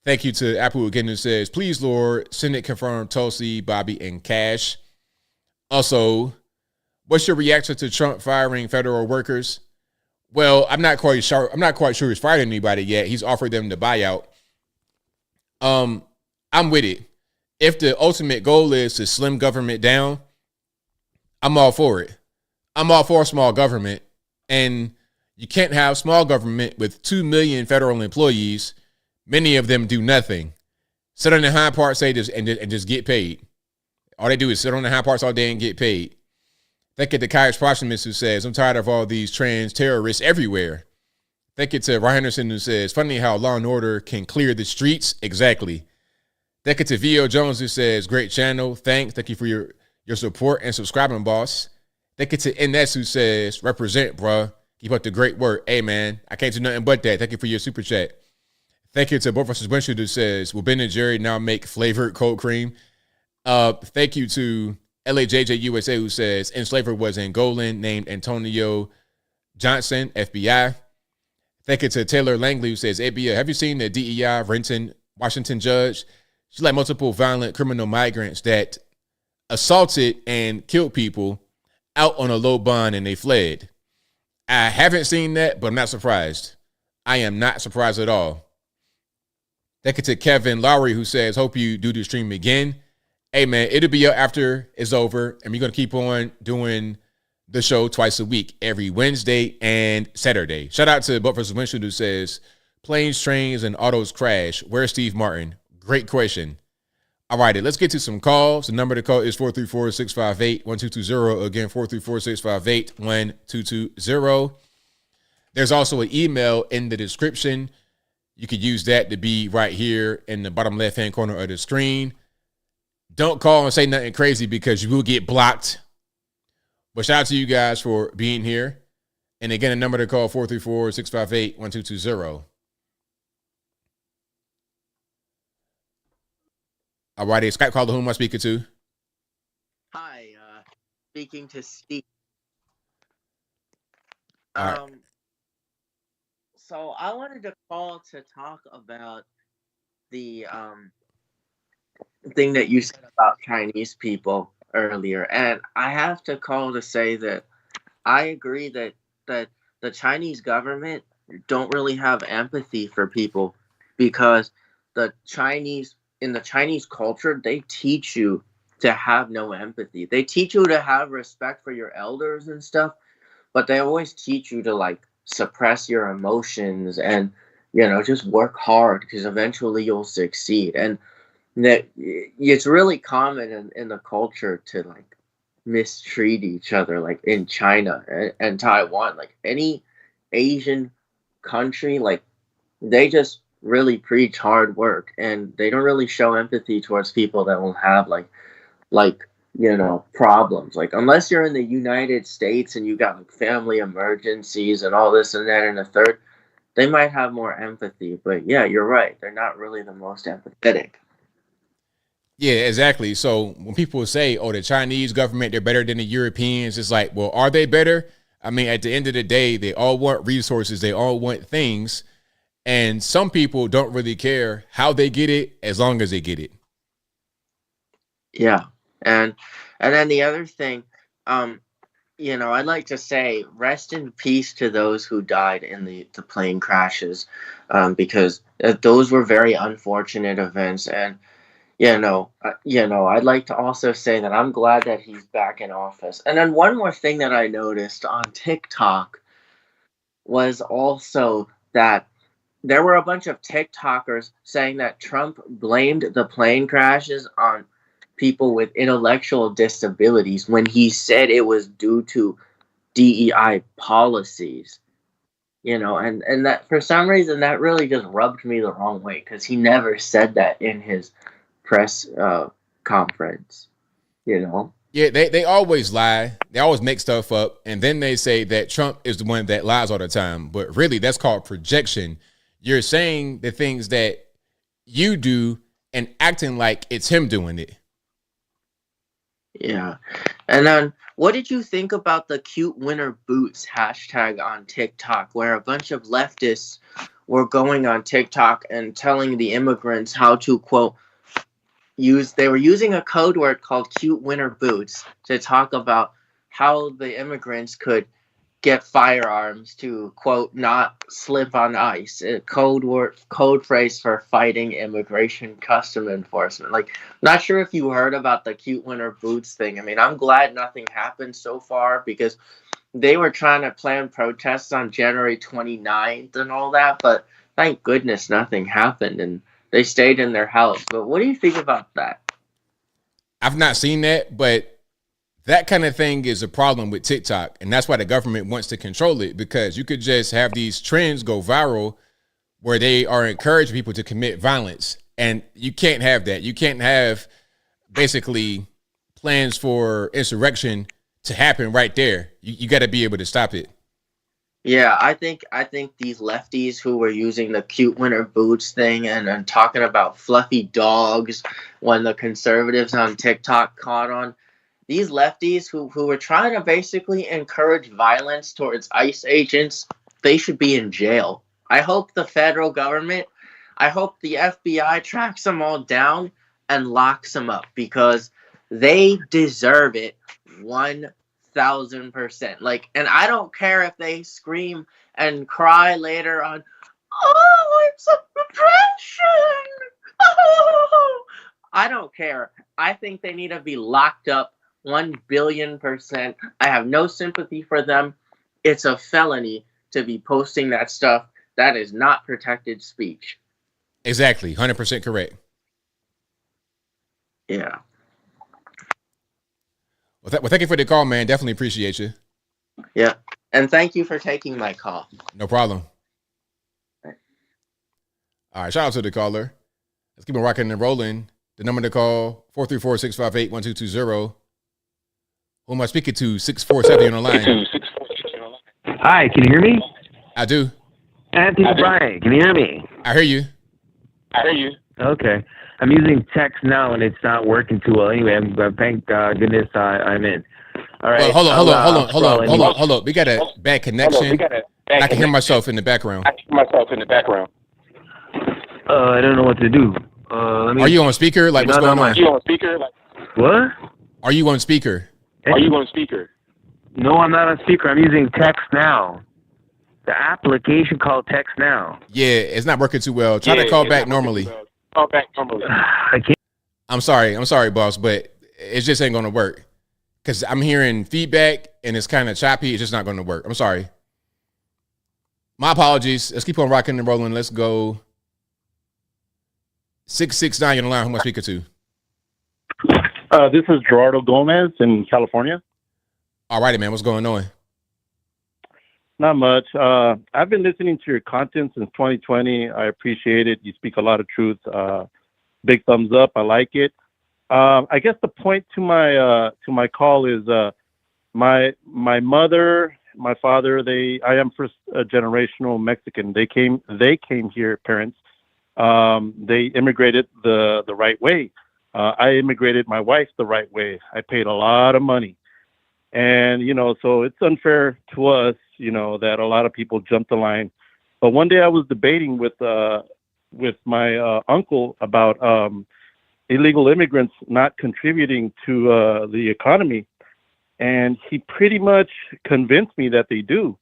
Thank you to Apple again, who says, please, Lord, Senate confirm Tulsi, Bobby, and Cash. Also, what's your reaction to Trump firing federal workers? Well, I'm not quite sure he's fired anybody yet. He's offered them the buyout. I'm with it. If the ultimate goal is to slim government down, I'm all for it. I'm all for small government. And you can't have small government with 2 million federal employees. Many of them do nothing. Sit on the high parts and just get paid. All they do is sit on the high parts all day and get paid. Thank you to Kaius Proscimus, who says, I'm tired of all these trans terrorists everywhere. Thank you to Ryan Henderson, who says, funny how law and order can clear the streets. Exactly. Thank you to V.O. Jones, who says, great channel. Thanks. Thank you for your support and subscribing, boss. Thank you to NS, who says, represent, bruh. Keep up the great work. Hey, man, I can't do nothing but that. Thank you for your super chat. Thank you to Both vs. Winchell, who says, will Ben and Jerry now make flavored cold cream? Thank you to LAJJ USA, who says, enslaver was in Golan, named Antonio Johnson, FBI. Thank you to Taylor Langley, who says, ABL, have you seen the DEI Renton, Washington judge? She's like multiple violent criminal migrants that assaulted and killed people out on a low bond and they fled. I haven't seen that, but I'm not surprised. I am not surprised at all. Thank you to Kevin Lowry, who says, hope you do the stream again. Hey, man, it'll be up after it's over, and we're going to keep on doing the show twice a week, every Wednesday and Saturday. Shout out to Buck vs. Windshield, who says, planes, trains, and autos crash. Where's Steve Martin? Great question. All righty, let's get to some calls. The number to call is 434-658-1220. Again, 434-658-1220. There's also an email in the description. You could use that to be right here in the bottom left-hand corner of the screen. Don't call and say nothing crazy because you will get blocked. But shout out to you guys for being here. And again, the number to call, 434-658-1220. All righty, Skype caller, who am I speaking to? Hi, speaking to Steve. All right. So I wanted to call to talk about the thing that you said about Chinese people earlier, and I have to call to say that I agree that the Chinese government don't really have empathy for people, because in the Chinese culture, they teach you to have no empathy. They teach you to have respect for your elders and stuff, but they always teach you to like suppress your emotions and, you know, just work hard because eventually you'll succeed. And that it's really common in the culture to like mistreat each other, like in China and Taiwan, like any Asian country, like they just really preach hard work and they don't really show empathy towards people that will have like you know, problems. Like unless you're in the United States and you got like family emergencies and all this and that and the third, they might have more empathy. But yeah, you're right, they're not really the most empathetic. Yeah, exactly. So when people say, oh, the Chinese government, they're better than the Europeans, it's like, well, are they better? I mean, at the end of the day, they all want resources. They all want things. And some people don't really care how they get it as long as they get it. Yeah. And then the other thing, you know, I'd like to say rest in peace to those who died in the plane crashes, because those were very unfortunate events. And, you know, I'd like to also say that I'm glad that he's back in office. And then one more thing that I noticed on TikTok was also that there were a bunch of TikTokers saying that Trump blamed the plane crashes on people with intellectual disabilities when he said it was due to DEI policies, you know, and that for some reason that really just rubbed me the wrong way because he never said that in his press conference, you know. Yeah, they always lie. They always make stuff up. And then they say that Trump is the one that lies all the time. But really, that's called projection. You're saying the things that you do and acting like it's him doing it. Yeah. And then what did you think about the cute winter boots hashtag on TikTok, where a bunch of leftists were going on TikTok and telling the immigrants how to, quote, they were using a code word called cute winter boots to talk about how the immigrants could get firearms to, quote, not slip on ice. A code phrase for fighting immigration custom enforcement. Like, not sure if you heard about the cute winter boots thing. I mean, I'm glad nothing happened so far because they were trying to plan protests on January 29th and all that, but thank goodness nothing happened and they stayed in their house. But what do you think about that? I've not seen that, but that kind of thing is a problem with TikTok. And that's why the government wants to control it, because you could just have these trends go viral where they are encouraging people to commit violence. And you can't have that. You can't have basically plans for insurrection to happen right there. You got to be able to stop it. Yeah, I think these lefties who were using the cute winter boots thing and talking about fluffy dogs when the conservatives on TikTok caught on, these lefties who were trying to basically encourage violence towards ICE agents, they should be in jail. I hope the federal government, I hope the FBI tracks them all down and locks them up because they deserve it 1,000%. Like, and I don't care if they scream and cry later on, Oh, it's a repression. Oh, I don't care. I think they need to be locked up 1,000,000,000%. I have no sympathy for them. It's a felony to be posting that stuff. That is not protected speech. Exactly. 100% correct. Yeah. Well, thank you for the call, man. Definitely appreciate you. Yeah. And thank you for taking my call. No problem. All right. Shout out to the caller. Let's keep on rocking and rolling. The number to call, 434-658-1220. Who am I speaking to? 647 on the line. Hi, can you hear me? I do. Anthony Bryan, can you hear me? I hear you. Okay. I'm using text now and it's not working too well. Anyway, thank goodness I'm in. All right. Well, hold on. We got a bad connection. I can hear myself in the background. I don't know what to do. Are you on speaker? Like, what's going on? What? Are you on speaker? No, I'm not on speaker. I'm using text now. The application called text now. Yeah, it's not working too well. Try to call back normally. I can't. I'm sorry, boss, but it just ain't gonna work. Cause I'm hearing feedback and it's kind of choppy. It's just not gonna work. I'm sorry. My apologies. Let's keep on rocking and rolling. Let's go. 669 on the line. Who am I speaking to? This is Gerardo Gomez in California. All righty, man. What's going on? Not much. I've been listening to your content since 2020. I appreciate it. You speak a lot of truth. Big thumbs up. I like it. I guess the point to my call is my mother, my father. I am first generational Mexican. They came here. Parents. They immigrated the right way. I immigrated my wife the right way. I paid a lot of money, and so it's unfair to us. That a lot of people jumped the line. But one day I was debating with my uncle about illegal immigrants not contributing to the economy, and he pretty much convinced me that they do.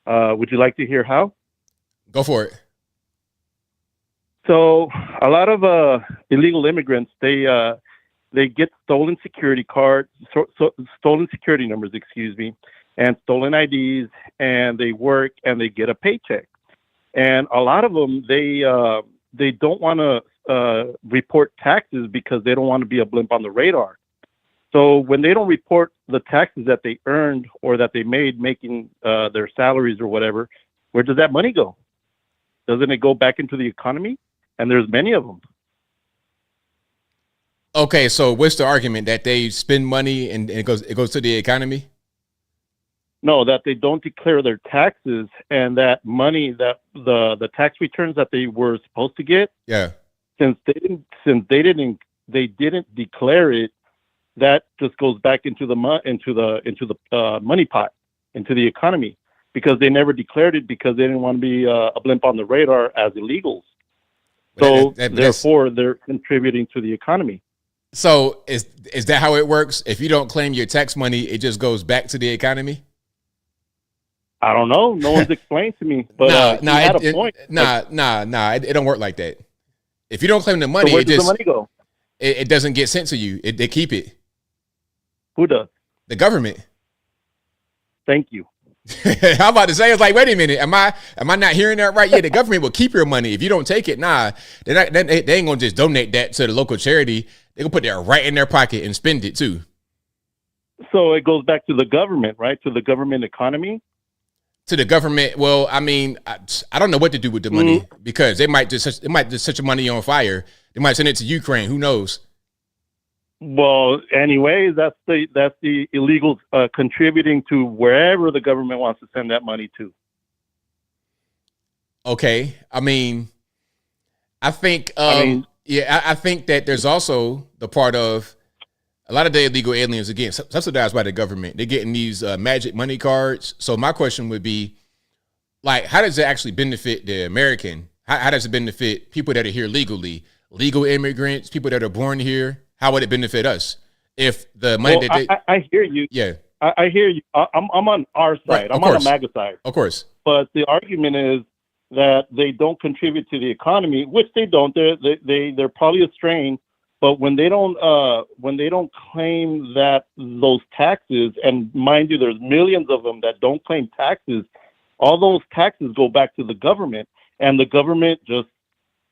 Would you like to hear how? Go for it. So a lot of illegal immigrants, they get stolen security cards, stolen security numbers, and stolen IDs, and they work and they get a paycheck. And a lot of them, they don't want to report taxes because they don't want to be a blimp on the radar. So when they don't report the taxes that they earned or that they made making their salaries or whatever, where does that money go? Doesn't it go back into the economy? And there's many of them. Okay, so what's the argument that they spend money and it goes to the economy? No, that they don't declare their taxes, and that money, that the tax returns that they were supposed to get, since they didn't declare it, that just goes back into the money pot, into the economy, because they never declared it because they didn't want to be a blimp on the radar as illegals. So therefore, they're contributing to the economy. So is that how it works? If you don't claim your tax money, it just goes back to the economy? I don't know. No one's explained to me. But a point. It don't work like that. If you don't claim the money, so where does the money go? It doesn't get sent to you. They keep it. Who does? The government. Thank you. I'm about to say, it's like, wait a minute, am I not hearing that right? Yeah, the government will keep your money if you don't take it. Nah, they ain't gonna just donate that to the local charity. They gonna put that right in their pocket and spend it too. So it goes back to the government, right? To the government economy. To the government. Well, I mean, I don't know what to do with the money because they might just set your money on fire. They might send it to Ukraine. Who knows? Well, anyways, that's the illegals contributing to wherever the government wants to send that money to. Okay, I mean, I think I think that there's also the part of a lot of the illegal aliens, again, subsidized by the government. They're getting these magic money cards. So my question would be, like, how does it actually benefit the American? How does it benefit people that are here legally, legal immigrants, people that are born here? How would it benefit us if the money I hear you. Yeah. I hear you. I'm on our side. Right, I'm on the MAGA side. Of course. But the argument is that they don't contribute to the economy, which they don't. They're probably a strain, but when they don't claim that those taxes, and mind you, there's millions of them that don't claim taxes. All those taxes go back to the government, and the government just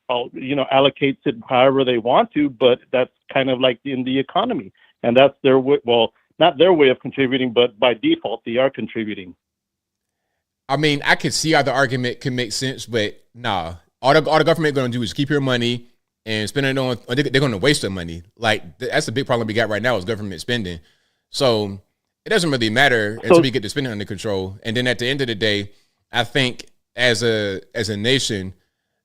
allocates it however they want to. But that's kind of like in the economy, and that's their way. Well, not their way of contributing, but by default, they are contributing. I mean, I can see how the argument can make sense, but nah. All the government going to do is keep your money and spend it on. They're going to waste the money. Like that's the big problem we got right now is government spending. So it doesn't really matter until we get the spending under control. And then at the end of the day, I think as a nation,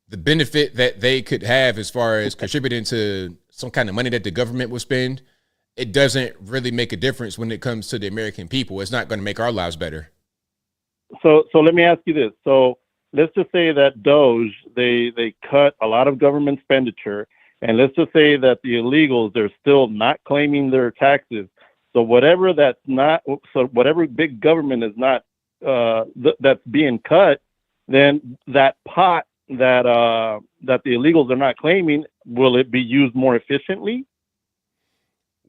the benefit that they could have as far as contributing to some kind of money that the government will spend, it doesn't really make a difference when it comes to the American people. It's not going to make our lives better. So let me ask you this. So let's just say that Doge, they cut a lot of government expenditure, and let's just say that the illegals, they're still not claiming their taxes. So whatever big government is not, that's being cut, then that pot that the illegals are not claiming, will it be used more efficiently?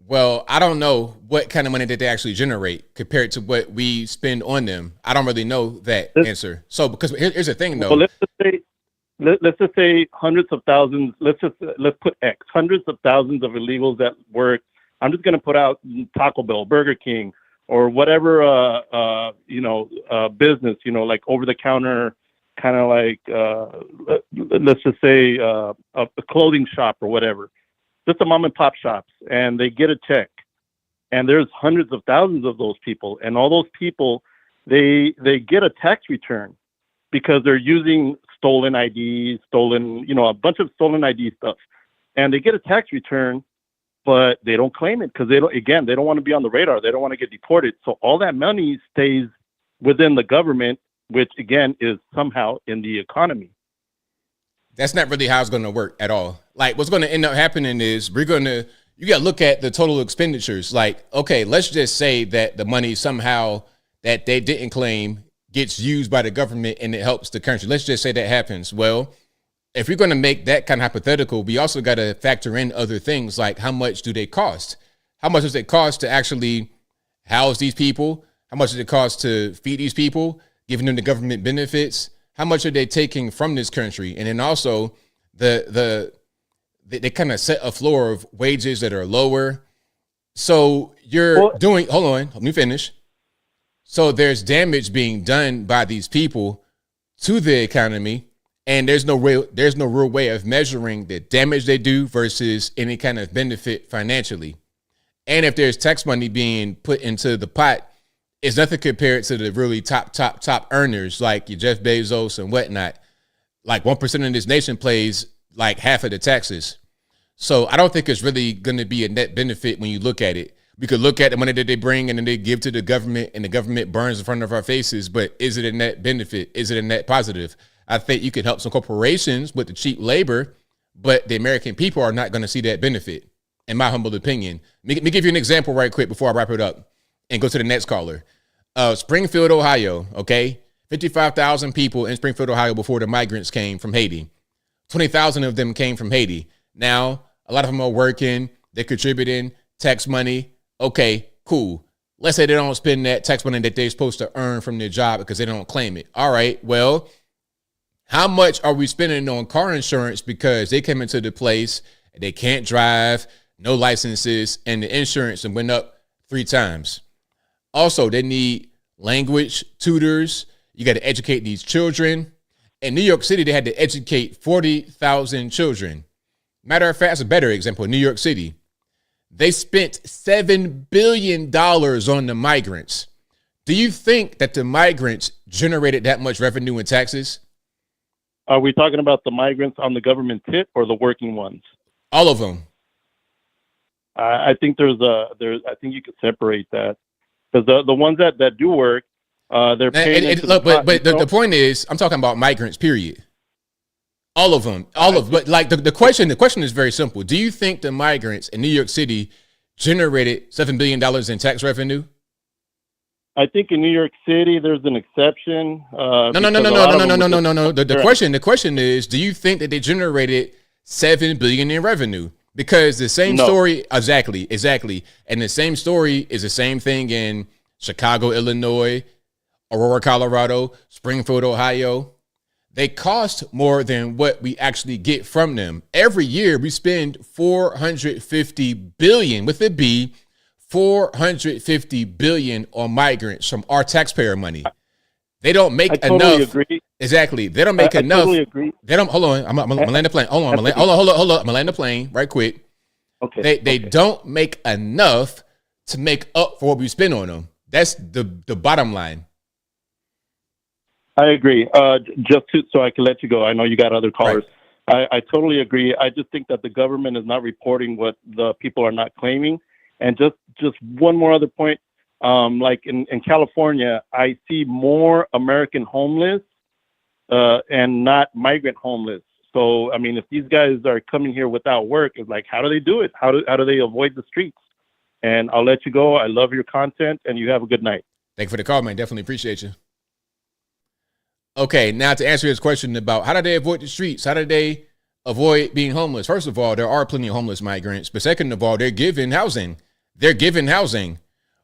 Well, I don't know what kind of money that they actually generate compared to what we spend on them. I don't really know that answer. So, because here's the thing, though. So let's just say hundreds of thousands. Let's put X, hundreds of thousands of illegals that work. I'm just going to put out Taco Bell, Burger King, or whatever business, like over the counter, kind of like let's just say a clothing shop or whatever. Just a mom and pop shops, and they get a check, and there's hundreds of thousands of those people, and all those people, they get a tax return because they're using stolen IDs, a bunch of stolen ID stuff, and they get a tax return, but they don't claim it because they don't want to be on the radar. They don't want to get deported. So all that money stays within the government, which again is somehow in the economy. That's not really how it's going to work at all. Like what's going to end up happening is you got to look at the total expenditures. Like, okay, let's just say that the money somehow that they didn't claim gets used by the government and it helps the country. Let's just say that happens. Well, if you're going to make that kind of hypothetical, we also got to factor in other things like how much do they cost? How much does it cost to actually house these people? How much does it cost to feed these people, giving them the government benefits? How much are they taking from this country? And then also they kind of set a floor of wages that are lower. So hold on, let me finish. So there's damage being done by these people to the economy, and there's no real way of measuring the damage they do versus any kind of benefit financially. And if there's tax money being put into the pot, it's nothing compared to the really top earners like your Jeff Bezos and whatnot. Like 1% of this nation pays like half of the taxes. So I don't think it's really going to be a net benefit when you look at it. We could look at the money that they bring and then they give to the government and the government burns in front of our faces. But is it a net benefit? Is it a net positive? I think you could help some corporations with the cheap labor, but the American people are not going to see that benefit, in my humble opinion. Let me give you an example right quick before I wrap it up and go to the next caller. Springfield, Ohio, okay? 55,000 people in Springfield, Ohio before the migrants came from Haiti. 20,000 of them came from Haiti. Now, a lot of them are working, they're contributing, tax money. Okay, cool. Let's say they don't spend that tax money that they're supposed to earn from their job because they don't claim it. All right, well, how much are we spending on car insurance because they came into the place, they can't drive, no licenses, and the insurance went up 3 times. Also, they need language tutors. You got to educate these children. In New York City, they had to educate 40,000 children. Matter of fact, that's a better example. New York City, they spent $7 billion on the migrants. Do you think that the migrants generated that much revenue in taxes? Are we talking about the migrants on the government tip or the working ones? All of them. I think I think you could separate that. Because the ones that do work, they're paying. The point is, I'm talking about migrants. Period. All of them. But like the question is very simple. Do you think the migrants in New York City generated $7 billion in tax revenue? I think in New York City there's an exception. No. The question is, do you think that they generated $7 billion in revenue? Because the same story, exactly, and the same story is the same thing in Chicago, Illinois, Aurora, Colorado, Springfield, Ohio. They cost more than what we actually get from them. Every year we spend $450 billion with a B, $450 billion on migrants from our taxpayer money. They don't make enough. Totally agree. Exactly. They don't make enough. Totally agree. They don't. Hold on. I'm gonna land the plane. Hold on. Hold on. I'm gonna land the plane right quick. Okay. They don't make enough to make up for what we spend on them. That's the bottom line. I agree. So I can let you go. I know you got other callers. Right. I totally agree. I just think that the government is not reporting what the people are not claiming. And just one more other point. Like in California, I see more American homeless and not migrant homeless. So, I mean, if these guys are coming here without work, it's like, how do they do it? How do they avoid the streets? And I'll let you go. I love your content, and you have a good night. Thank you for the call, man. Definitely appreciate you. Okay, now to answer his question about how do they avoid the streets? How do they avoid being homeless? First of all, there are plenty of homeless migrants. But second of all, they're given housing.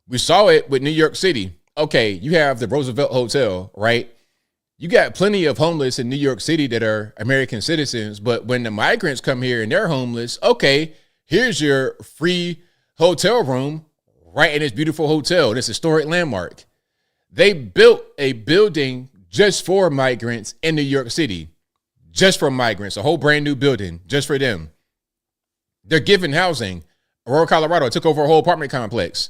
We saw it with New York City. Okay, you have the Roosevelt Hotel, right? You got plenty of homeless in New York City that are American citizens. But when the migrants come here and they're homeless, okay, here's your free hotel room right in this beautiful hotel, this historic landmark. They built a building just for migrants in New York City, just for migrants, a whole brand new building just for them. They're giving housing. Aurora, Colorado took over a whole apartment complex.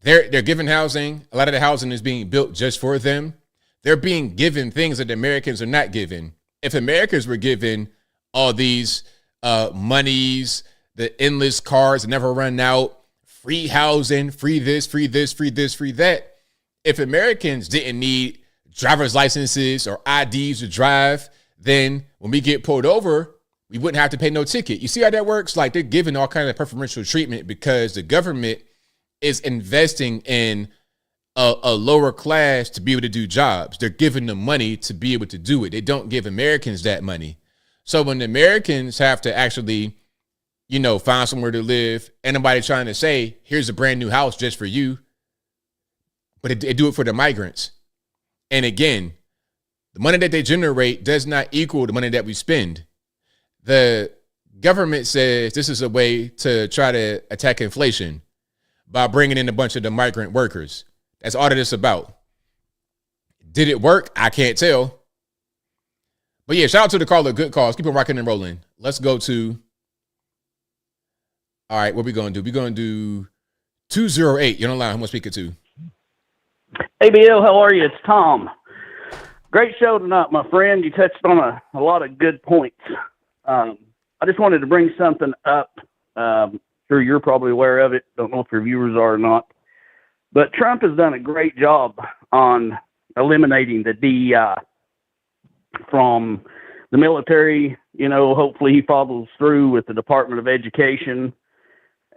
They're giving housing. A lot of the housing is being built just for them. They're being given things that the Americans are not given. If Americans were given all these monies, the endless cars that never run out, free housing, free this, free this, free this, free that. If Americans didn't need driver's licenses or IDs to drive, then when we get pulled over, we wouldn't have to pay no ticket. You see how that works? Like, they're giving all kinds of preferential treatment because the government is investing in a lower class to be able to do jobs. They're giving them money to be able to do it. They don't give Americans that money. So when the Americans have to actually, find somewhere to live, anybody trying to say, here's a brand new house just for you, but they do it for the migrants. And again, the money that they generate does not equal the money that we spend. The government says this is a way to try to attack inflation by bringing in a bunch of the migrant workers. That's all that it's about. Did it work? I can't tell. But yeah, shout out to the caller. Good calls. Keep it rocking and rolling. Let's go to. All right, what we going to do? We're going to do 208. You're on the line. Who am I speaking to? ABL, how are you? It's Tom. Great show tonight, my friend. You touched on a lot of good points. I just wanted to bring something up. Sure, you're probably aware of it. Don't know if your viewers are or not. But Trump has done a great job on eliminating the DEI from the military. Hopefully he follows through with the Department of Education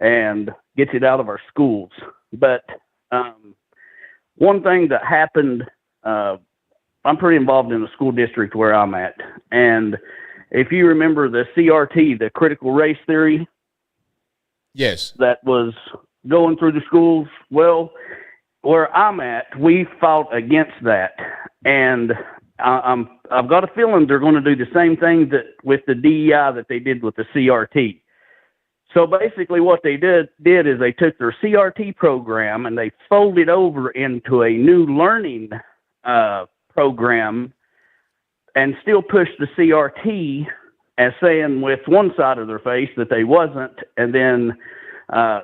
and gets it out of our schools. But one thing that happened, I'm pretty involved in the school district where I'm at. And if you remember the CRT, the critical race theory, yes, that was going through the schools. Well, where I'm at, we fought against that, and I've got a feeling they're going to do the same thing with the DEI that they did with the CRT. So basically, what they did is they took their CRT program and they folded over into a new learning program, and still pushed the CRT as saying with one side of their face that they wasn't, and then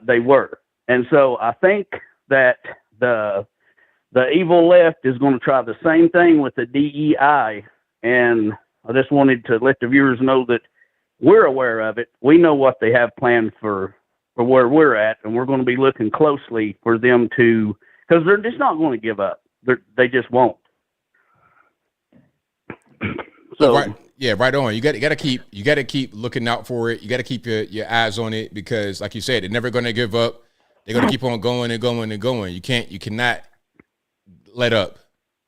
they were. And so I think that the evil left is going to try the same thing with the DEI. And I just wanted to let the viewers know that we're aware of it. We know what they have planned for where we're at, and we're going to be looking closely for them to, because they're just not going to give up. They just won't. So right on. You got to keep looking out for it. You got to keep your eyes on it because, like you said, they're never going to give up. They're going to keep on going and going and going. You cannot let up?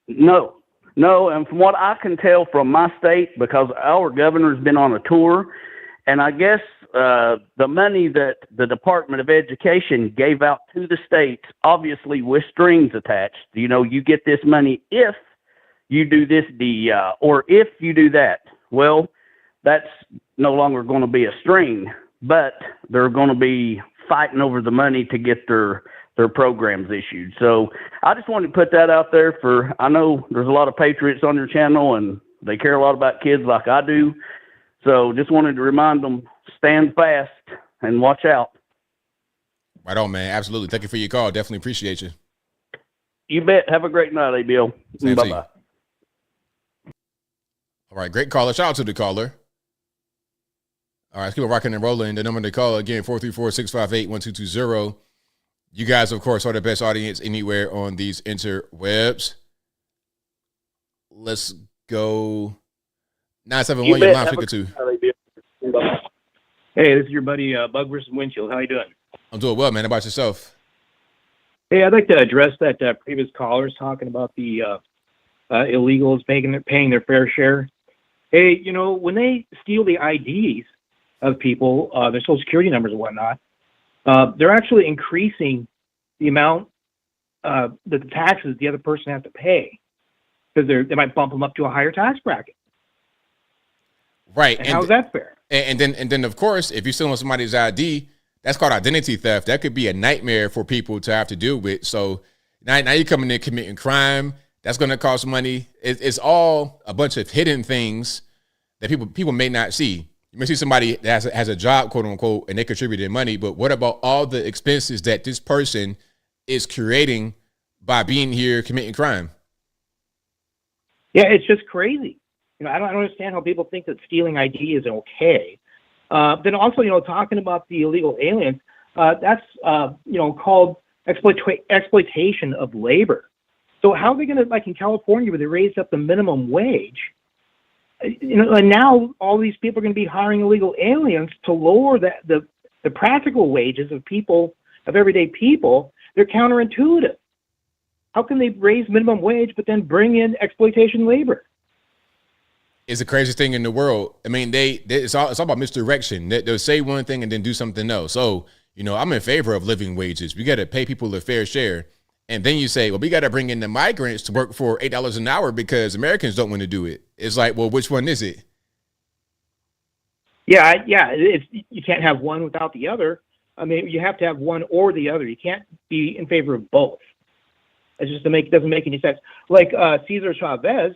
No, and from what I can tell from my state, because our governor's been on a tour, and I guess the money that the Department of Education gave out to the states, obviously with strings attached. You get this money if you do this or if you do that. Well, that's no longer going to be a string, but they're going to be fighting over the money to get their programs issued. So I just wanted to put that out there I know there's a lot of patriots on your channel and they care a lot about kids like I do. So just wanted to remind them, stand fast and watch out. Right on, man. Absolutely. Thank you for your call. Definitely appreciate you. You bet. Have a great night, ABL. Bye-bye. All right. Great caller. Shout out to the caller. All right. Let's keep it rocking and rolling. The number to call again, 434-658-1220. You guys, of course, are the best audience anywhere on these interwebs. Let's go. 971, your line figure 2. Hey, this is your buddy Bug versus Windshield. How you doing? I'm doing well, man. How about yourself? Hey, I'd like to address that previous callers talking about the illegals paying their fair share. Hey, when they steal the IDs of people, their social security numbers and whatnot, they're actually increasing the amount that the taxes the other person has to pay, because they might bump them up to a higher tax bracket. Right. And how's that fair? And then of course, if you're stealing somebody's ID, that's called identity theft. That could be a nightmare for people to have to deal with. So now you're coming in committing crime. That's going to cost money. It's all a bunch of hidden things that people may not see. You may see somebody that has a job, quote unquote, and they contributed money. But what about all the expenses that this person is creating by being here committing crime? Yeah, it's just crazy. I don't understand how people think that stealing ID is okay. Then also, talking about the illegal aliens, that's called exploitation of labor. So how are they going to, like in California, where they raised up the minimum wage? And now all these people are going to be hiring illegal aliens to lower the practical wages of everyday people. They're counterintuitive. How can they raise minimum wage but then bring in exploitation labor? It's the craziest thing in the world. I mean, it's all about misdirection. They'll say one thing and then do something else. So, I'm in favor of living wages. We got to pay people a fair share. And then you say, well, we got to bring in the migrants to work for $8 an hour because Americans don't want to do it. It's like, well, which one is it? Yeah. You can't have one without the other. I mean, you have to have one or the other. You can't be in favor of both. It just doesn't make any sense. Like Cesar Chavez,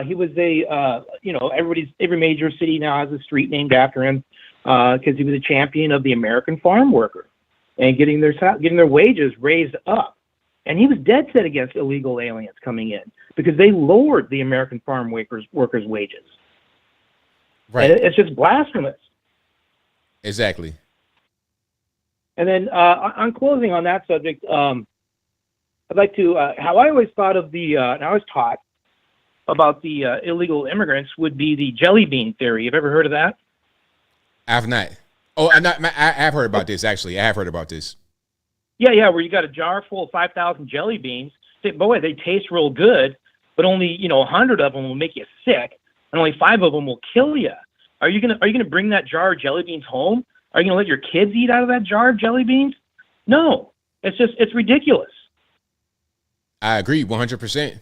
he was every major city now has a street named after him because he was a champion of the American farm worker and getting their wages raised up. And he was dead set against illegal aliens coming in because they lowered the American farm workers' wages. Right. And it's just blasphemous. Exactly. And then on closing on that subject, I'd like to, how I always thought of and I was taught about the illegal immigrants would be the jelly bean theory. You've ever heard of that? I have not. Oh, I've heard about this, actually. I have heard about this. Yeah, where you got a jar full of 5,000 jelly beans. Boy, they taste real good, but only 100 of them will make you sick, and only 5 of them will kill you. Are you gonna bring that jar of jelly beans home? Are you gonna let your kids eat out of that jar of jelly beans? No, it's ridiculous. I agree 100%.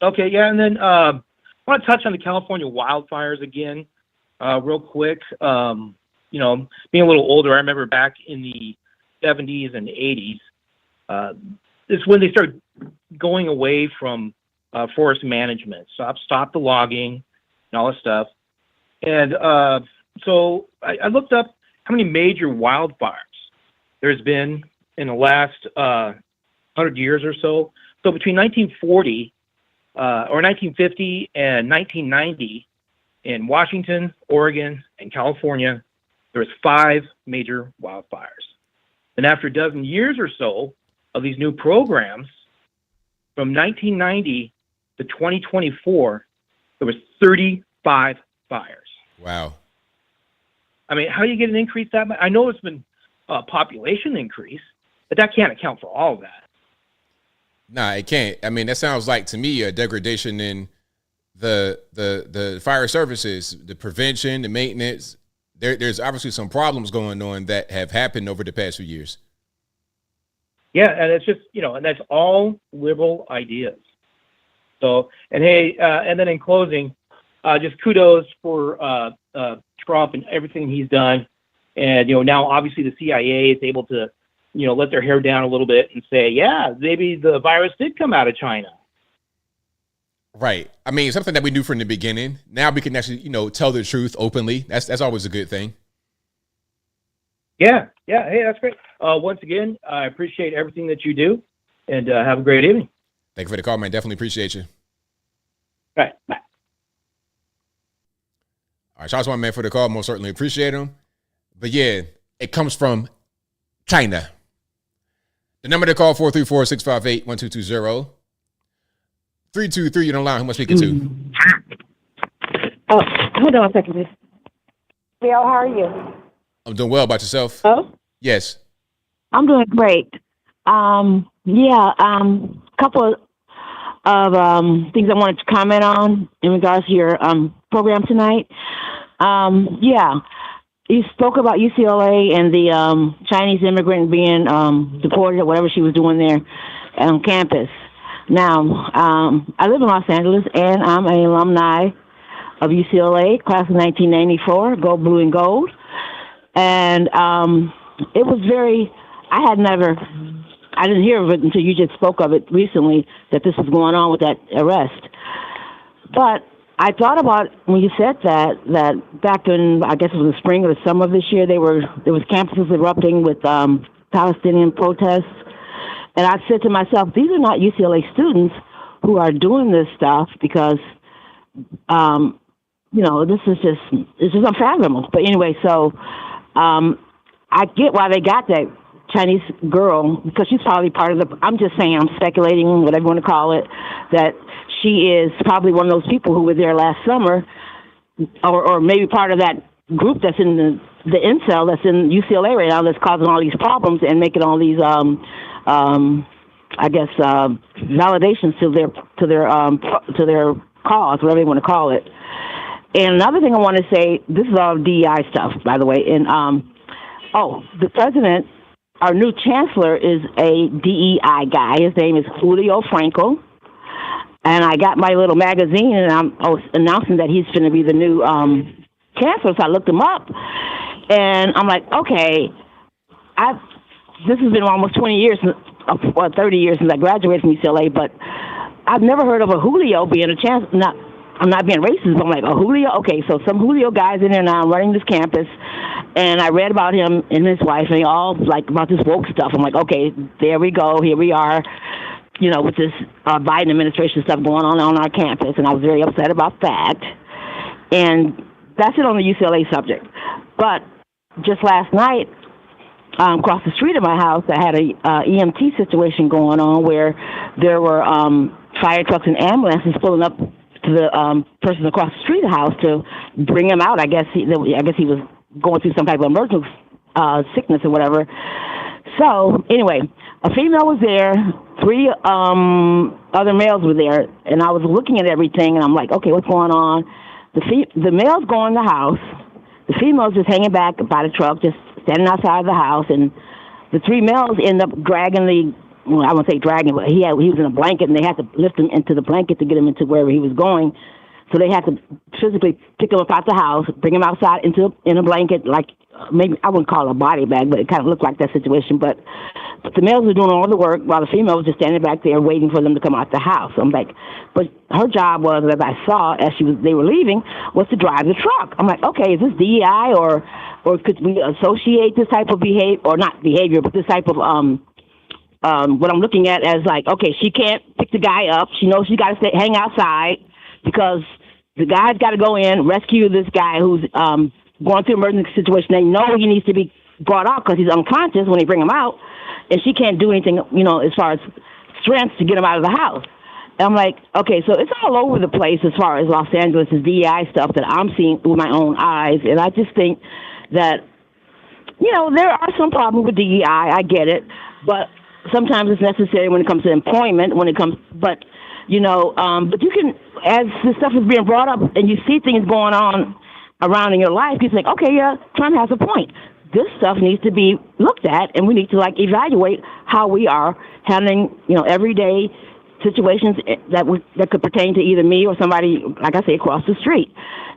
Okay, yeah, and then I want to touch on the California wildfires again, real quick. Being a little older, I remember back in the 70s and 80s, is when they started going away from forest management, stop the logging and all this stuff. And so I looked up how many major wildfires there's been in the last 100 years or so. So between 1940 or 1950 and 1990 in Washington, Oregon, and California, there was 5 major wildfires. And after a dozen years or so of these new programs, from 1990 to 2024, there was 35 fires. Wow. I mean, how do you get an increase that much? I know it's been a population increase, but that can't account for all of that. Nah, it can't. I mean, that sounds like to me a degradation in the fire services, the prevention, the maintenance. There's obviously some problems going on that have happened over the past few years. Yeah, and it's just, and that's all liberal ideas. So, and hey, and then in closing, just kudos for Trump and everything he's done. And, now obviously the CIA is able to, let their hair down a little bit and say, yeah, maybe the virus did come out of China. Right. I mean, something that we knew from the beginning. Now we can actually, tell the truth openly. That's always a good thing. Yeah. Hey, that's great. Once again, I appreciate everything that you do, and have a great evening. Thank you for the call, man. Definitely appreciate you. All right. Bye. All right. Shout out to my man for the call. Most certainly appreciate him. But yeah, it comes from China. The number to call, 434-658-1220. 323, you're on the line. Who am I speaking to? Oh, hold on a second, please. Bill, how are you? I'm doing well. About yourself? Oh? Yes. I'm doing great. Couple of things I wanted to comment on in regards to your program tonight. You spoke about UCLA and the Chinese immigrant being deported or whatever she was doing there on campus. Now, I live in Los Angeles, and I'm an alumni of UCLA, class of 1994, Go Blue and Gold. And it was I didn't hear of it until you just spoke of it recently, that this was going on with that arrest. But I thought about when you said that back in, I guess it was the spring or the summer of this year, there was campuses erupting with Palestinian protests. And I said to myself, these are not UCLA students who are doing this stuff because, this is just unfathomable. But anyway, so I get why they got that Chinese girl, because she's probably part of I'm just saying, I'm speculating, whatever you want to call it, that she is probably one of those people who were there last summer, or maybe part of that group that's in the incel that's in UCLA right now that's causing all these problems and making all these validations to their cause, whatever you want to call it. And another thing I want to say, this is all DEI stuff, by the way. And the president, our new chancellor, is a DEI guy. His name is Julio Franco. And I got my little magazine, and I was announcing that he's going to be the new chancellor. So I looked him up, and I'm like, okay, this has been almost 20 years, or 30 years since I graduated from UCLA, but I've never heard of a Julio being a chancellor. I'm not being racist, but I'm like, a Julio? Okay, so some Julio guys in there now running this campus, and I read about him and his wife, and they all like about this woke stuff. I'm like, okay, there we go, here we are, with this Biden administration stuff going on our campus, and I was very upset about that. And that's it on the UCLA subject. But just last night, across the street of my house, I had a EMT situation going on where there were fire trucks and ambulances pulling up to the person across the street of the house to bring him out. I guess he was going through some type of emergency sickness or whatever. So anyway, a female was there, 3 other males were there, and I was looking at everything, and I'm like, okay, what's going on? The males go in the house, the female's just hanging back by the truck, just standing outside of the house, and the 3 males end up dragging I won't say dragging, but he was in a blanket, and they had to lift him into the blanket to get him into wherever he was going. So they had to physically pick him up out the house, bring him outside in a blanket, like maybe I wouldn't call it a body bag, but it kind of looked like that situation. But the males were doing all the work while the female was just standing back there waiting for them to come out the house. So I'm like, but her job was, as I saw as they were leaving, was to drive the truck. I'm like, okay, is this DEI or could we associate this type of behavior, or not behavior, but this type of what I'm looking at as like, okay, she can't pick the guy up. She knows she's got to hang outside because the guy's got to go in, rescue this guy who's going through an emergency situation. They know he needs to be brought out because he's unconscious when they bring him out, and she can't do anything, as far as strength to get him out of the house. And I'm like, okay, so it's all over the place as far as Los Angeles' DEI stuff that I'm seeing with my own eyes, and I just think that, there are some problems with DEI. I get it, but sometimes it's necessary when it comes to employment, but you you can, as this stuff is being brought up and you see things going on around in your life, you think, okay, yeah, Trump has a point. This stuff needs to be looked at, and we need to evaluate how we are handling, everyday situations that could pertain to either me or somebody, like I say, across the street.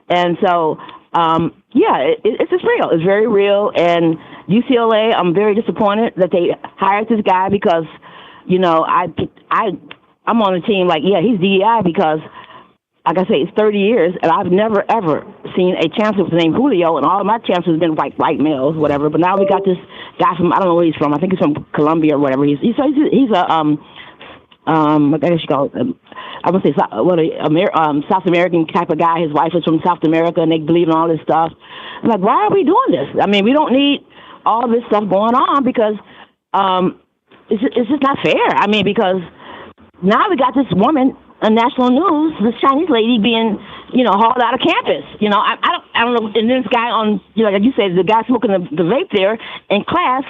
And so, it's just real. It's very real. And UCLA, I'm very disappointed that they hired this guy because, I'm on the team he's DEI because, like I say, it's 30 years, and I've never, ever seen a chancellor named Julio, and all of my chancellors have been white males, whatever. But now we got this guy from, I don't know where he's from. I think he's from Colombia or whatever. He's a, I guess you call it, I would say South American type of guy. His wife is from South America, and they believe in all this stuff. I'm like, why are we doing this? I mean, we don't need all this stuff going on because it's just not fair. I mean, because now we got this woman on national news, this Chinese lady being, hauled out of campus. I don't know. And this guy on, like you said, the guy smoking the vape there in class.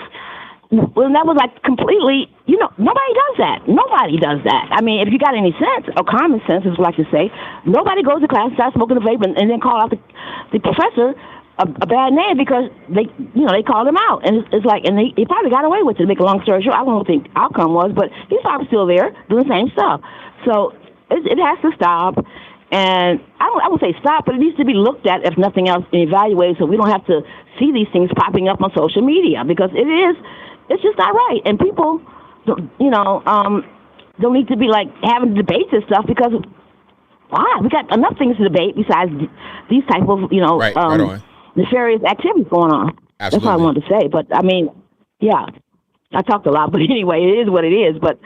Well, that was completely, nobody does that. Nobody does that. I mean, if you got any sense, or common sense, as we like to say, nobody goes to class, starts smoking the vape, and then call out the professor a bad name because they called him out. And it's and he probably got away with it, to make a long story short. I don't know what the outcome was, but he's probably still there doing the same stuff. So it has to stop. And I would say stop, but it needs to be looked at, if nothing else, and evaluated so we don't have to see these things popping up on social media because it's just not right. And people, don't need to be having debates and stuff because why? We got enough things to debate besides these type of, right on. Nefarious activities going on. Absolutely. That's what I wanted to say. But I mean, yeah, I talked a lot, but anyway, it is what it is. But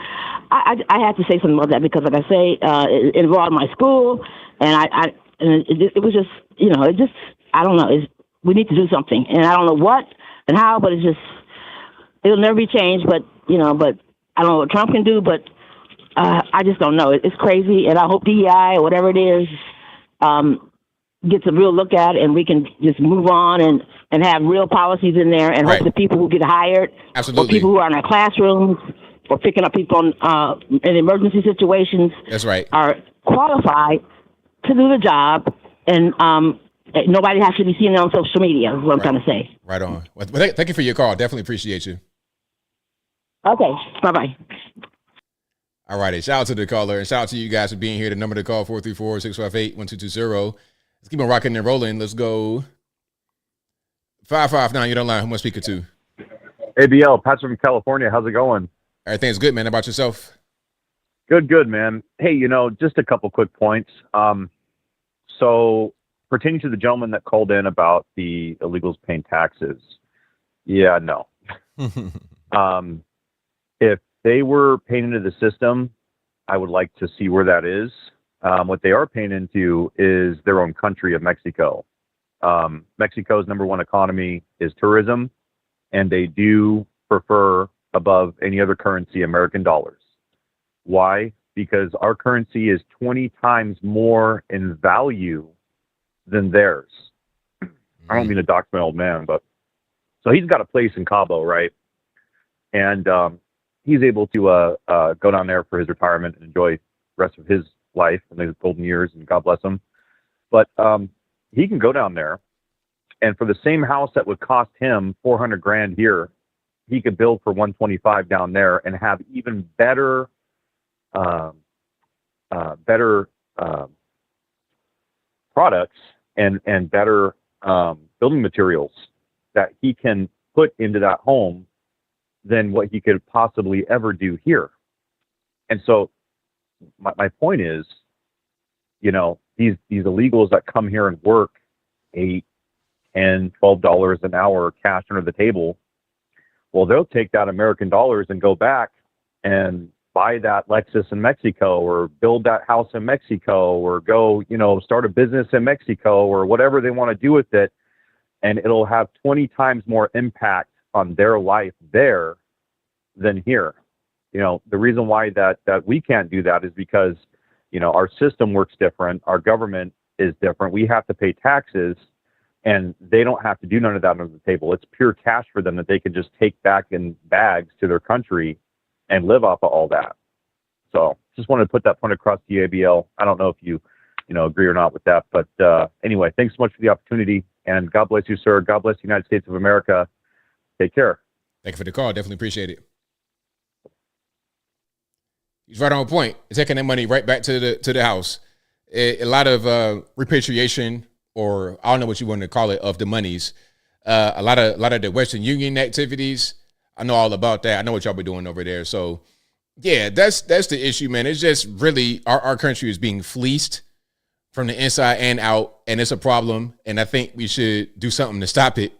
I had to say something about that because, like I say, it involved my school, and it was just, I don't know. We need to do something, and I don't know what and how, but it'll never be changed. But but I don't know what Trump can do, but I just don't know. It's crazy, and I hope DEI or whatever it is gets a real look at it, and we can just move on and have real policies in there, and hope the people who get hired, absolutely, or people who are in our classrooms, or picking up people in emergency situations, that's right, are qualified to do the job, and nobody has to be seeing it on social media, is what I'm trying to say. Right on. Well, thank you for your call. Definitely appreciate you. Okay, bye-bye. All righty. Shout out to the caller, and shout out to you guys for being here. The number to call, 434-658-1220. Let's keep on rocking and rolling. Let's go. 559, you're online. Who am I speaking to? ABL, Patrick from California. How's it going? Everything's good, man. How about yourself? Good, man. Hey, just a couple quick points. So pertaining to the gentleman that called in about the illegals paying taxes, yeah, no. If they were paying into the system, I would like to see where that is. What they are paying into is their own country of Mexico. Mexico's number one economy is tourism, and they do prefer above any other currency American dollars. Why? Because our currency is 20 times more in value than theirs. I don't mean to dox my old man, but so he's got a place in Cabo, right? And he's able to go down there for his retirement and enjoy the rest of his life and his golden years, and God bless him. But he can go down there, and for the same house that would cost him $400,000 here, he could build for 125 down there and have even better products and better building materials that he can put into that home than what he could possibly ever do here. And so my point is, these illegals that come here and work $8, $10, $12 an hour cash under the table, well, they'll take that American dollars and go back and buy that Lexus in Mexico, or build that house in Mexico, or go, start a business in Mexico, or whatever they want to do with it. And it'll have 20 times more impact on their life there than here. The reason why that we can't do that is because, our system works different. Our government is different. We have to pay taxes, and they don't have to do none of that on the table. It's pure cash for them that they can just take back in bags to their country and live off of all that. So just wanted to put that point across to you, ABL. I don't know if you agree or not with that, but anyway, thanks so much for the opportunity, and God bless you, sir. God bless the United States of America. Take care. Thank you for the call. Definitely appreciate it. He's right on point. Taking that money right back to the house. A lot of repatriation, or I don't know what you want to call it, of the monies. A lot of the Western Union activities. I know all about that. I know what y'all be doing over there. So yeah, that's the issue, man. It's just really our country is being fleeced from the inside and out, and it's a problem. And I think we should do something to stop it.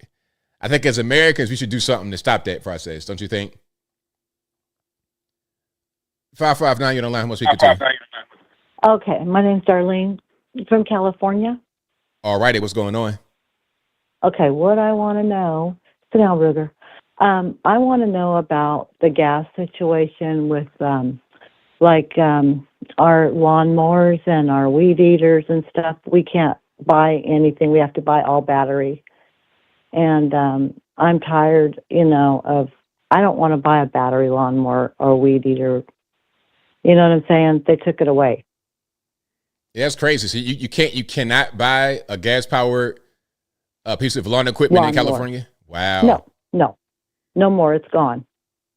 I think as Americans, we should do something to stop that process. Don't you think? 559, you're on the line. What's speaking to? Okay, my name's Darlene from California. All righty, what's going on? Okay, what I want to know, sit down, Ruger. I want to know about the gas situation with our lawnmowers and our weed eaters and stuff. We can't buy anything. We have to buy all battery. And I'm tired, of, I don't want to buy a battery lawnmower or weed eater. You know what I'm saying? They took it away. Yeah, that's crazy. So you cannot buy a gas powered piece of lawn equipment in California? Wow. No more. It's gone.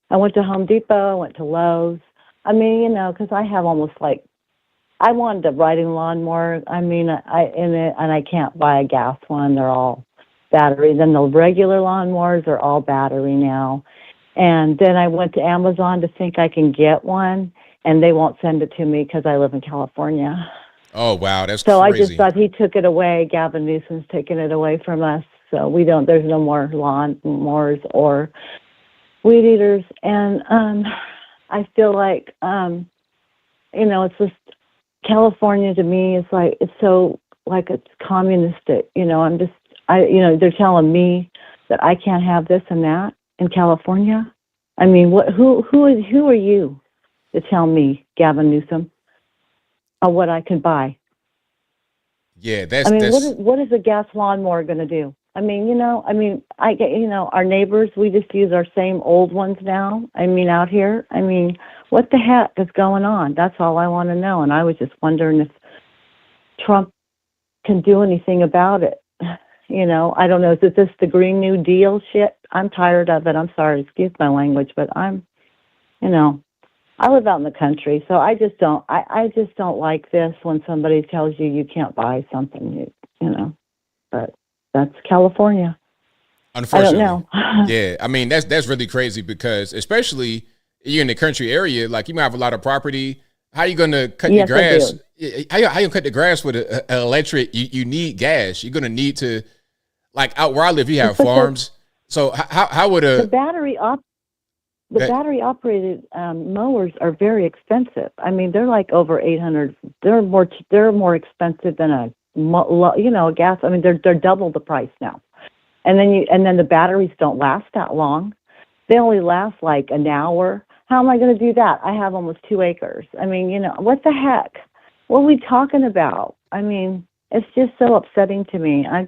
I went to Home Depot, I went to Lowe's. I mean, because I have almost I wanted a riding lawnmower. I mean, I can't buy a gas one. They're all battery. Then the regular lawnmowers are all battery now. And then I went to Amazon to think I can get one, and they won't send it to me because I live in California. Oh, wow. That's so crazy. I just thought he took it away. Gavin Newsom's taking it away from us. So there's no more lawn mowers or weed eaters. And I feel like, it's just California to me is it's so it's communistic. They're telling me that I can't have this and that in California. I mean, who are you to tell me, Gavin Newsom, what I can buy? Yeah, what is a gas lawnmower going to do? I mean, I get, our neighbors, we just use our same old ones now. I mean, out here, what the heck is going on? That's all I want to know. And I was just wondering if Trump can do anything about it. I don't know. Is it this the Green New Deal shit? I'm tired of it. I'm sorry. Excuse my language, but I live out in the country, so I just don't like this when somebody tells you can't buy something, but that's California. Unfortunately. I don't know. Yeah. I mean, that's really crazy because especially you're in the country area, you might have a lot of property. How are you going to cut your grass? How you going to cut the grass with an electric? You need gas. You're going to need to, out where I live, you have farms. So how would the battery operated mowers are very expensive. I mean, they're over $800. They're more expensive than a gas. I mean, they're double the price now. And then the batteries don't last that long. They only last an hour. How am I going to do that? I have almost 2 acres. I mean, what the heck? What are we talking about? I mean, it's just so upsetting to me. I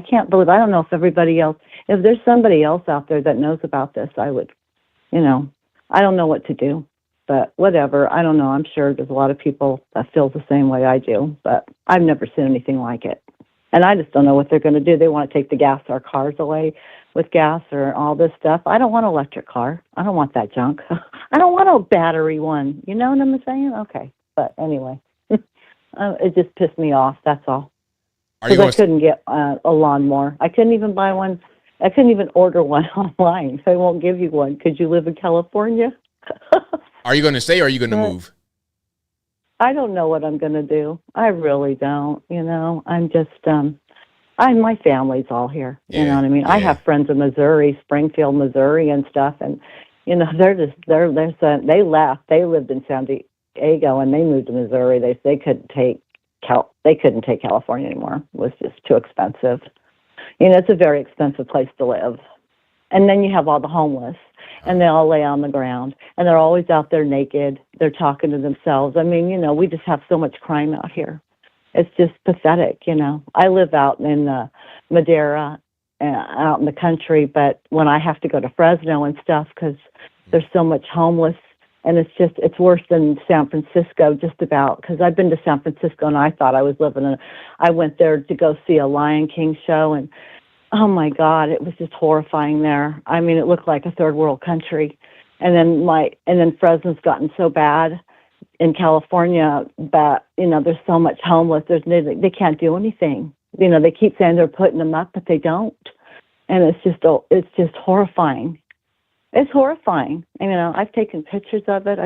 can't believe, I don't know if there's somebody else out there that knows about this, I would, I don't know what to do, but whatever. I don't know. I'm sure there's a lot of people that feel the same way I do, but I've never seen anything like it. And I just don't know what they're going to do. They want to take our cars away with gas or all this stuff. I don't want an electric car. I don't want that junk. I don't want a battery one. You know what I'm saying? Okay. But anyway, it just pissed me off. That's all. Because I couldn't get a lawnmower. I couldn't even buy one. I couldn't even order one online. They won't give you one. Could you live in California? Are you going to stay or are you going to move? I don't know what I'm going to do. I really don't. I'm just, my family's all here. You know what I mean? Yeah. I have friends in Missouri, Springfield, Missouri and stuff. And, they left. They lived in San Diego and they moved to Missouri. They couldn't take California anymore. It was just too expensive. It's a very expensive place to live. And then you have all the homeless, and they all lay on the ground, and they're always out there naked. They're talking to themselves. I mean, we just have so much crime out here. It's just pathetic, I live out in Madera, out in the country, but when I have to go to Fresno and stuff, because There's so much homeless, and it's worse than San Francisco, just about, because I've been to San Francisco and I thought I was I went there to go see a Lion King show, and oh my God, it was just horrifying there. I mean, it looked like a third world country. And then Fresno's gotten so bad in California that, there's so much homeless. They can't do anything. They keep saying they're putting them up, but they don't. And it's just horrifying. It's horrifying. I've taken pictures of it.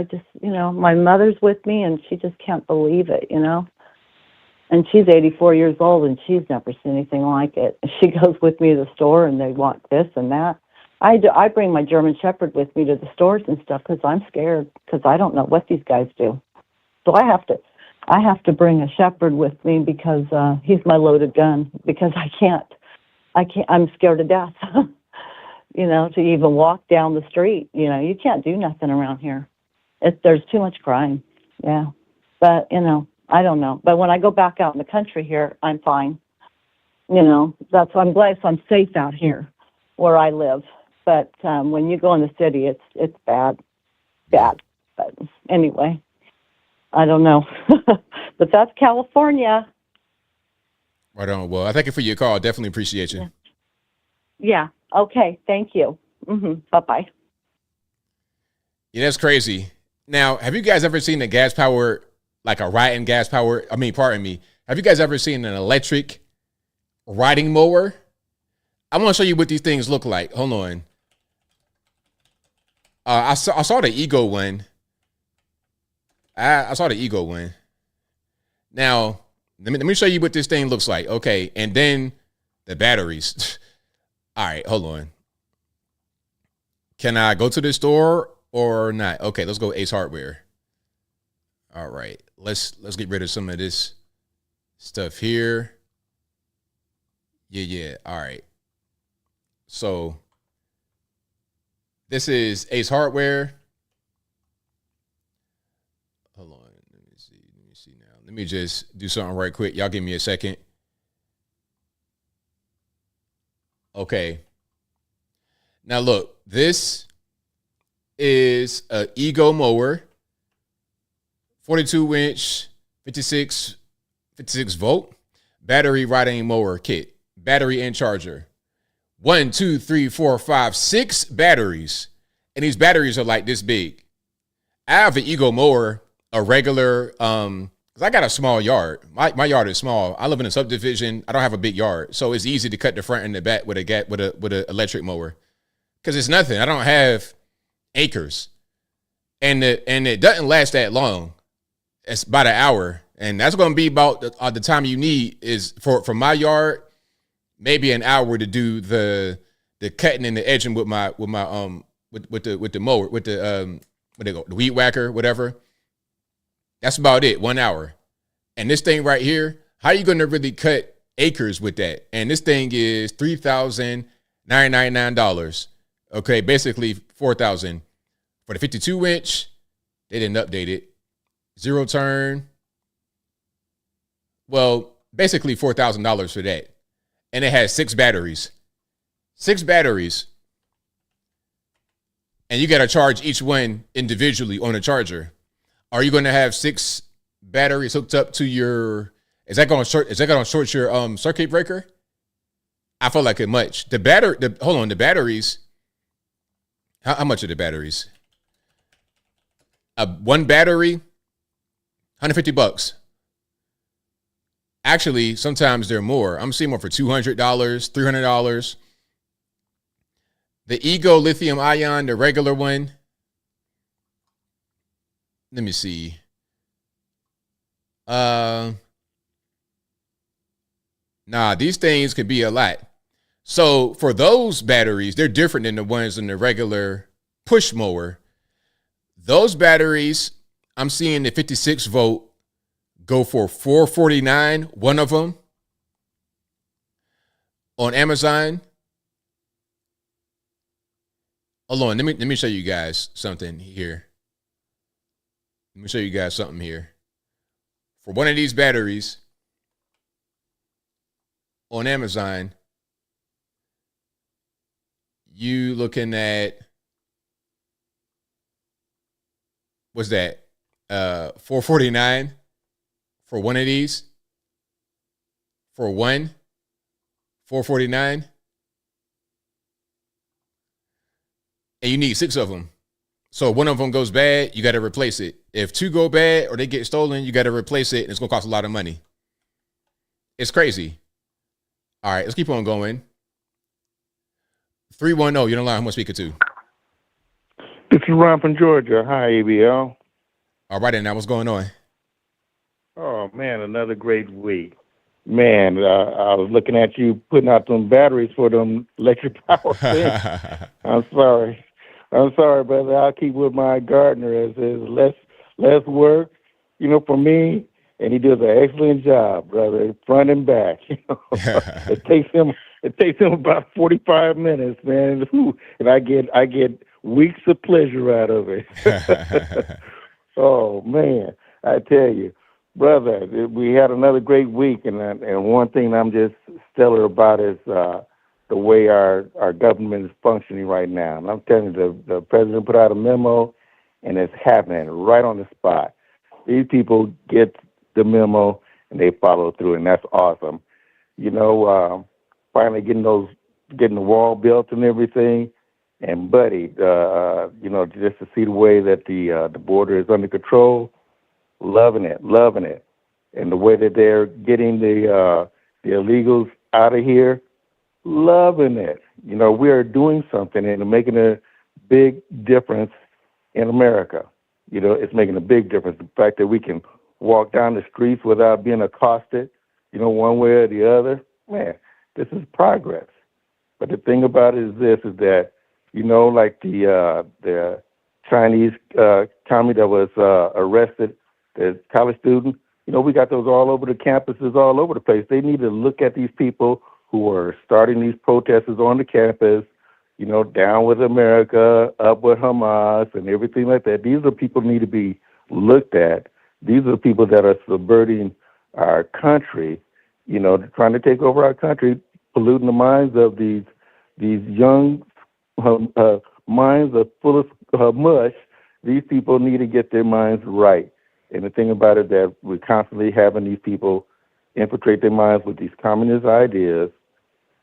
My mother's with me and she just can't believe it, And she's 84 years old and she's never seen anything like it. She goes with me to the store and they want this and that. I bring my German Shepherd with me to the stores and stuff because I'm scared because I don't know what these guys do. So I have to bring a Shepherd with me because he's my loaded gun because I'm scared to death. To even walk down the street, you can't do nothing around here. There's too much crime. Yeah. But, I don't know. But when I go back out in the country here, I'm fine. That's why I'm glad I'm safe out here where I live. But when you go in the city, it's bad. But anyway, I don't know. But that's California. Right on. Well, I thank you for your call. Definitely appreciate you. Yeah. Okay. Thank you. Bye-bye. Yeah, that's crazy. Now, have you guys ever seen a gas power, like a riding gas power? Pardon me. Have you guys ever seen an electric riding mower? I want to show you what these things look like. Hold on. I saw the Ego one. I saw the Ego one. Now, let me show you what this thing looks like. Okay, and then the batteries. All right, hold on. Can I go to the store or not? Okay, let's go Ace Hardware. All right, let's get rid of some of this stuff here. Yeah. All right. So this is Ace Hardware. Hold on. Let me see now. Let me just do something right quick. Y'all give me a second. Okay. Now look, this is a Ego mower, 42 inch, 56 volt battery riding mower kit, battery and charger. 1, 2, 3, 4, 5, 6 batteries. And these batteries are like this big. I have an Ego mower, a regular, because I got a small yard. My yard is small. I live in a subdivision. I don't have a big yard. So it's easy to cut the front and the back with a electric mower. Because it's nothing. I don't have acres. And it doesn't last that long. It's about an hour. And that's going to be about the time you need is for my yard, maybe an hour to do the cutting and the edging with the mower, with the weed whacker, whatever. That's about it, 1 hour. And this thing right here, how are you going to really cut acres with that? And this thing is $3,999. Okay, basically $4,000. For the 52 inch, they didn't update it. Zero turn. Well, basically $4,000 for that. And it has 6 batteries. 6 batteries. And you got to charge each one individually on a charger. Are you going to have 6 batteries hooked up to your? Is that going to short your circuit breaker? I feel like it much. The batteries. How much are the batteries? One battery, $150. Actually, sometimes they're more. I'm seeing one for $200, $300. The Ego lithium ion, the regular one. Let me see. Nah, these things could be a lot. So for those batteries, they're different than the ones in the regular push mower. Those batteries, I'm seeing the 56 volt go for $449, one of them on Amazon. Hold on, let me show you guys something here. Let me show you guys something here. For one of these batteries on Amazon, you looking at was that $449 for one of these? For one, $449, and you need 6 of them. So one of them goes bad, you got to replace it. If 2 go bad or they get stolen, you got to replace it, and it's going to cost a lot of money. It's crazy. All right, let's keep on going. 310, you're on the line. Who am I speaking to? This is Ron from Georgia. Hi, ABL. All right, and now what's going on? Oh, man, another great week. Man, I was looking at you putting out them batteries for them electric power things. I'm sorry, brother. I'll keep with my gardener as is less work, for me, and he does an excellent job, brother, front and back. It takes him about 45 minutes, man, and I get weeks of pleasure out of it. Oh man, I tell you. Brother, we had another great week, and one thing I'm just stellar about is the way our government is functioning right now. And I'm telling you, the president put out a memo, and it's happening right on the spot. These people get the memo, and they follow through, and that's awesome. Finally getting the wall built and everything. And, buddy, just to see the way that the border is under control, loving it. And the way that they're getting the illegals out of here, loving it. We are doing something and making a big difference in America. It's making a big difference. The fact that we can walk down the streets without being accosted, one way or the other, man, this is progress. But the thing about it is that, like the Chinese commie that was arrested, the college student, we got those all over the campuses, all over the place. They need to look at these people who are starting these protests on the campus, down with America, up with Hamas, and everything like that. These are people who need to be looked at. These are the people that are subverting our country, trying to take over our country, polluting the minds of these young minds are full of mush. These people need to get their minds right. And the thing about it that we're constantly having these people infiltrate their minds with these communist ideas.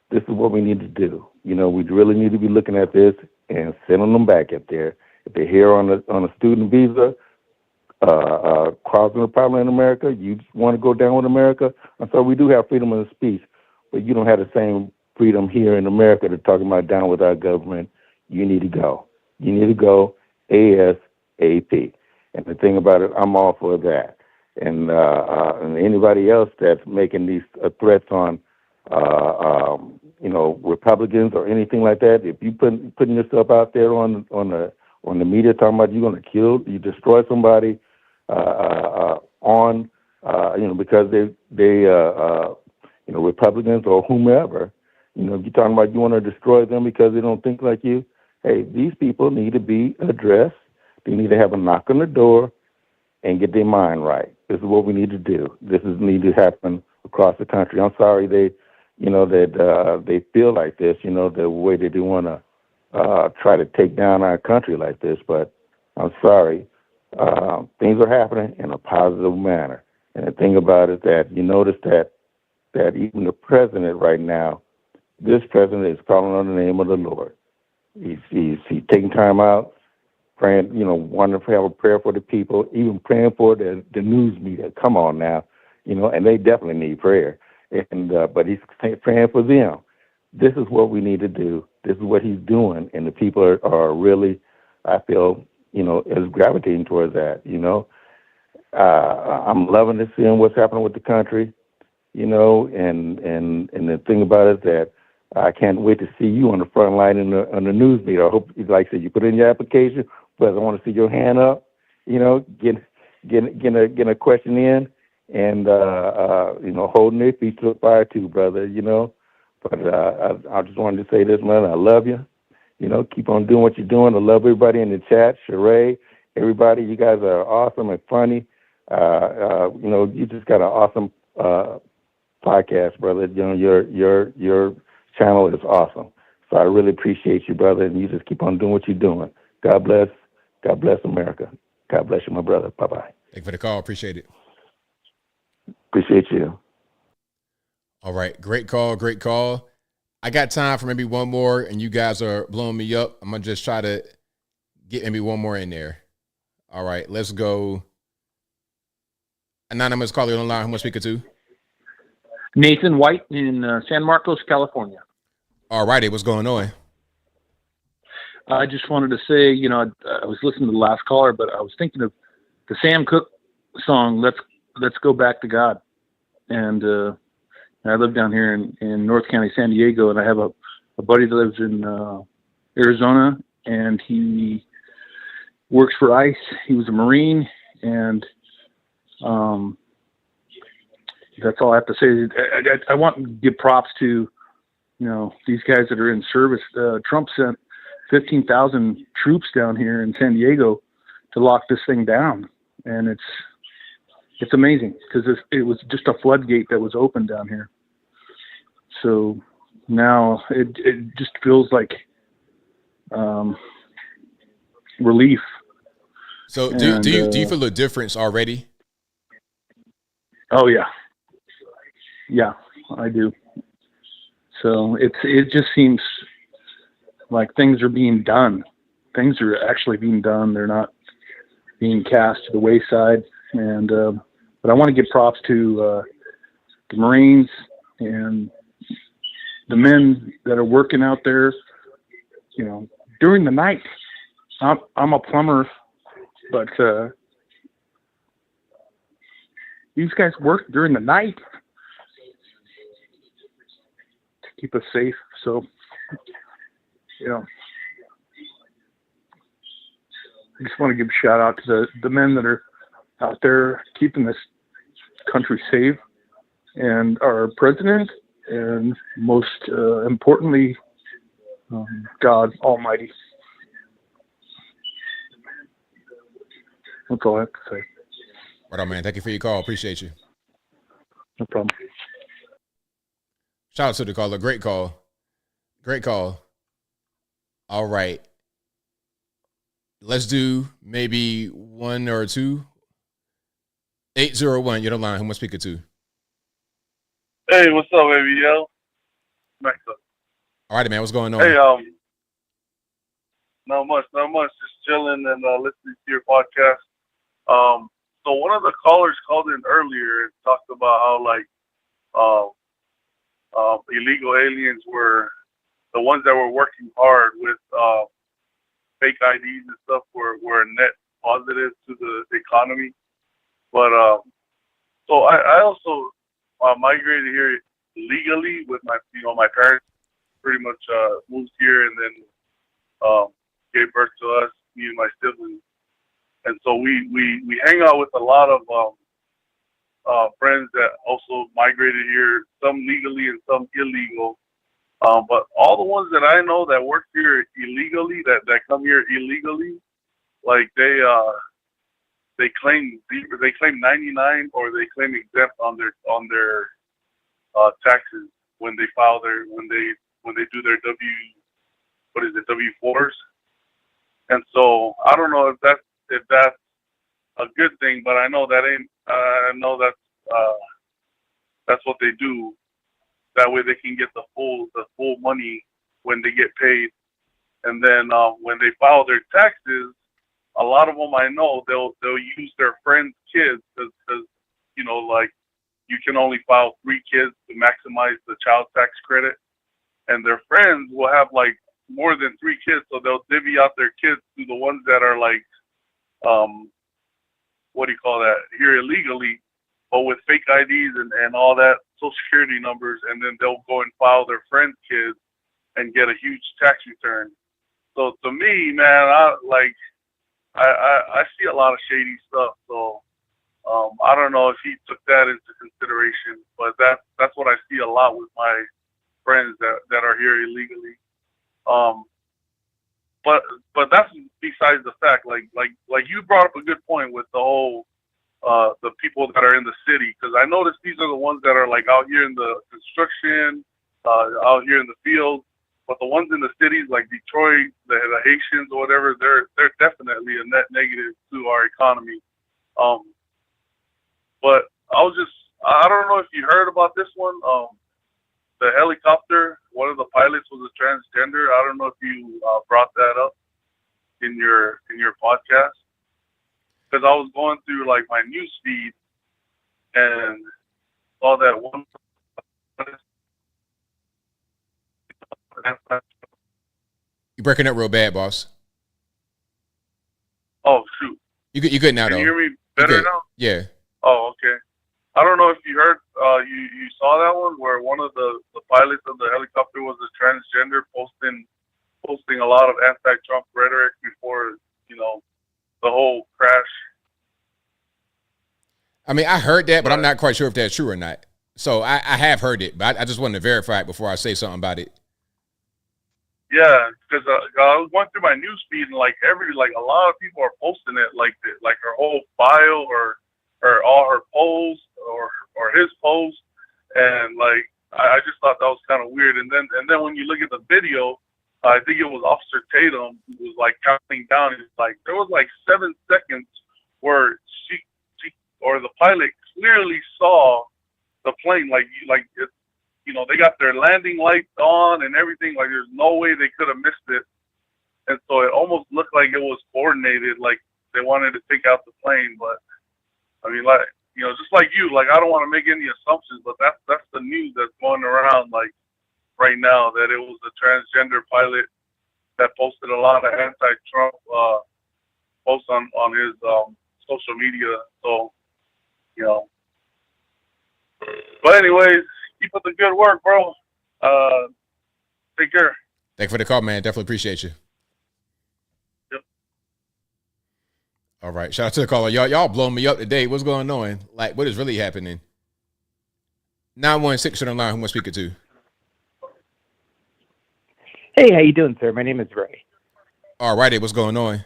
This is what we need to do. We really need to be looking at this and sending them back up there. If they're here on a student visa, causing a problem in America, you just want to go down with America. I'm sorry, we do have freedom of speech, but you don't have the same freedom here in America to talk about down with our government. You need to go. You need to go ASAP. And the thing about it, I'm all for that. And anybody else that's making these threats on, Republicans or anything like that, if you putting yourself out there on the media talking about you're going to kill, you destroy somebody, because they Republicans or whomever, if you're talking about you want to destroy them because they don't think like you, hey, these people need to be addressed. They need to have a knock on the door and get their mind right. This is what we need to do. This is need to happen across the country. I'm sorry they feel like this, the way that they want to try to take down our country like this. But I'm sorry, things are happening in a positive manner. And the thing about it that you notice that even the president right now, this president is calling on the name of the Lord. He's taking time out, praying, wanting to have a prayer for the people, even praying for the news media. Come on now, and they definitely need prayer. And but he's praying for them. This is what we need to do. This is what he's doing, and the people are really, I feel, is gravitating towards that. I'm loving to seeing what's happening with the country, and the thing about it is that I can't wait to see you on the front line on the news media. I hope, like I said, you put in your application, but I want to see your hand up, getting a question in, and holding their feet to the fire too, brother. But I just wanted to say this, man. I love you. Keep on doing what you're doing. I love everybody in the chat, Sheree, everybody. You guys are awesome and funny. You just got an awesome podcast, brother. Your channel is awesome. So I really appreciate you, brother, and you just keep on doing what you're doing. God bless. God bless America. God bless you, my brother. Bye-bye. Thank you for the call. Appreciate it. Appreciate you. All right. Great call. Great call. I got time for maybe one more, and you guys are blowing me up. I'm going to just try to get maybe one more in there. All right. Let's go. Anonymous caller on the line. Who am I speaking to? Nathan White in San Marcos, California. All righty. What's going on? I just wanted to say, you know, I was listening to the last caller, but I was thinking of the Sam Cooke song, Let's Go Back to God. And I live down here in North County, San Diego, and I have a buddy that lives in Arizona, and he works for ICE. He was a Marine, and that's all I have to say. I want to give props to, you know, these guys that are in service. Trump sent 15,000 troops down here in San Diego to lock this thing down, and it's amazing because it was just a floodgate that was open down here. So now it just feels like relief. So do you feel a difference already? Oh yeah, I do. So it just seems like things are being done. Things are actually being done. They're not being cast to the wayside. And but I want to give props to the Marines and the men that are working out there, you know, during the night. I'm a plumber, but these guys work during the night to keep us safe. So, you know, I just want to give a shout out to the men that are out there keeping this country safe, and our president, and most importantly, God Almighty. That's all I have to say. Right on, man. Thank you for your call. Appreciate you. No problem. Shout out to the caller. Great call. Great call. All right. Let's do maybe one or two. 801, you're the line. Who am I speaking to? Hey, what's up, ABL? Max up. All right, man. What's going on? Hey, not much. Just chilling and listening to your podcast. So one of the callers called in earlier and talked about how illegal aliens were the ones that were working hard with fake IDs and stuff were net positive to the economy. But so I also migrated here legally with my parents pretty much moved here and then gave birth to us, me and my siblings. And so we hang out with a lot of friends that also migrated here, some legally and some illegal. But all the ones that I know that work here illegally, that come here illegally, like they claim 99 or they claim exempt on their taxes when they file when they do their W4s. And so I don't know if that's a good thing, but I know that's what they do. That way they can get the full money when they get paid. And then when they file their taxes, a lot of them I know they'll use their friends' kids because like you can only file 3 kids to maximize the child tax credit, and their friends will have like more than 3 kids, so they'll divvy out their kids to the ones that are like here illegally, but with fake IDs and all that social security numbers, and then they'll go and file their friends' kids and get a huge tax return. So to me, man, I see a lot of shady stuff. So I don't know if he took that into consideration, but that's what I see a lot with my friends that are here illegally. But that's besides the fact. Like you brought up a good point with the whole the people that are in the city, because I noticed these are the ones that are like out here in the construction, out here in the field. But the ones in the cities like Detroit, the Haitians or whatever, they're definitely a net negative to our economy. But I don't know if you heard about this one. The helicopter, one of the pilots was a transgender. I don't know if you brought that up in your podcast, because I was going through like my news feed and saw that one. You're breaking up real bad, boss. Oh shoot! You good now, though? Can you hear me better now? Yeah. Oh, okay. I don't know if you heard, you saw that one where one of the pilots of the helicopter was a transgender, posting a lot of anti-Trump rhetoric before, the whole crash. I mean, I heard that, but I'm not quite sure if that's true or not. So I have heard it, but I just wanted to verify it before I say something about it. Yeah, because I was going through my news feed and a lot of people are posting it, like her whole bio or all her posts or his post, and I just thought that was kind of weird. And then when you look at the video, I think it was Officer Tatum who was like counting down. And there was 7 seconds where she or the pilot clearly saw the plane. They got their landing lights on and everything. There's no way they could have missed it. And so it almost looked like it was coordinated, like they wanted to take out the plane. But I mean, just like you, I don't want to make any assumptions, but that's the news that's going around right now, that it was a transgender pilot that posted a lot of anti-Trump posts on his social media. So, but anyways, keep up the good work, bro. Take care. Thank you for the call, man. Definitely appreciate you. Yep. All right. Shout out to the caller. Y'all blowing me up today. What's going on? What is really happening? 916 on line. Who am I speaking to? Hey, how you doing, sir? My name is Ray. All righty. What's going on?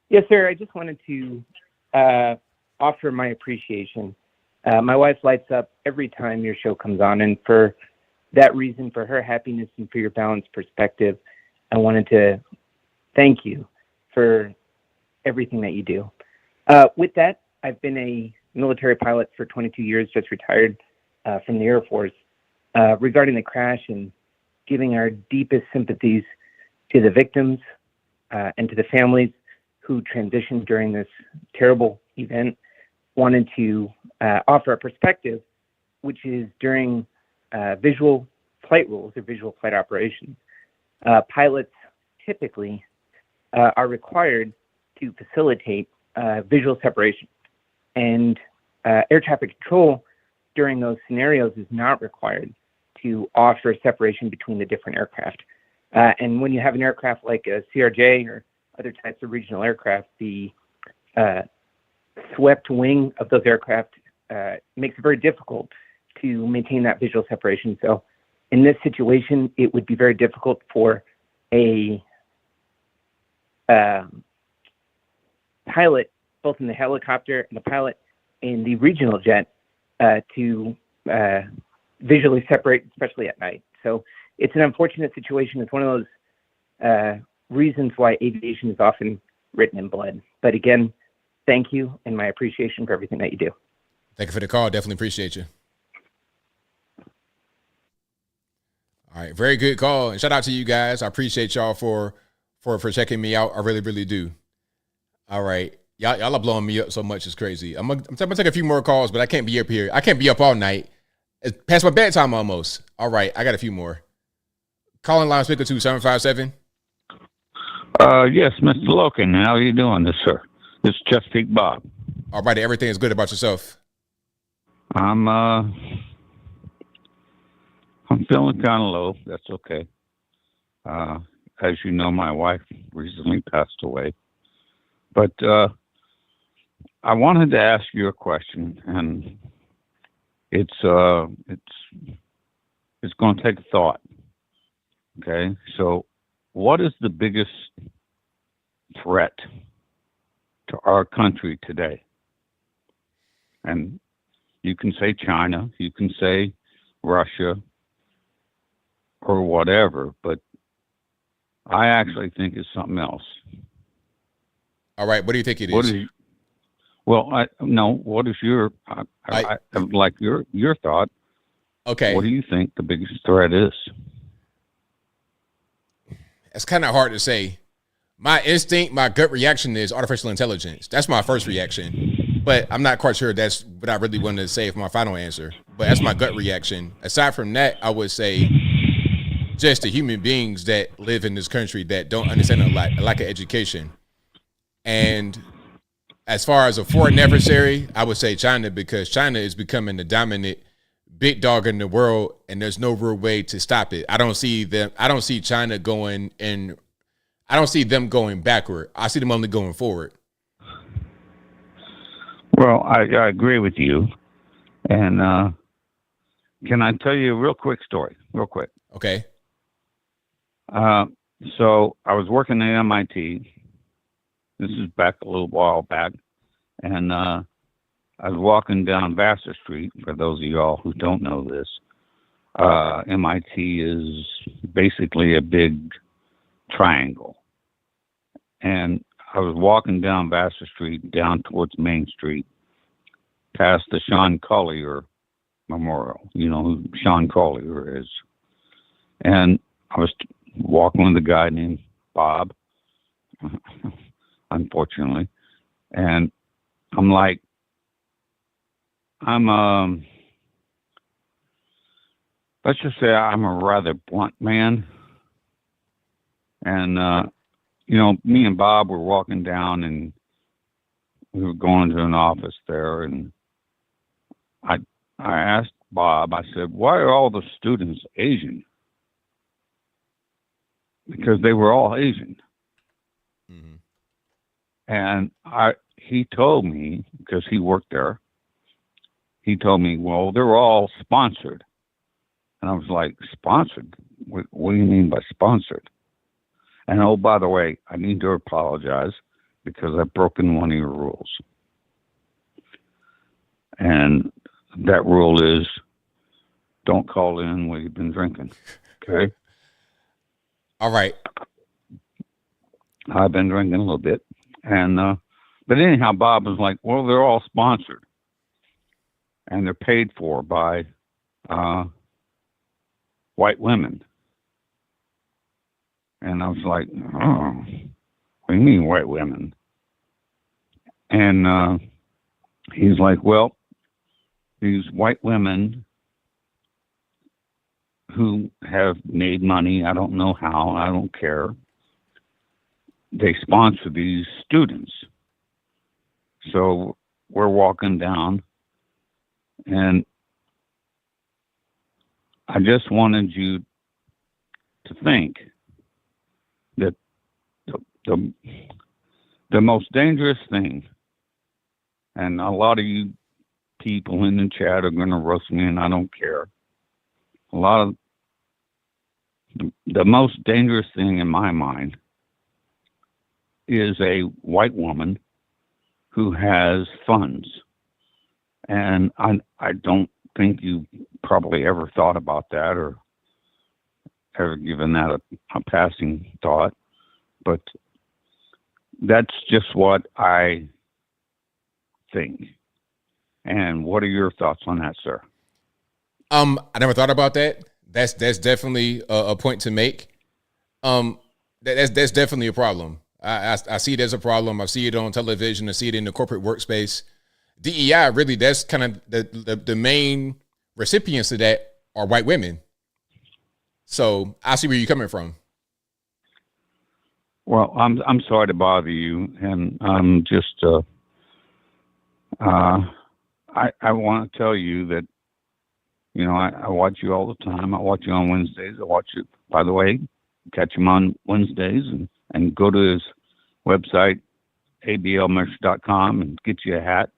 Yes, sir. I just wanted to offer my appreciation. My wife lights up every time your show comes on, and for that reason, for her happiness and for your balanced perspective, I wanted to thank you for everything that you do. With that, I've been a military pilot for 22 years, just retired from the Air Force. Regarding the crash, and giving our deepest sympathies to the victims and to the families who transitioned during this terrible event, wanted to offer a perspective, which is during visual flight rules or visual flight operations, pilots typically are required to facilitate visual separation. And air traffic control during those scenarios is not required to offer separation between the different aircraft. And when you have an aircraft like a CRJ or other types of regional aircraft, the swept wing of those aircraft makes it very difficult to maintain that visual separation. So in this situation, it would be very difficult for a pilot, both in the helicopter and the pilot in the regional jet, to visually separate, especially at night. So it's an unfortunate situation. It's one of those reasons why aviation is often written in blood. But again, thank you, and my appreciation for everything that you do. Thank you for the call. Definitely appreciate you. All right. Very good call. And shout out to you guys. I appreciate y'all for checking me out. I really, really do. All right. Y'all are blowing me up so much. It's crazy. I'm gonna take a few more calls, but I can't be up here. I can't be up all night. It's past my bedtime almost. All right. I got a few more. Calling line speaker 2757. Yes, Mr. Loken. How are you doing this, sir? This is Chesapeake Bob. All right. Everything is good about yourself. I'm feeling kind of low. That's okay. As you know, my wife recently passed away. But I wanted to ask you a question, and it's going to take thought. Okay, so what is the biggest threat to our country today? And you can say China, you can say Russia, or whatever, but I actually think it's something else. All right, what do you think it is? What is? Well, what is your? I like your thought. Okay. What do you think the biggest threat is? It's kind of hard to say. My instinct, my gut reaction is artificial intelligence. That's my first reaction, but I'm not quite sure that's what I really wanted to say for my final answer. But that's my gut reaction. Aside from that, I would say just the human beings that live in this country that don't understand a lack of education. And as far as a foreign adversary, I would say China, because China is becoming the dominant big dog in the world, and there's no real way to stop it. I don't see China going in. I don't see them going backward. I see them only going forward. Well, I agree with you. And can I tell you a real quick story? Real quick. Okay. So I was working at MIT. This is back a little while back. And I was walking down Vassar Street. For those of y'all who don't know this, MIT is basically a big triangle. And I was walking down Vassar Street, down towards Main Street, past the Sean Collier Memorial. You know who Sean Collier is. And I was walking with a guy named Bob, unfortunately. And I'm like, let's just say I'm a rather blunt man. And, me and Bob were walking down, and we were going to an office there. And I asked Bob, I said, why are all the students Asian? Because they were all Asian. Mm-hmm. And he told me, because he worked there, he told me, well, they're all sponsored. And I was like, sponsored? What do you mean by sponsored? And oh, by the way, I need to apologize because I've broken one of your rules. And that rule is don't call in when you've been drinking. Okay? All right. I've been drinking a little bit. And but anyhow, Bob was like, well, they're all sponsored. And they're paid for by white women. And I was like, oh, what do you mean white women? And he's like, well, these white women who have made money, I don't know how, I don't care, they sponsor these students. So we're walking down, and I just wanted you to think that the most dangerous thing, and a lot of you people in the chat are going to roast me, and I don't care. A lot of the most dangerous thing in my mind is a white woman who has funds. And I don't think you probably ever thought about that or ever given that a passing thought, but that's just what I think. And what are your thoughts on that, sir? I never thought about that. That's definitely a point to make. That's definitely a problem. I see it as a problem. I see it on television. I see it in the corporate workspace. DEI, really, that's kind of the main recipients of that are white women. So I see where you're coming from. Well, I'm sorry to bother you, and I'm just I want to tell you that, you know, I watch you all the time. I watch you on Wednesdays. I watch you, by the way, catch him on Wednesdays and go to his website, ablmerch.com, and get you a hat.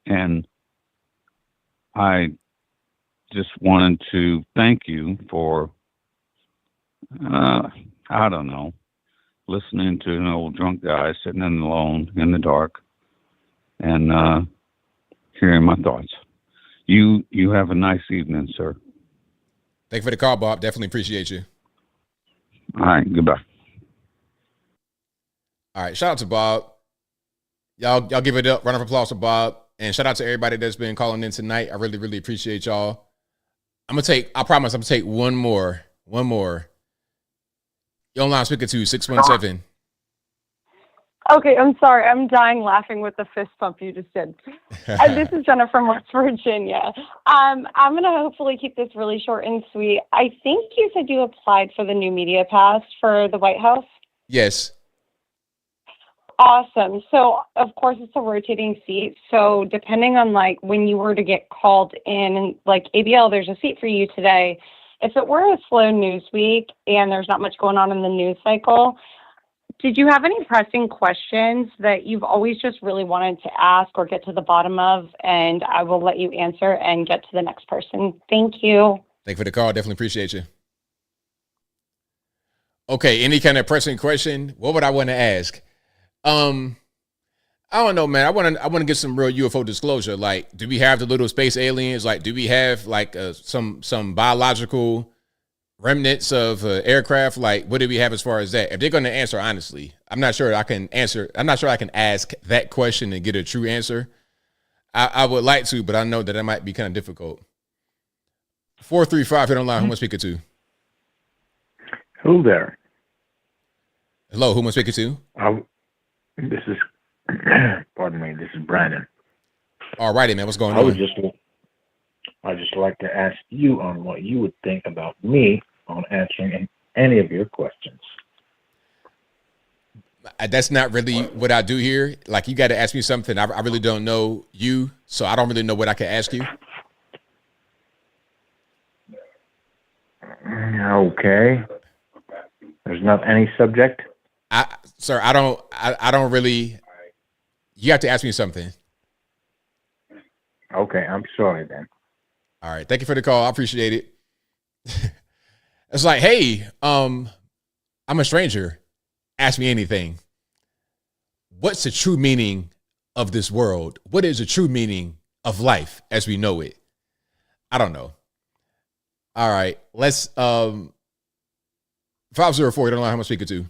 And I just wanted to thank you for, I don't know, listening to an old drunk guy sitting alone in the dark and hearing my thoughts. You have a nice evening, sir. Thank you for the call, Bob. Definitely appreciate you. All right, goodbye. All right, shout out to Bob. Y'all give it up. Round of applause for Bob. And shout out to everybody that's been calling in tonight. I really, really appreciate y'all. I promise I'm gonna take one more. You're online speaker to 617. Okay, I'm sorry. I'm dying laughing with the fist pump you just did. This is Jenna from West Virginia. I'm going to hopefully keep this really short and sweet. I think you said you applied for the new media pass for the White House. Yes. Awesome. So, of course, it's a rotating seat. So, depending on, like, when you were to get called in, like ABL, there's a seat for you today. If it were a slow news week and there's not much going on in the news cycle, did you have any pressing questions that you've always just really wanted to ask or get to the bottom of? And I will let you answer and get to the next person. Thank you. Thank you for the call. Definitely appreciate you. Okay, any kind of pressing question? What would I want to ask? I don't know, man. I want to get some real UFO disclosure. Like, do we have the little space aliens? Like, do we have like some biological remnants of aircraft? Like, what do we have as far as that? If they're going to answer honestly, I'm not sure I can ask that question and get a true answer. I would like to, but I know that might be kind of difficult. 435 hit online. Who am I speaking to? Who there? Hello, who am I speaking to? This is, pardon me, this is Brandon. All righty, man. What's going on? I'd just like to ask you on what you would think about me on answering any of your questions. That's not really what I do here. Like, you got to ask me something. I really don't know you, so I don't really know what I can ask you. Okay. There's not any subject? Sir, I don't really. You have to ask me something. Okay, I'm sorry then. All right, thank you for the call. I appreciate it. It's like, hey, I'm a stranger. Ask me anything. What's the true meaning of this world? What is the true meaning of life as we know it? I don't know. All right, let's 504. You don't know how I'm speaking to.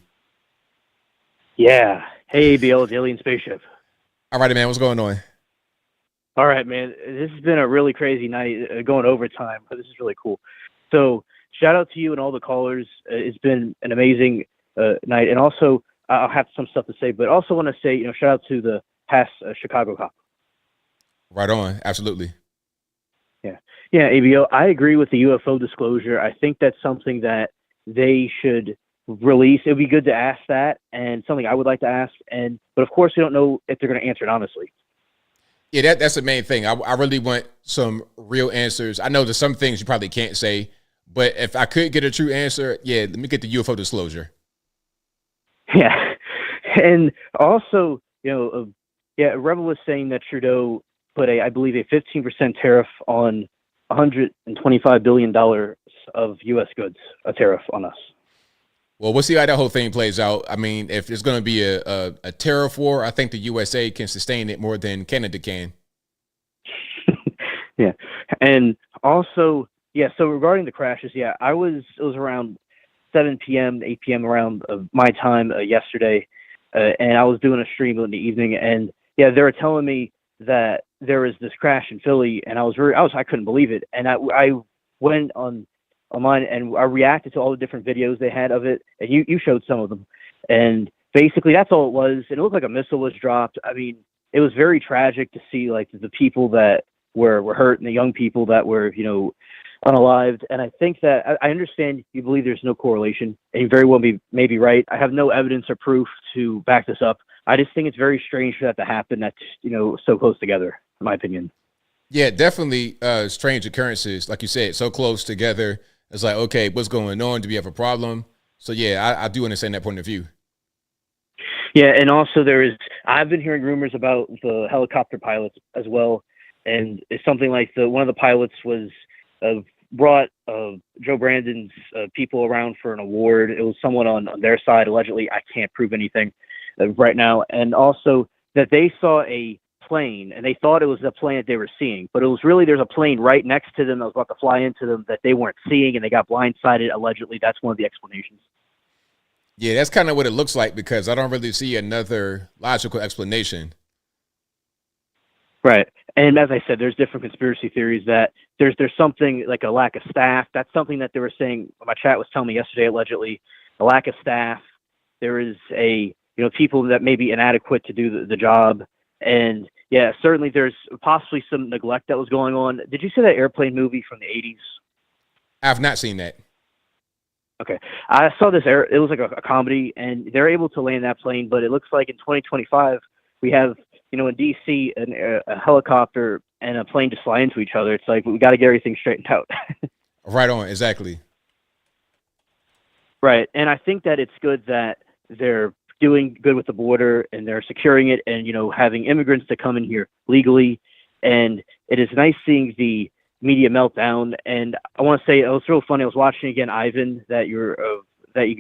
Yeah. Hey, ABL, it's Alien Spaceship. All right, man. What's going on? All right, man. This has been a really crazy night, going overtime, but this is really cool. So, shout out to you and all the callers. It's been an amazing night. And also, I'll have some stuff to say, but also want to say, shout out to the past Chicago cop. Right on. Absolutely. Yeah. Yeah, ABL, I agree with the UFO disclosure. I think that's something that they should release. It would be good to ask that, and something I would like to ask. But of course, we don't know if they're going to answer it honestly. Yeah, that's the main thing. I really want some real answers. I know there's some things you probably can't say, but if I could get a true answer, yeah, let me get the UFO disclosure. Yeah, and also, Rebel was saying that Trudeau put I believe a 15% tariff on $125 billion of U.S. goods, a tariff on us. Well, we'll see how that whole thing plays out. I mean, if there's going to be a tariff war, I think the USA can sustain it more than Canada can. Yeah. And also, so regarding the crashes, it was around 7 p.m., 8 p.m. around my time yesterday, and I was doing a stream in the evening, and they were telling me that there was this crash in Philly, and I couldn't believe it. And I went online and I reacted to all the different videos they had of it, and you showed some of them. And basically that's all it was. And it looked like a missile was dropped. I mean, it was very tragic to see like the people that were hurt and the young people that were, unalived. And I think that I understand you believe there's no correlation, and you very well may be right. I have no evidence or proof to back this up. I just think it's very strange for that to happen. That's, so close together, in my opinion. Yeah, definitely strange occurrences. Like you said, so close together. It's like, okay, what's going on? Do we have a problem? So, yeah, I do understand that point of view. Yeah, and also I've been hearing rumors about the helicopter pilots as well. And it's something like one of the pilots was brought Joe Brandon's people around for an award. It was someone on their side, allegedly. I can't prove anything right now. And also that they saw a plane, and they thought it was the plane that they were seeing, but it was really there's a plane right next to them that was about to fly into them that they weren't seeing, and they got blindsided. Allegedly, that's one of the explanations. Yeah, that's kind of what it looks like, because I don't really see another logical explanation. Right. And as I said, there's different conspiracy theories that there's something like a lack of staff. That's something that they were saying. My chat was telling me yesterday, allegedly, a lack of staff. There is people that may be inadequate to do the job. And yeah, certainly there's possibly some neglect that was going on. Did you see that airplane movie from the 80s? I've not seen that. Okay. I saw this. It was like a comedy, and they're able to land that plane, but it looks like in 2025, we have, in D.C., a helicopter and a plane just fly into each other. It's like, we got to get everything straightened out. Right on. Exactly. Right. And I think that it's good that they're doing good with the border and they're securing it and, having immigrants to come in here legally. And it is nice seeing the media meltdown. And I want to say it was real funny. I was watching again, Ivan, that you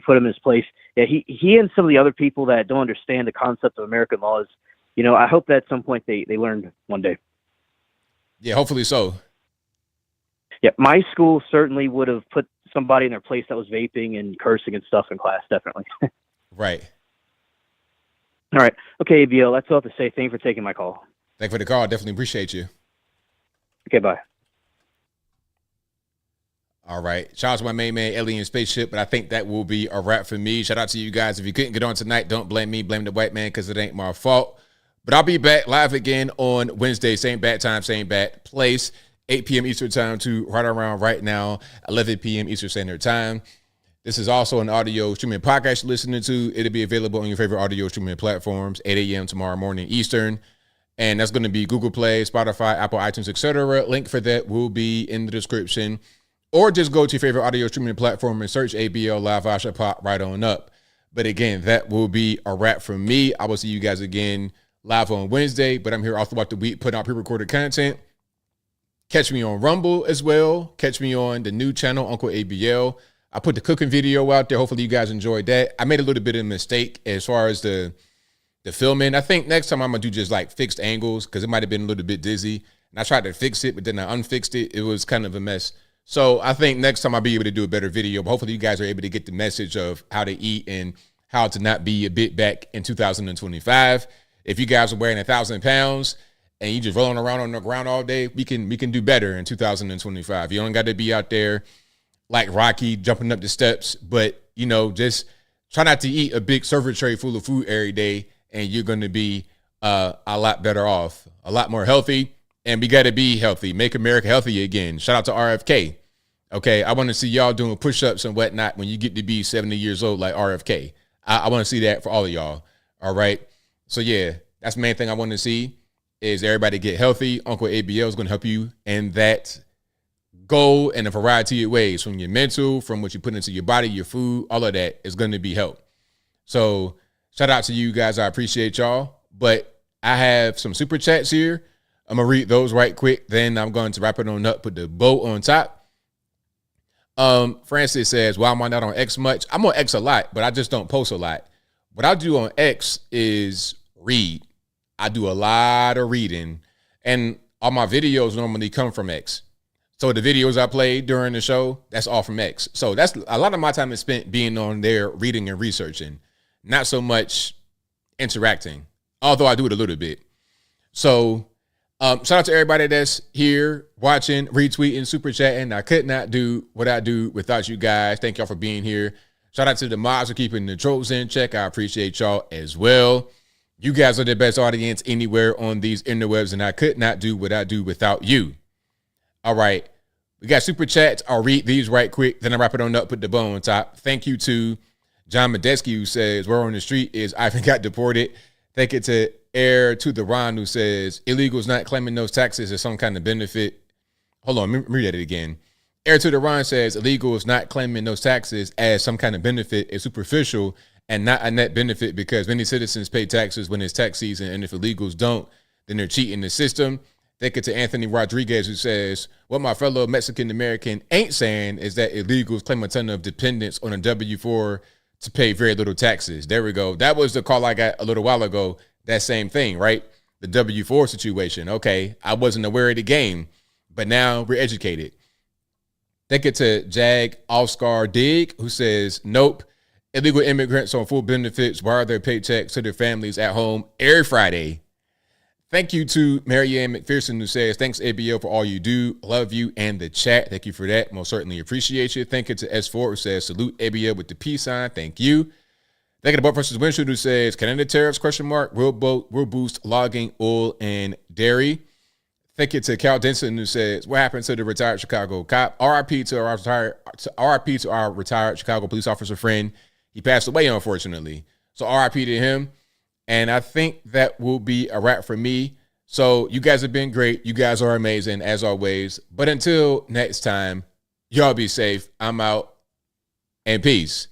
put him in his place. Yeah, he and some of the other people that don't understand the concept of American laws, I hope that at some point they learned one day. Yeah, hopefully so. Yeah, my school certainly would have put somebody in their place that was vaping and cursing and stuff in class, definitely. Right. All right. Okay, ABL, that's all I have to say. Thank you for taking my call. Thank you for the call. Definitely appreciate you. Okay, bye. All right. Shout out to my main man, Alien Spaceship, but I think that will be a wrap for me. Shout out to you guys. If you couldn't get on tonight, don't blame me. Blame the white man, because it ain't my fault. But I'll be back live again on Wednesday. Same bat time, same bat place. 8 p.m. Eastern time to right around right now, 11 p.m. Eastern Standard Time. This is also an audio streaming podcast you're listening to. It'll be available on your favorite audio streaming platforms, 8 a.m. tomorrow morning Eastern. And that's going to be Google Play, Spotify, Apple, iTunes, etc. Link for that will be in the description. Or just go to your favorite audio streaming platform and search ABL Live. I should pop right on up. But again, that will be a wrap from me. I will see you guys again live on Wednesday. But I'm here all throughout the week putting out pre-recorded content. Catch me on Rumble as well. Catch me on the new channel, Uncle ABL. I put the cooking video out there. Hopefully you guys enjoyed that. I made a little bit of a mistake as far as the filming. I think next time I'm going to do just like fixed angles, because it might have been a little bit dizzy. And I tried to fix it, but then I unfixed it. It was kind of a mess. So I think next time I'll be able to do a better video. But hopefully you guys are able to get the message of how to eat and how to not be a bit back in 2025. If you guys are wearing 1,000 pounds and you just rolling around on the ground all day, we can do better in 2025. You don't got to be out there like Rocky jumping up the steps, but just try not to eat a big server tray full of food every day, and you're going to be a lot better off, a lot more healthy. And we got to be healthy. Make America healthy again. Shout out to RFK. Okay, I want to see y'all doing push-ups and whatnot when you get to be 70 years old like RFK. I want to see that for all of y'all. All right. So yeah, that's the main thing I want to see is everybody get healthy. Uncle ABL is going to help you in that goal in a variety of ways, from your mental, from what you put into your body, your food, all of that is going to be help. So shout out to you guys. I appreciate y'all. But I have some super chats here. I'm going to read those right quick. Then I'm going to wrap it on up, put the bow on top. Francis says, why am I not on X much? I'm on X a lot, but I just don't post a lot. What I do on X is read. I do a lot of reading, and all my videos normally come from X. So the videos I play during the show, that's all from X. So that's a lot of my time is spent being on there reading and researching, not so much interacting, although I do it a little bit. So shout out to everybody that's here watching, retweeting, super chatting. I could not do what I do without you guys. Thank y'all for being here. Shout out to the mods for keeping the trolls in check. I appreciate y'all as well. You guys are the best audience anywhere on these interwebs, and I could not do what I do without you. All right. We got super chats. I'll read these right quick. Then I wrap it on up, put the bow on top. Thank you to John Medeski, who says, where on the street is Ivan got deported. Thank you to Air to the Ron, who says, illegals not claiming those taxes as some kind of benefit. Hold on, let me read that again. Air to the Ron says, illegals not claiming those taxes as some kind of benefit is superficial and not a net benefit, because many citizens pay taxes when it's tax season, and if illegals don't, then they're cheating the system. Thank you to Anthony Rodriguez, who says, what my fellow Mexican-American ain't saying is that illegals claim a ton of dependence on a W-4 to pay very little taxes. There we go. That was the call I got a little while ago. That same thing, right? the W4 situation. Okay, I wasn't aware of the game, but now we're educated. Thank you to Jag Oscar Dig, who says, nope, illegal immigrants on full benefits wire their paychecks to their families at home every Friday. Thank you to Marianne McPherson, who says, thanks, ABL, for all you do. Love you and the chat. Thank you for that. Most certainly appreciate you. Thank you to S4, who says, salute ABL with the peace sign. Thank you. Thank you to Buck versus Windshield, who says, Canada tariffs, will boost logging, oil, and dairy. Thank you to Cal Denson, who says, what happened to the retired Chicago cop? RIP to our retired Chicago police officer friend. He passed away, unfortunately. So RIP to him. And I think that will be a wrap for me. So you guys have been great. You guys are amazing, as always. But until next time, y'all be safe. I'm out. And peace.